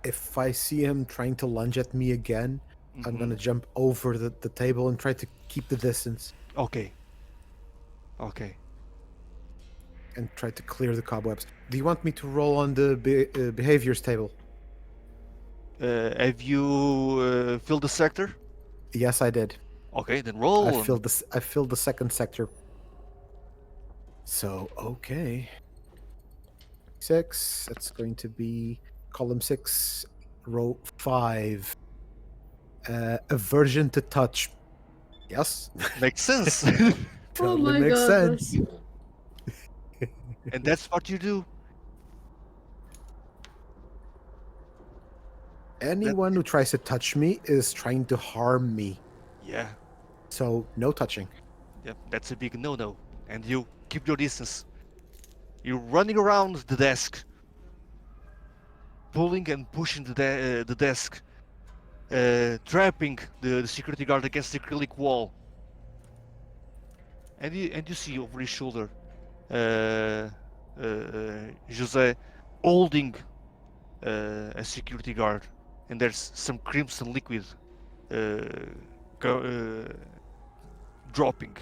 If I see him trying to lunge at me again, I'm gonna jump over the table and try to keep the distance Okay. Okay. and try to clear the cobwebs. Do you want me to roll on the behaviors table? Have you filled the sector? Yes, I did. Okay, then I roll. filled this. I filled the second sector. So okay, 6. That's going to be column 6, row 5. Aversion to touch. Yes, Makes sense. totally my makes God, sense. And that's what you do. Anyone who tries to touch me is trying to harm me. Yeah. So no touching. Yeah, that's a big no-no. And you keep your distance. You're running around the desk, pulling and pushing the desk, trapping the security guard against the acrylic wall. And you see over his shoulder, Jose holding a security guard, and there's some crimson liquid uh, dropping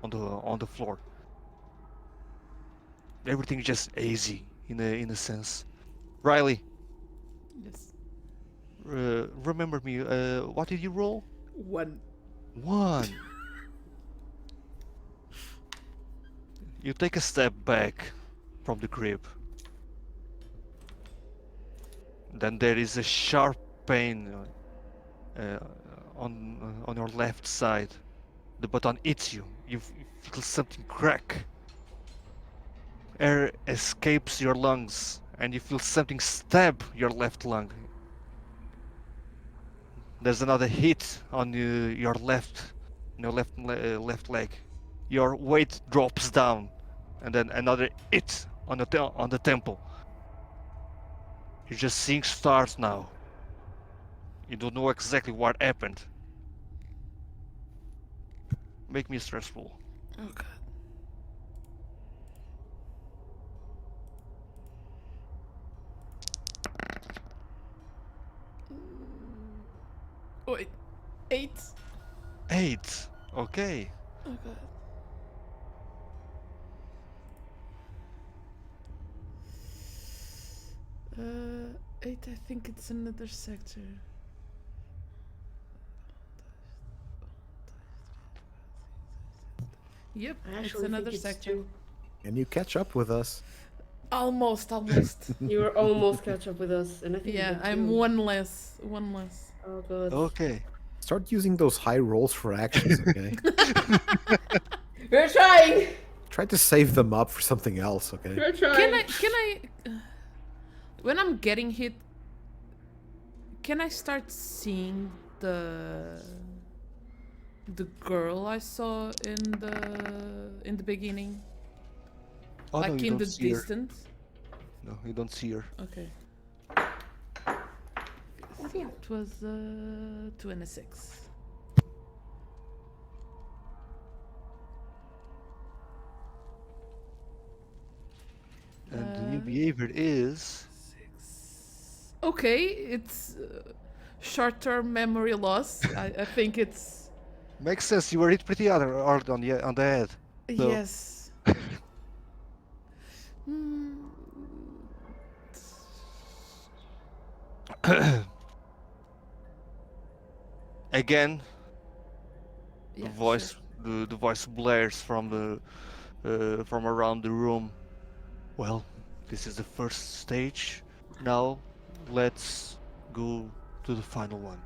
on the floor. Everything is just easy in a sense. Riley, Yes. remember me. What did you roll? 1. 1. You take a step back from the crib. Then there is a sharp pain on your left side. The button hits you. You feel something crack. Air escapes your lungs, and you feel something stab your left lung. There's another hit on your left leg. Your weight drops down, and then another hit on the temple. You're just seeing stars now. You don't know exactly what happened. Make me stressful. Oh god. Wait. 8. 8. Okay. Oh god. 8, I think it's another sector. Yep, I it's actually another think it's sector. 2. And you catch up with us. Almost. You were almost catch up with us, and I think Yeah, you did I'm too. one less. Oh god. Okay. Start using those high rolls for actions, okay? We're trying. Try to save them up for something else, okay? We're trying. Can I when I'm getting hit, can I start seeing the girl I saw in the beginning? Oh, no, Like you in don't the see her. distance? No, you don't see her. Okay. It was 2 and a 6. strange behavior is Okay, it's short-term memory loss. I think it's makes sense. You were hit pretty hard on the head. So yes. Hmm. again, the Yeah, sure. voice the voice blares from around the room. Well, this is the first stage. Now let's go to the final one.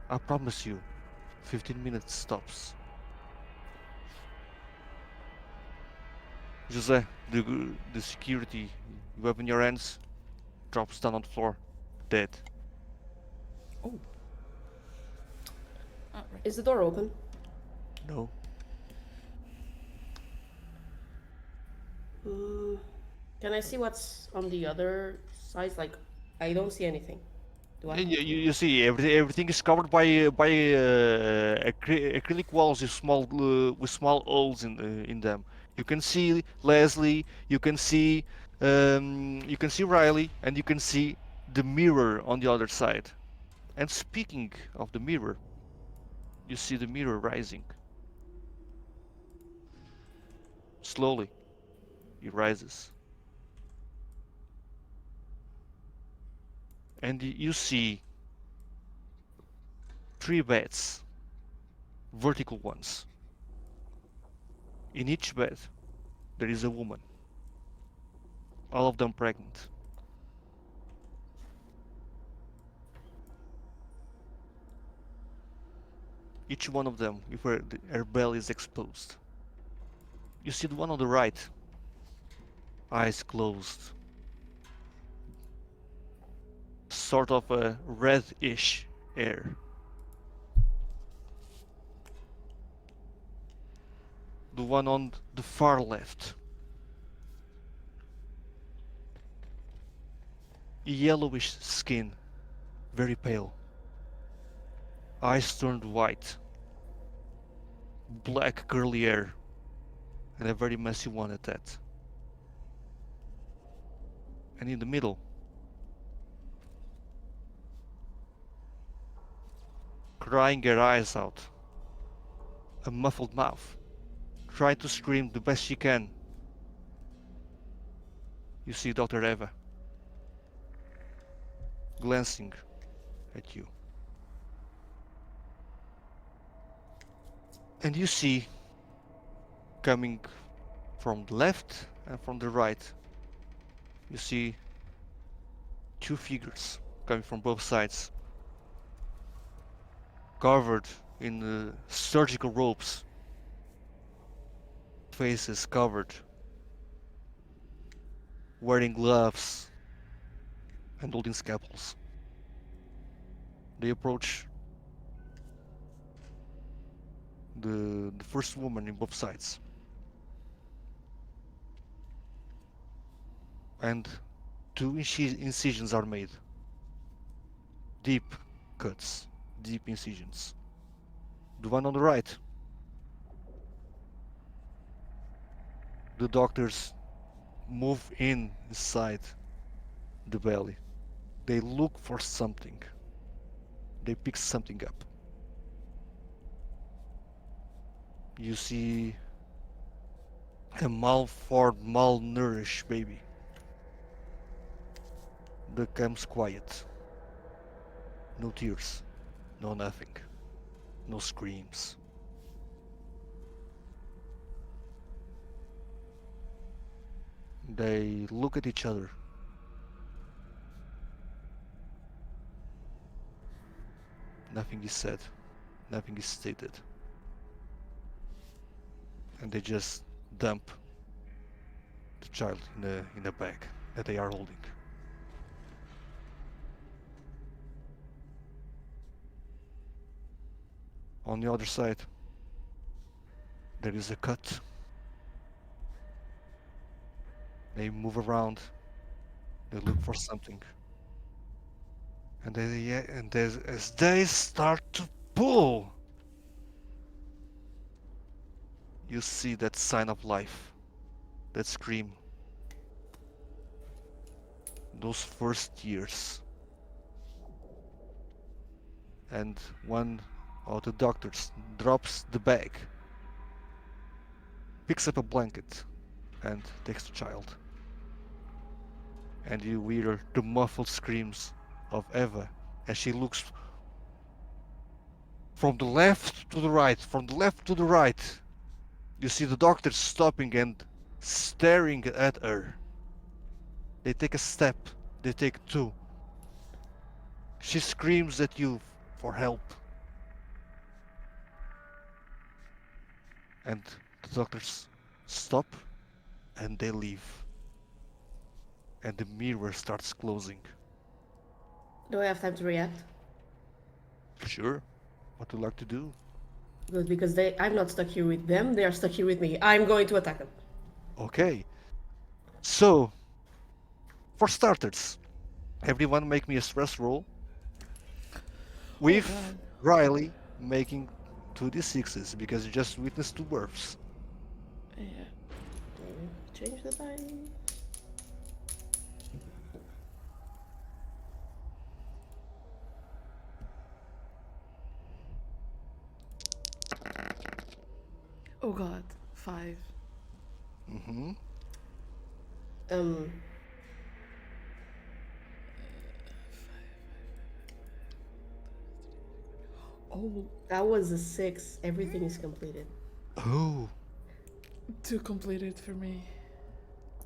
I promise you, 15 minutes stops. Jose, the security you have in your hands drops down on the floor, dead. Oh. Right. Is the door open? No. Mm, can I see what's on the other side? Like, I don't see anything. Do I? You see, everything is covered by acrylic walls with small holes in them. You can see Leslie, you can see Riley, and you can see the mirror on the other side. And speaking of the mirror, you see the mirror rising. Slowly, it rises. And you see three beds, vertical ones. In each bed, there is a woman, all of them pregnant. Each one of them with her belly is exposed. You see the one on the right, eyes closed, sort of a reddish hair. The one on the far left, yellowish skin, very pale, eyes turned white, black curly hair, and a very messy one at that. And in the middle, crying her eyes out, a muffled mouth, trying to scream the best she can. You see Dr. Eva glancing at you. And you see, coming from the left and from the right, you see two figures coming from both sides, covered in surgical robes, faces covered, wearing gloves and holding scalpels. They approach the first woman in both sides. And two incisions are made. Deep cuts, deep incisions. The one on the right, the doctors move inside the belly. They look for something. They pick something up. You see a malformed, malnourished baby that comes quiet. No tears, no nothing, no screams. They look at each other. Nothing is said, nothing is stated. And they just dump the child in a bag that they are holding. On the other side, there is a cut. They move around. They look for something. And as they start to pull, you see that sign of life, that scream. those first years. And one of the doctors drops the bag, picks up a blanket, and takes the child. And you hear the muffled screams of Eva as she looks from the left to the right, from the left to the right. You see the doctors stopping and staring at her. They take a step, they take two. She screams at you for help. And the doctors stop and they leave. And the mirror starts closing. Do I have time to react? Sure. What do you like to do? Good, because I'm not stuck here with them, they are stuck here with me. I'm going to attack them. Okay. So, for starters, everyone make me a stress roll. With God. Riley making 2d6s because you just witnessed two births. Yeah. Change the time. Oh God. 5. Mm-hmm. Um, Oh, that was a 6. Everything is completed. Oh. 2 completed for me.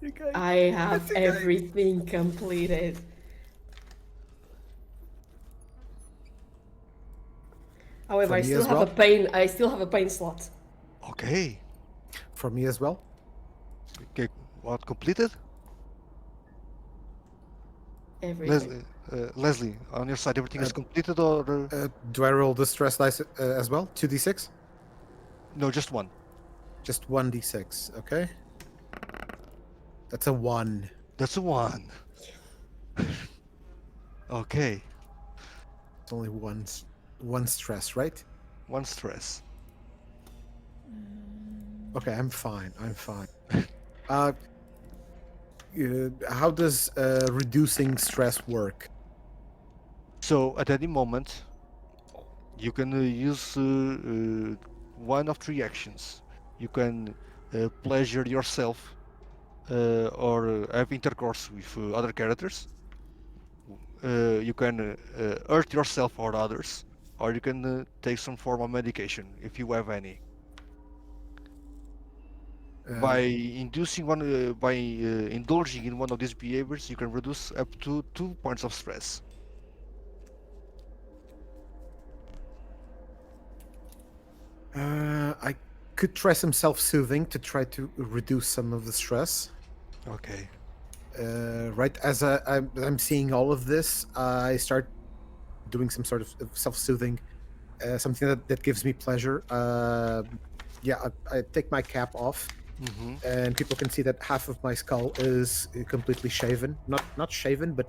You guys. I have everything completed. However, For I me still as have well? a pain. I still have a pain slot. Okay. For me as well. Okay. What completed? Everything. Leslie, on your side, everything is completed or Do I roll the stress dice as well? 2d6? no? Just one. Just 1d6, okay? That's a 1. That's a one. Okay. It's only one stress, right? One stress. Okay, I'm fine. I'm fine. How does reducing stress work? So at any moment, you can use one of three actions. You can pleasure yourself or have intercourse with other characters. You can hurt yourself or others, or you can take some form of medication if you have any. By indulging in one of these behaviors, you can reduce up to 2 points of stress. I could try some self-soothing to try to reduce some of the stress. Okay. Right as I'm seeing all of this, I start doing some sort of self-soothing, something that gives me pleasure. Yeah, I take my cap off, Mm-hmm. and people can see that half of my skull is completely shaven. Not shaven, but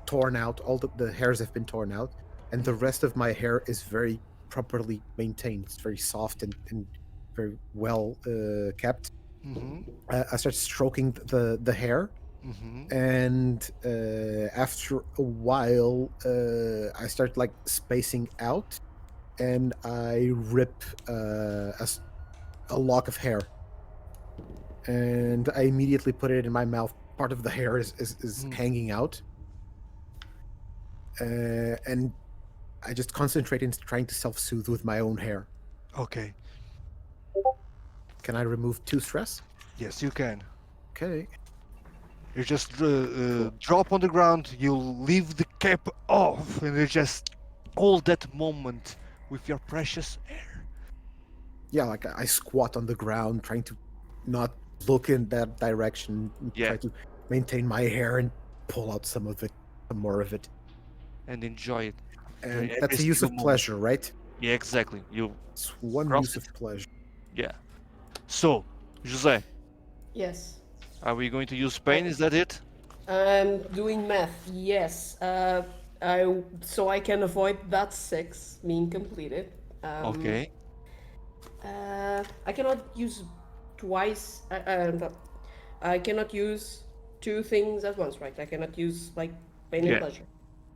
torn out. All the hairs have been torn out, and the rest of my hair is very properly maintained. It's very soft and very well kept. Mm-hmm. I start stroking the hair, Mm-hmm. and after a while, I start like spacing out, and I rip a lock of hair, and I immediately put it in my mouth. Part of the hair is hanging out, and I just concentrate in trying to self-soothe with my own hair. Okay. Can I remove 2 stress? Yes, you can. Okay. You just drop on the ground, you leave the cap off, and you just hold that moment with your precious hair. Yeah, like I squat on the ground, trying to not look in that direction, Yeah. try to maintain my hair and pull out some more of it. And enjoy it. And every that's a use single of moment. pleasure, right? Yeah, exactly. You It's one Cross use it. of pleasure. Yeah. So, Jose, Yes. are we going to use pain? Is that it? I'm doing math. Yes. So I can avoid that 6 being completed. Okay. I cannot use twice. I cannot use two things at once, right? I cannot use like pain Yeah. and pleasure.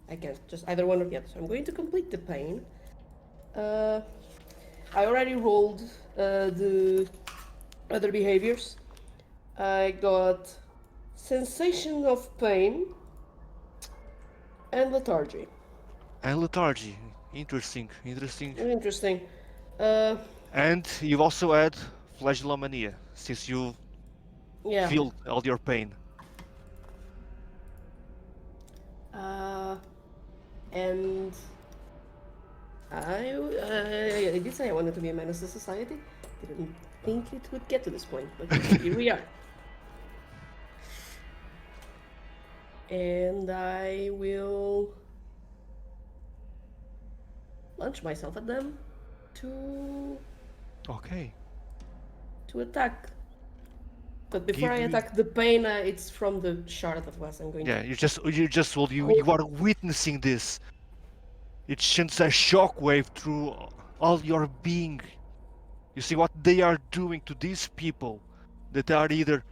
I can't just either one or the other. So I'm going to complete the pain. I already rolled the other behaviors. I got sensation of pain and lethargy. And lethargy. Interesting. Interesting. Uh, And you also add flagellomania, since you yeah. feel all your pain. And I did say I wanted to be a menace to society. Didn't think it would get to this point, but here we are. And I will launch myself at them to Okay. attack. But before Give I me- attack the pain, it's from the shard of glass I'm going Yeah, to. you are witnessing this. It sends a shockwave through all your being. You see what they are doing to these people that are either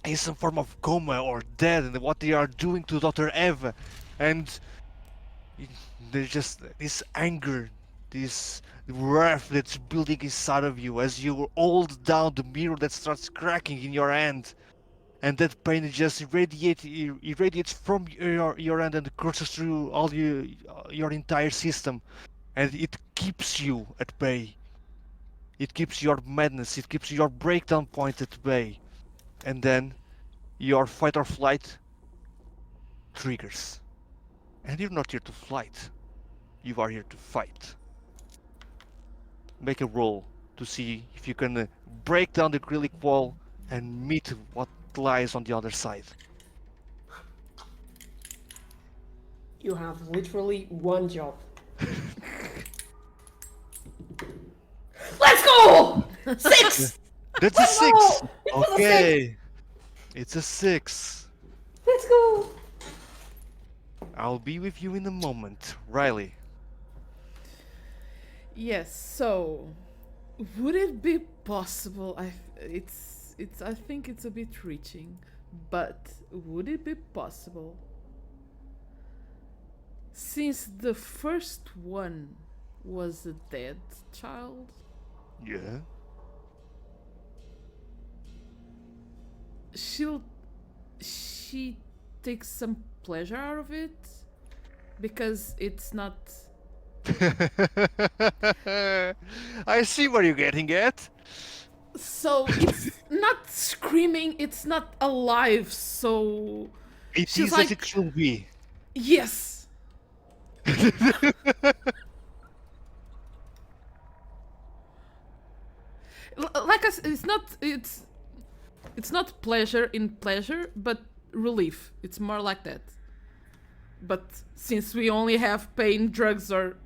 in some form of coma or dead, and what they are doing to Dr. Eva. And there's just this anger, this wrath that's building inside of you as you hold down the mirror that starts cracking in your hand. And that pain just irradiates from your hand and courses through all your entire system, and it keeps you at bay. It keeps your madness, it keeps your breakdown point at bay, and then your fight or flight triggers. And you're not here to fight, you are here to fight. Make a roll to see if you can break down the acrylic wall and meet what lies on the other side. You have literally one job. Let's go! 6! That's a Let's 6! go! It was a 6! Okay! It's a 6. Let's go! I'll be with you in a moment, Riley. Yes. So, would it be possible? I think it's a bit reaching, but would it be possible? Since the first one was a dead child, Yeah? she takes some pleasure out of it because it's not. I see where you're getting at. So it's not screaming, it's not alive, so It she's is like, as it should be. yes. Like it's not pleasure in pleasure, but relief. It's more like that. But since we only have pain, drugs, or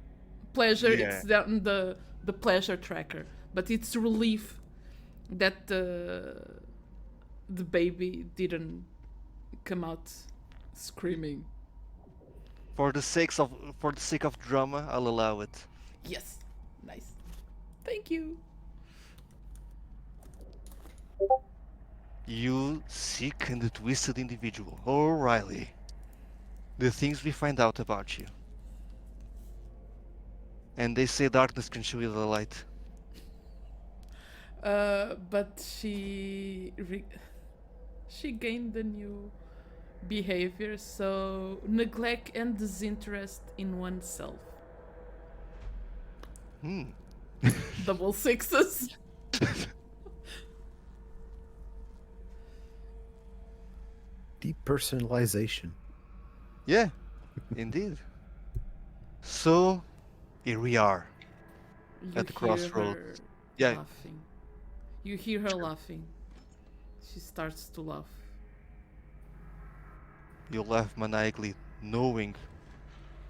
pleasure, it's down the pleasure tracker. But it's relief that the baby didn't come out screaming. For the sake of drama, I'll allow it. Yes, nice. Thank you. You sick and twisted individual. Oh, Riley. The things we find out about you. And they say darkness can show you the light. But she gained a new behavior, so neglect and disinterest in oneself. Double sixes. Depersonalization. Yeah, indeed. So, here we are. You At the hear crossroads. her Yeah. laughing. You hear her laughing. She starts to laugh. You laugh maniacally, knowing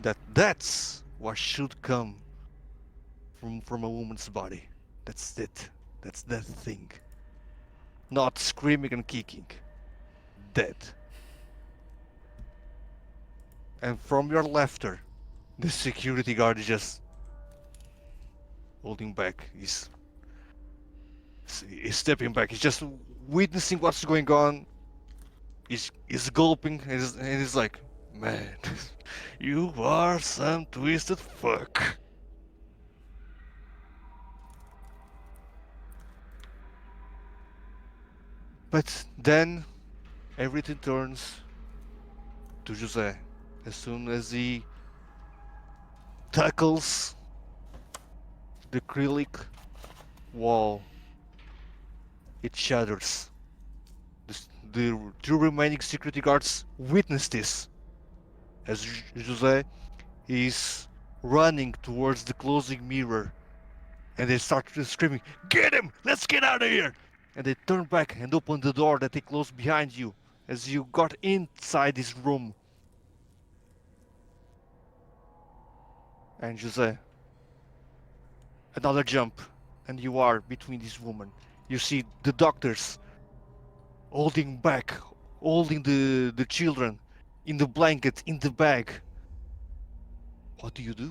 that that's what should come from a woman's body. That's it. That's that thing. Not screaming and kicking. Dead. And from your laughter, the security guard is just holding back. He's stepping back. He's just witnessing what's going on. He's gulping and he's like, man, you are some twisted fuck. But then everything turns to Jose as soon as he tackles the acrylic wall. It shatters. The two remaining security guards witness this as Jose is running towards the closing mirror, and they start screaming, "Get him! Let's get out of here!" And they turn back and open the door that they closed behind you as you got inside this room. And Jose, another jump, and you are between these women. You see the doctors holding back, holding the children in the blanket, in the bag. What do you do?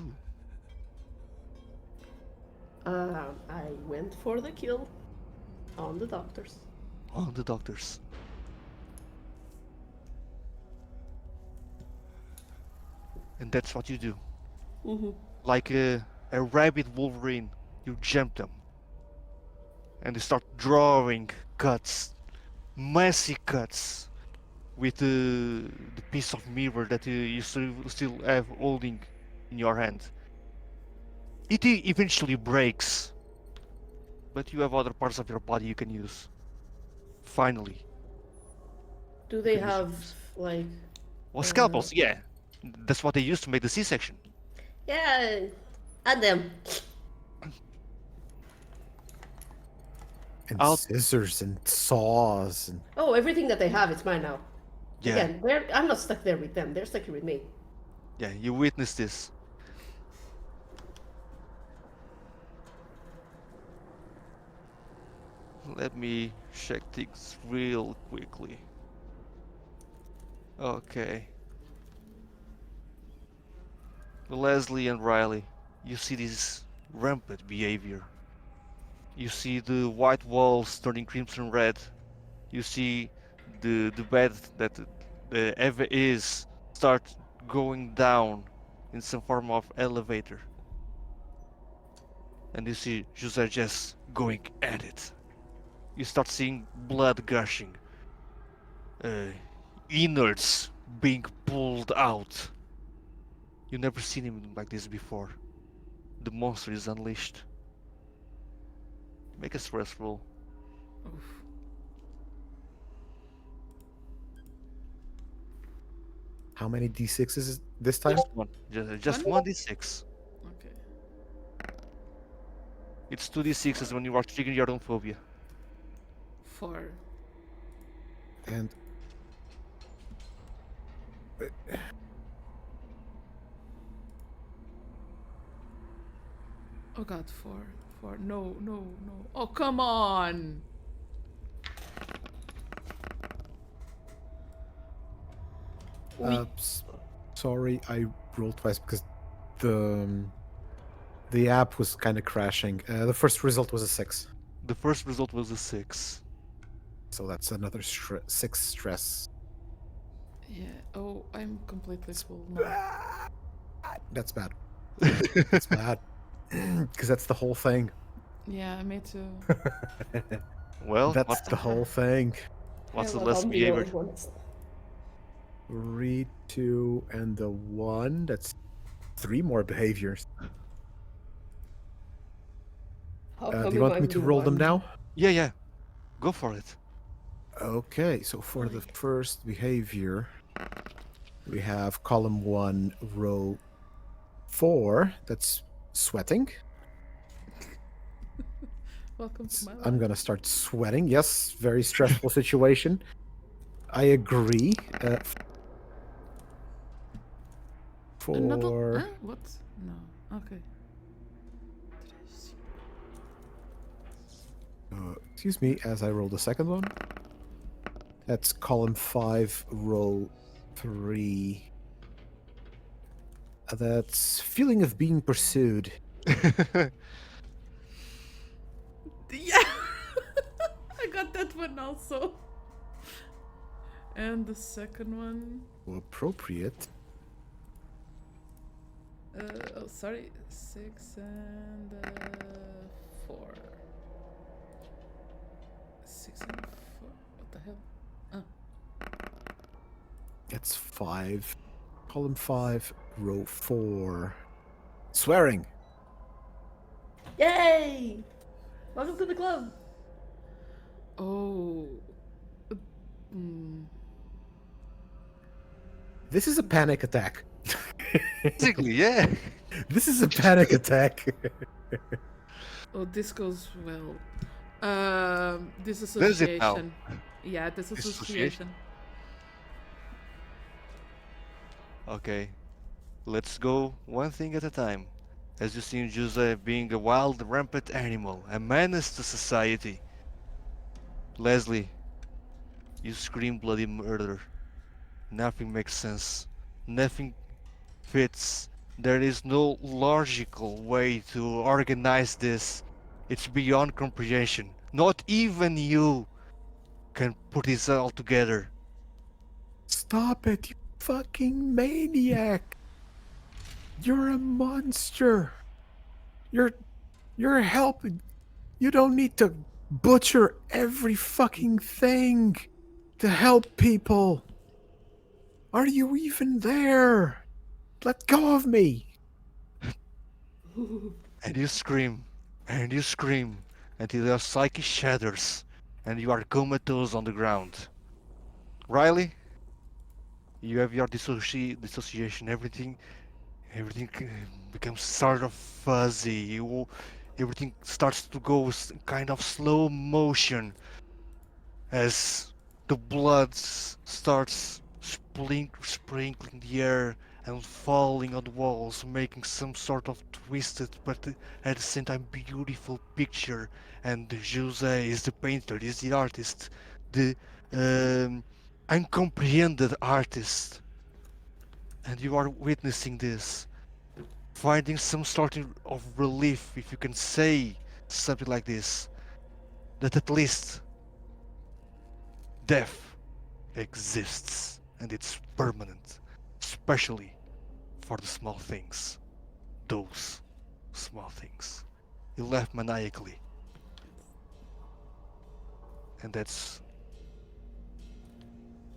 I went for the kill on the doctors. On the doctors. And that's what you do. Like a rabid Wolverine, you jump them. And they start drawing cuts, messy cuts, with the piece of mirror that you still have holding in your hand. It eventually breaks, but you have other parts of your body you can use. Finally. Do they Can you have use- like? Well, scalpels, yeah. That's what they use to make the C-section. Yeah, add them. And I'll- scissors and saws and Oh, everything that they have, it's mine now. Yeah, Again, I'm not stuck there with them. They're stuck here with me. yeah, you witness this. Let me check things real quickly. Okay. Leslie and Riley, you see this rampant behavior. You see the white walls turning crimson red. You see the bed that Eva is start going down in some form of elevator. And you see Jose just going at it. You start seeing blood gushing. Innards being pulled out. You've never seen him like this before. The monster is unleashed. Make a stress roll. Oof. how many d6s is this time? Just one. Just One? 1d6. Okay. It's 2d6s when you are triggering your own phobia. 4. And Oh god, 4. 4. No, no, no. Oh, come on! sorry, I rolled twice because the app was kind of crashing. The first result was a 6, The first result was a 6. so that's another 6 stress. Yeah. Oh, I'm completely full now. That's bad. That's bad. Because that's the whole thing. Yeah, me too. Well, That's what's the whole thing. what's the Yeah, well, less I'm the behavior? only one. 3, 2, and the 1. That's 3 more behaviors. How Do come you want am me I to the roll them one? now? Yeah. Go for it. Okay, so for the first behavior, we have column 1, row 4. That's sweating. Welcome to my life. I'm gonna start sweating. Yes, very stressful situation. I agree. Another. For Huh? What? No. Okay. Did I see? excuse me, as I roll the second one. That's column 5, row 3. That's feeling of being pursued. Yeah. I got that one also. And the second one. Appropriate. Oh, sorry. 6 and 4. 6 and 4. What the hell? It's 5. Column 5, row 4. Swearing. Yay! Welcome to the club. Oh. This is a panic attack. Basically, yeah. This is a panic attack. Oh, this goes well. Does it now? Disassociation. Yeah, Disassociation? disassociation. Okay, let's go one thing at a time. As you see Jose being a wild, rampant animal, a menace to society. Leslie, you scream bloody murder. Nothing makes sense. Nothing fits. There is no logical way to organize this. It's beyond comprehension. Not even you can put this all together. Stop it, you fucking maniac. You're a monster. You're helping. You don't need to butcher every fucking thing to help people. Are you even there? Let go of me. And you scream until your psyche shatters and you are comatose on the ground. Riley, you have your dissociation, everything becomes sort of fuzzy. Everything starts to go kind of slow motion as the blood starts sprinkling the air and falling on the walls, making some sort of twisted but at the same time beautiful picture. And Jose is the painter, is the artist, the uncomprehended artist. And you are witnessing this, finding some sort of relief, if you can say something like this, that at least death exists and it's permanent, especially for the small things. Those small things. You laugh maniacally. And that's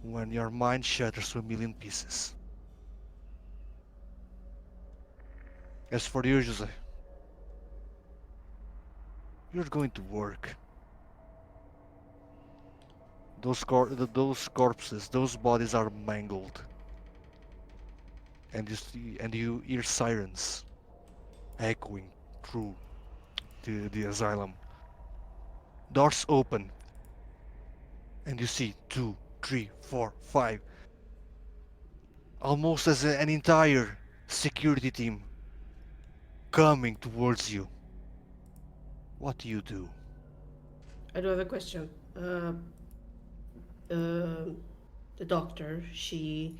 when your mind shatters to a million pieces. As for you, Jose, you're going to work. Those corpses, those bodies are mangled, and you hear sirens echoing through the asylum. Doors open, and you see 2, 3, 4, 5, almost as an entire security team coming towards you. What do you do? I do have a question. The doctor, she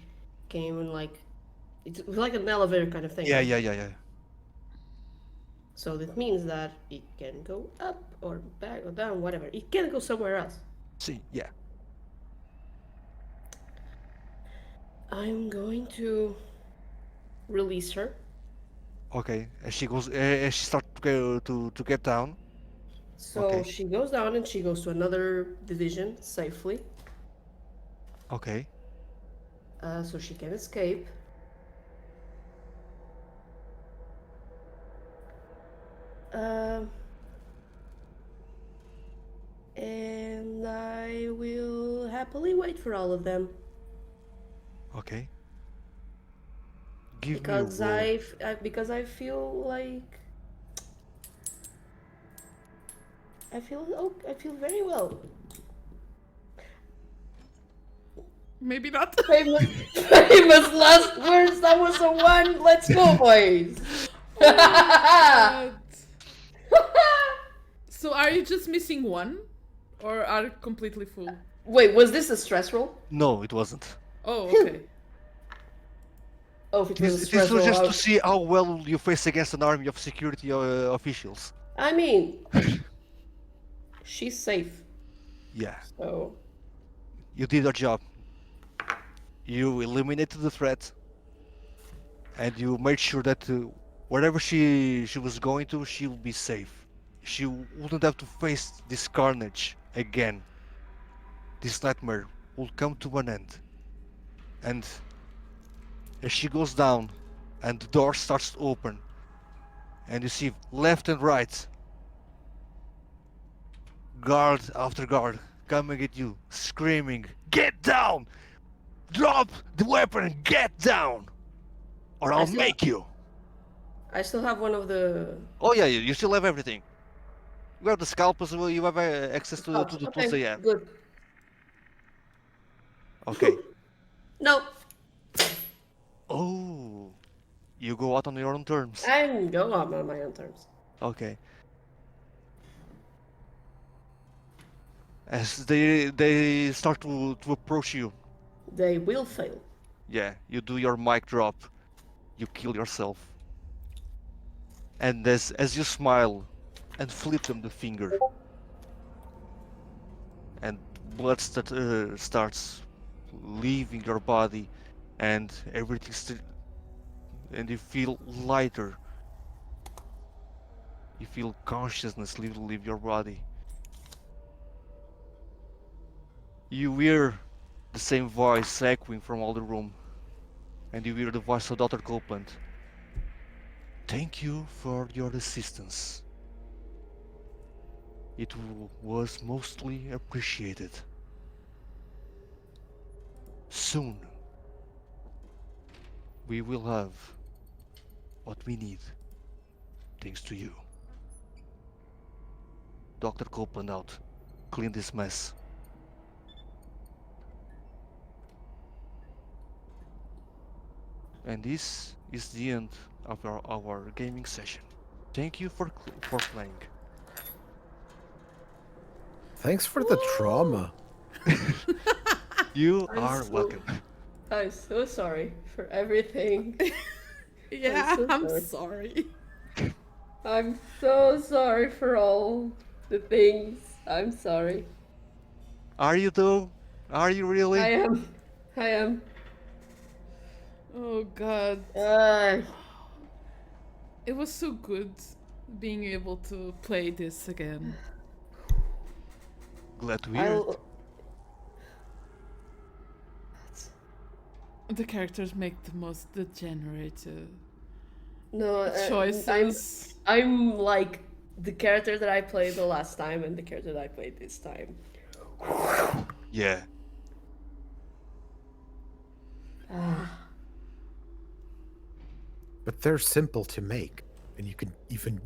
came in like, it was like an elevator kind of thing. Yeah. So that means that it can go up or back or down, whatever. It can go somewhere else. See, yeah. I'm going to release her. Okay, as she starts to get down. So Okay. she goes down and she goes to another division safely, Okay. so she can escape. And I will happily wait for all of them Okay. Give because me a roll. because I feel like I feel very well. Maybe not. Famous last words. That was a 1. Let's go, boys. But- So are you just missing one? Or are completely full? Wait, was this a stress roll? No, it wasn't. Oh, okay. Oh, if it was a This stress was roll, just I to see how well you face against an army of security officials. I mean, she's safe. Yeah, So you did your job. You eliminated the threat, and you made sure that wherever she was going to, she would be safe. She wouldn't have to face this carnage again. This nightmare will come to an end. And as she goes down, and the door starts to open, and you see left and right, guard after guard coming at you, screaming, "Get down! Drop the weapon and get down! Or I'll still- make you!" I still have one of the. Oh yeah, you still have everything. You have the scalpels, you have access to the tools okay, they have. good. Okay. No, Oh, you go out on your own terms. I can go on my own terms. Okay. As they start to approach you, They will fail. yeah, you do your mic drop, you kill yourself, and as you smile and flip them the finger, and blood starts leaving your body, and everything and you feel lighter. You feel consciousness leave your body. You hear the same voice echoing from all the room, and you hear the voice of Dr. Copeland. "Thank you for your assistance. It was mostly appreciated. Soon, we will have what we need, thanks to you." Dr. Copeland out. Clean this mess. And this is the end of our gaming session. Thank you for playing. Thanks for the trauma. You I'm are so- welcome. I'm so sorry for everything. Yeah, so I'm sorry. sorry. I'm so sorry for all the things. I'm sorry. Are you though? Are you really? I am. I am. Oh god. It was so good being able to play this again. Glad to hear it. The characters make the most degenerate No, choices. I'm like the character that I played the last time and the character that I played this time. Yeah. But they're simple to make, and you can even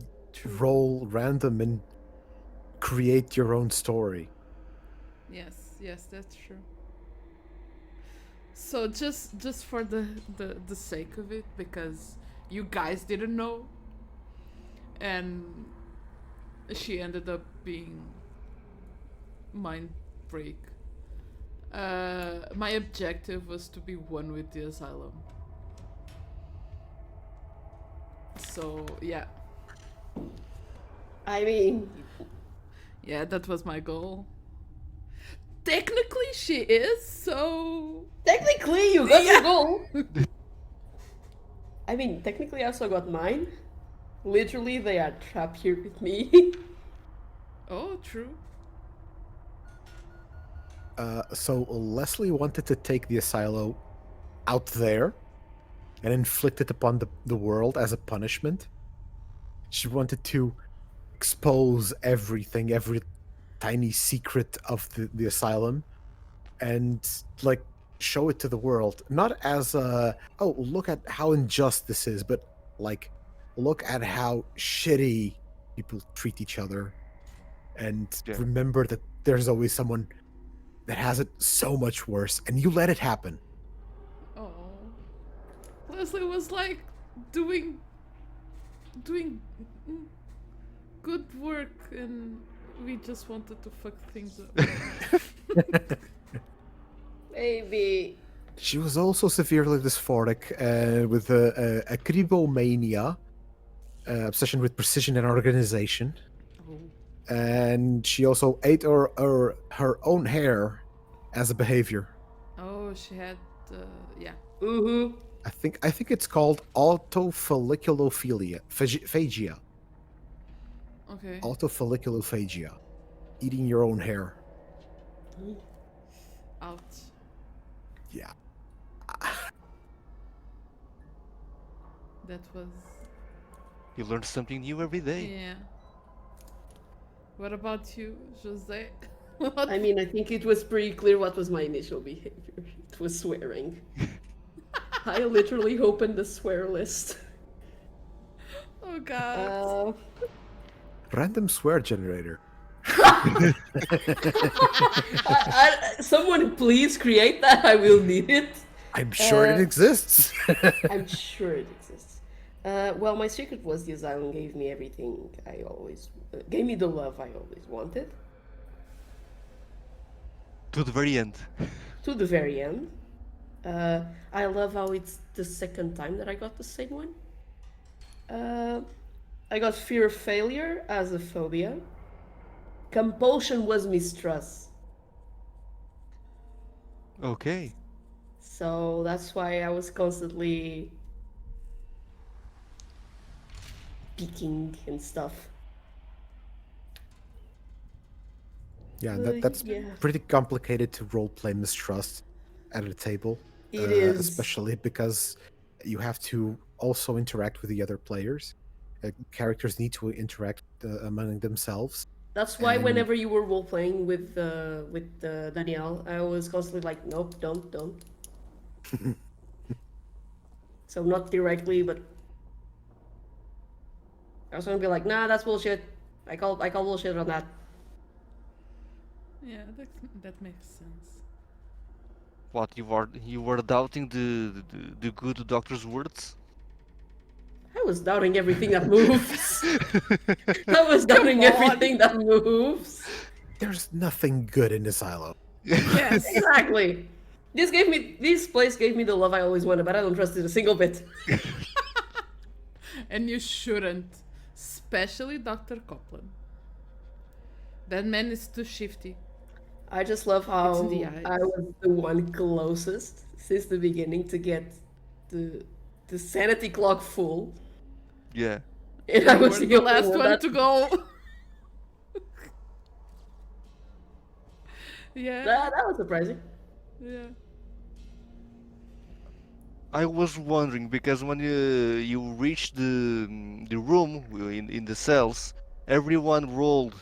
roll random and create your own story. Yes, that's true. So just for the sake of it, because you guys didn't know, and she ended up being mind break. My objective was to be one with the asylum. So yeah, I mean, yeah, that was my goal. Technically, she is, so technically you got Yeah. your goal. I mean, technically I also got mine. Literally, they are trapped here with me. oh, true. So Leslie wanted to take the ASILO out there and inflict it upon the world as a punishment. She wanted to expose everything, every tiny secret of the asylum, and like show it to the world, not as a, oh, look at how unjust this is, but like, look at how shitty people treat each other, and Yeah. remember that there's always someone that has it so much worse, and you let it happen. Oh, Leslie was like doing good work, and we just wanted to fuck things up. Maybe. She was also severely dysphoric with a cribomania, obsession with precision and organization. Oh. And she also ate her own hair as a behavior. Oh, she had yeah. Mm-hmm. I think it's called autofolliculophilia. Phagia. Okay. Autofolliculophagia. Eating your own hair. Ouch. Yeah. That was. You learn something new every day. Yeah. What about you, Jose? What? I mean, I think it was pretty clear what was my initial behavior. It was swearing. I literally opened the swear list. Oh God. Random swear generator. Someone please create that. I will need it. I'm sure it exists. I'm sure it exists. Well, my secret was the asylum gave me everything I always gave me the love I always wanted. To the very end. To the very end. I love how it's the second time that I got the same one. I got fear of failure as a phobia. Compulsion was mistrust. Okay. So that's why I was constantly peeking and stuff. Yeah, that's yeah. pretty complicated to roleplay mistrust at a table. It is. Especially because you have to also interact with the other players. Characters need to interact among themselves. That's why And- whenever you were role playing with Danielle, I was constantly like, nope, don't. So not directly, but I was gonna be like, nah, that's bullshit. I call bullshit on that. Yeah, that makes sense. What, you were doubting the good doctor's words? I was doubting everything that moves. I was doubting everything that moves. There's nothing good in ASILO. Yes. Exactly. This place gave me the love I always wanted, but I don't trust it a single bit. And you shouldn't, especially Dr. Copland. That man is too shifty. I just love how It's in the eyes. I was the one closest since the beginning to get the sanity clock full, Yeah. and I You was were the the only last one that- to go. Yeah. That was surprising. Yeah. I was wondering because when you reach the room in the cells, everyone rolled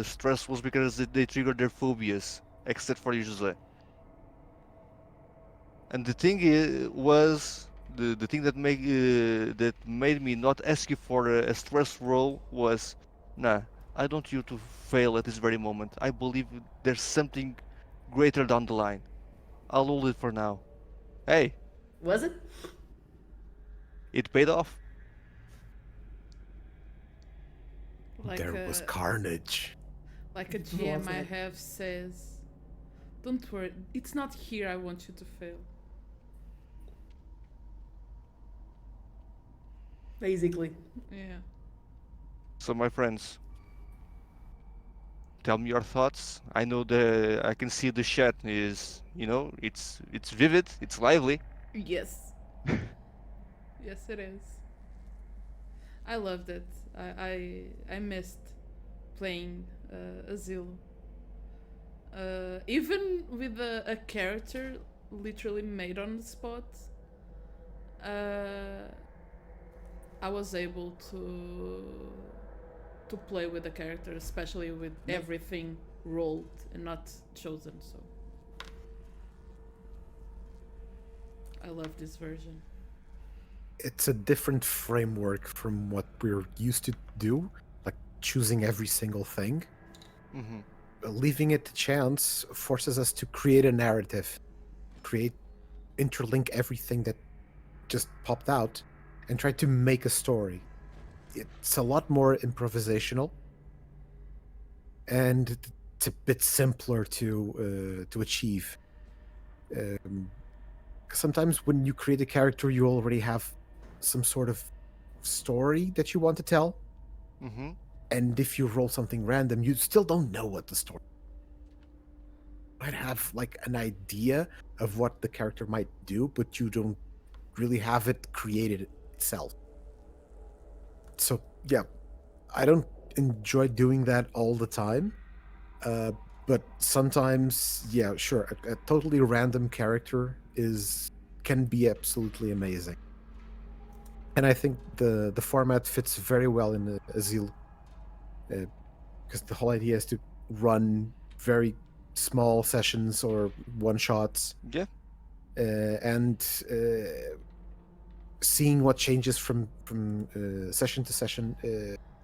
stress was because they triggered their phobias, except for you, Jose. And the thing was the thing that made me not ask you for a stress roll was, nah, I don't want you to fail at this very moment. I believe there's something greater down the line. I'll hold it for now. Hey, Was it? it paid off. Like There was a, carnage. like a GM Was I it? have says, don't worry, it's not here I want you to fail. Basically. Yeah. So my friends, tell me your thoughts. I know I can see the chat is, it's vivid, it's lively. Yes. Yes, it is. I loved it. I missed playing ASILO. Even with a character literally made on the spot, I was able to play with the character, especially with everything rolled and not chosen. So I love this version. It's a different framework from what we're used to do, like choosing every single thing. Hmm. Leaving it to chance forces us to create a narrative, interlink everything that just popped out, and try to make a story. It's a lot more improvisational, and it's a bit simpler to achieve. Sometimes when you create a character, you already have some sort of story that you want to tell, Hmm. and if you roll something random, you still don't know what the story. might have like an idea of what the character might do, but you don't really have it created itself. So yeah, I don't enjoy doing that all the time. But sometimes, yeah, sure, a totally random character can be absolutely amazing. And I think the format fits very well in the ASILO, because the whole idea is to run very small sessions or one shots, Yeah. and seeing what changes from session to session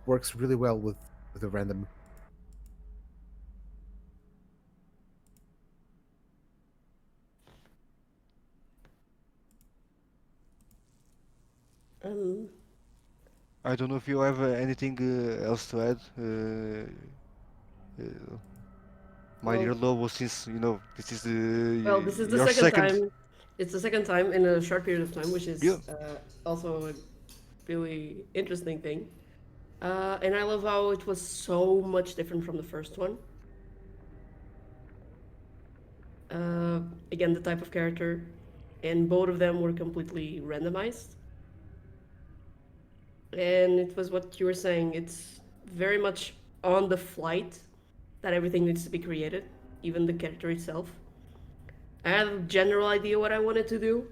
works really well with a random. Um, I don't know if you have anything else to add, my Well- dear Lobo, since you know this is well, this is the your second time. It's the second time in a short period of time, which is Yeah. also a really interesting thing. And I love how it was so much different from the first one. Again, the type of character, and both of them were completely randomized. And it was what you were saying, it's very much on the flight that everything needs to be created, even the character itself. I had a general idea what I wanted to do,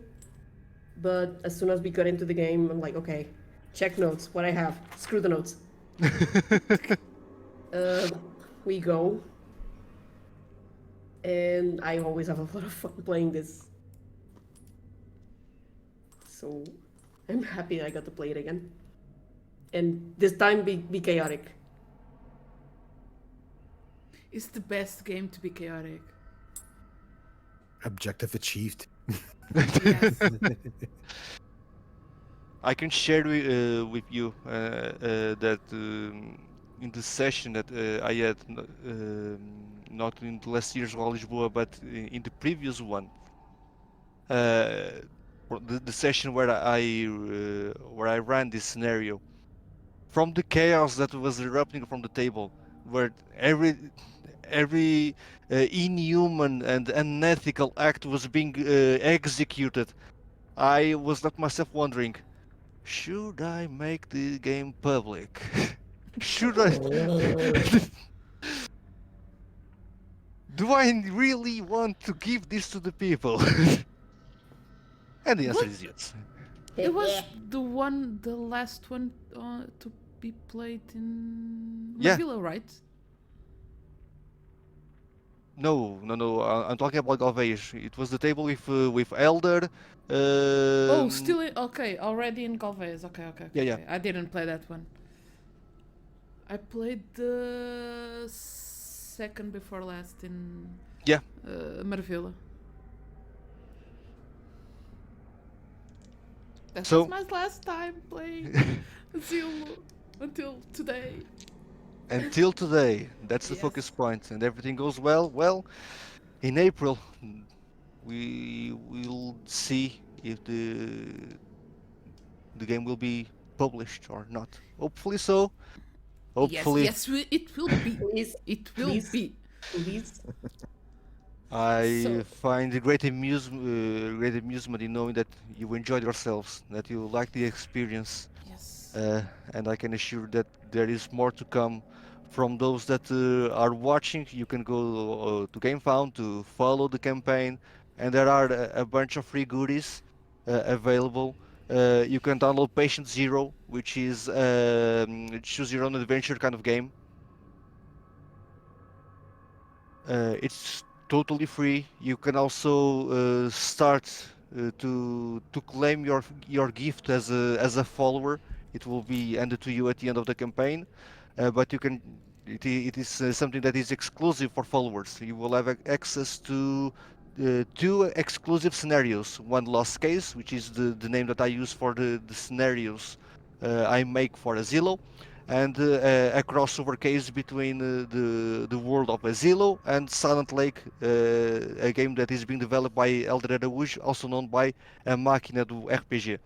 but as soon as we got into the game, I'm like, okay, check notes, what I have, screw the notes. We go, and I always have a lot of fun playing this. So I'm happy I got to play it again. And this time be chaotic. It's the best game to be chaotic. Objective achieved. Yes. I can share with you that in the session that I had, not in the last year's Raw Lisboa, but in the previous one, the session where I ran this scenario, from the chaos that was erupting from the table, where every inhuman and unethical act was being executed, I was left myself wondering, should I make the game public? Should I? Do I really want to give this to the people? And the answer What? is yes. It was the last one to be played in Yeah. Marvilla, right? No. I'm talking about Galveias. It was the table with Elder. Oh, still okay, already in Galvez. Okay. Yeah. Okay. I didn't play that one. I played the second before last in Yeah. Marvilla. That So- was my last time playing ASILO until today. Until today, that's the Yes. focus point, and everything goes well. Well, in April, we will see if the game will be published or not. Hopefully so. Hopefully, Yes, it will be. Please, It will Please. be. please. I So- find great amusement in knowing that you enjoyed yourselves, that you like the experience, Yes. and I can assure that there is more to come from those that are watching. You can go to GameFound to follow the campaign, and there are a bunch of free goodies available. You can download Patient Zero, which is choose your own adventure kind of game. It's totally free. You can also start to claim your gift as a follower. It will be handed to you at the end of the campaign, but you can. It is something that is exclusive for followers. You will have access to two exclusive scenarios. One Lost Case, which is the name that I use for the scenarios I make for ASILO, and a crossover case between the world of ASILO and Silent Lake, a game that is being developed by Elder Araújo, also known by A Máquina do RPG.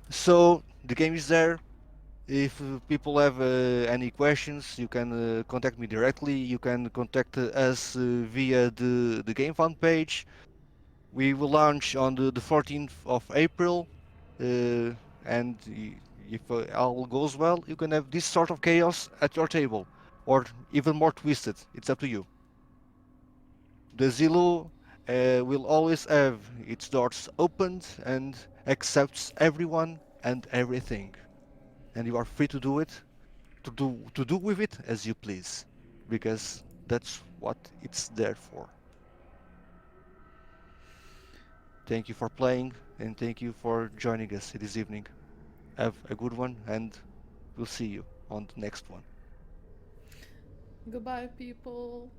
So the game is there. If people have any questions, you can contact me directly. You can contact us via the Game Fund page. We will launch on the 14th of April, and if all goes well, you can have this sort of chaos at your table, or even more twisted. It's up to you. The Zillow will always have its doors opened and accepts everyone and everything, and you are free to do it, to do with it as you please, because that's what it's there for. Thank you for playing, and thank you for joining us this evening. Have a good one, and we'll see you on the next one. Goodbye, people.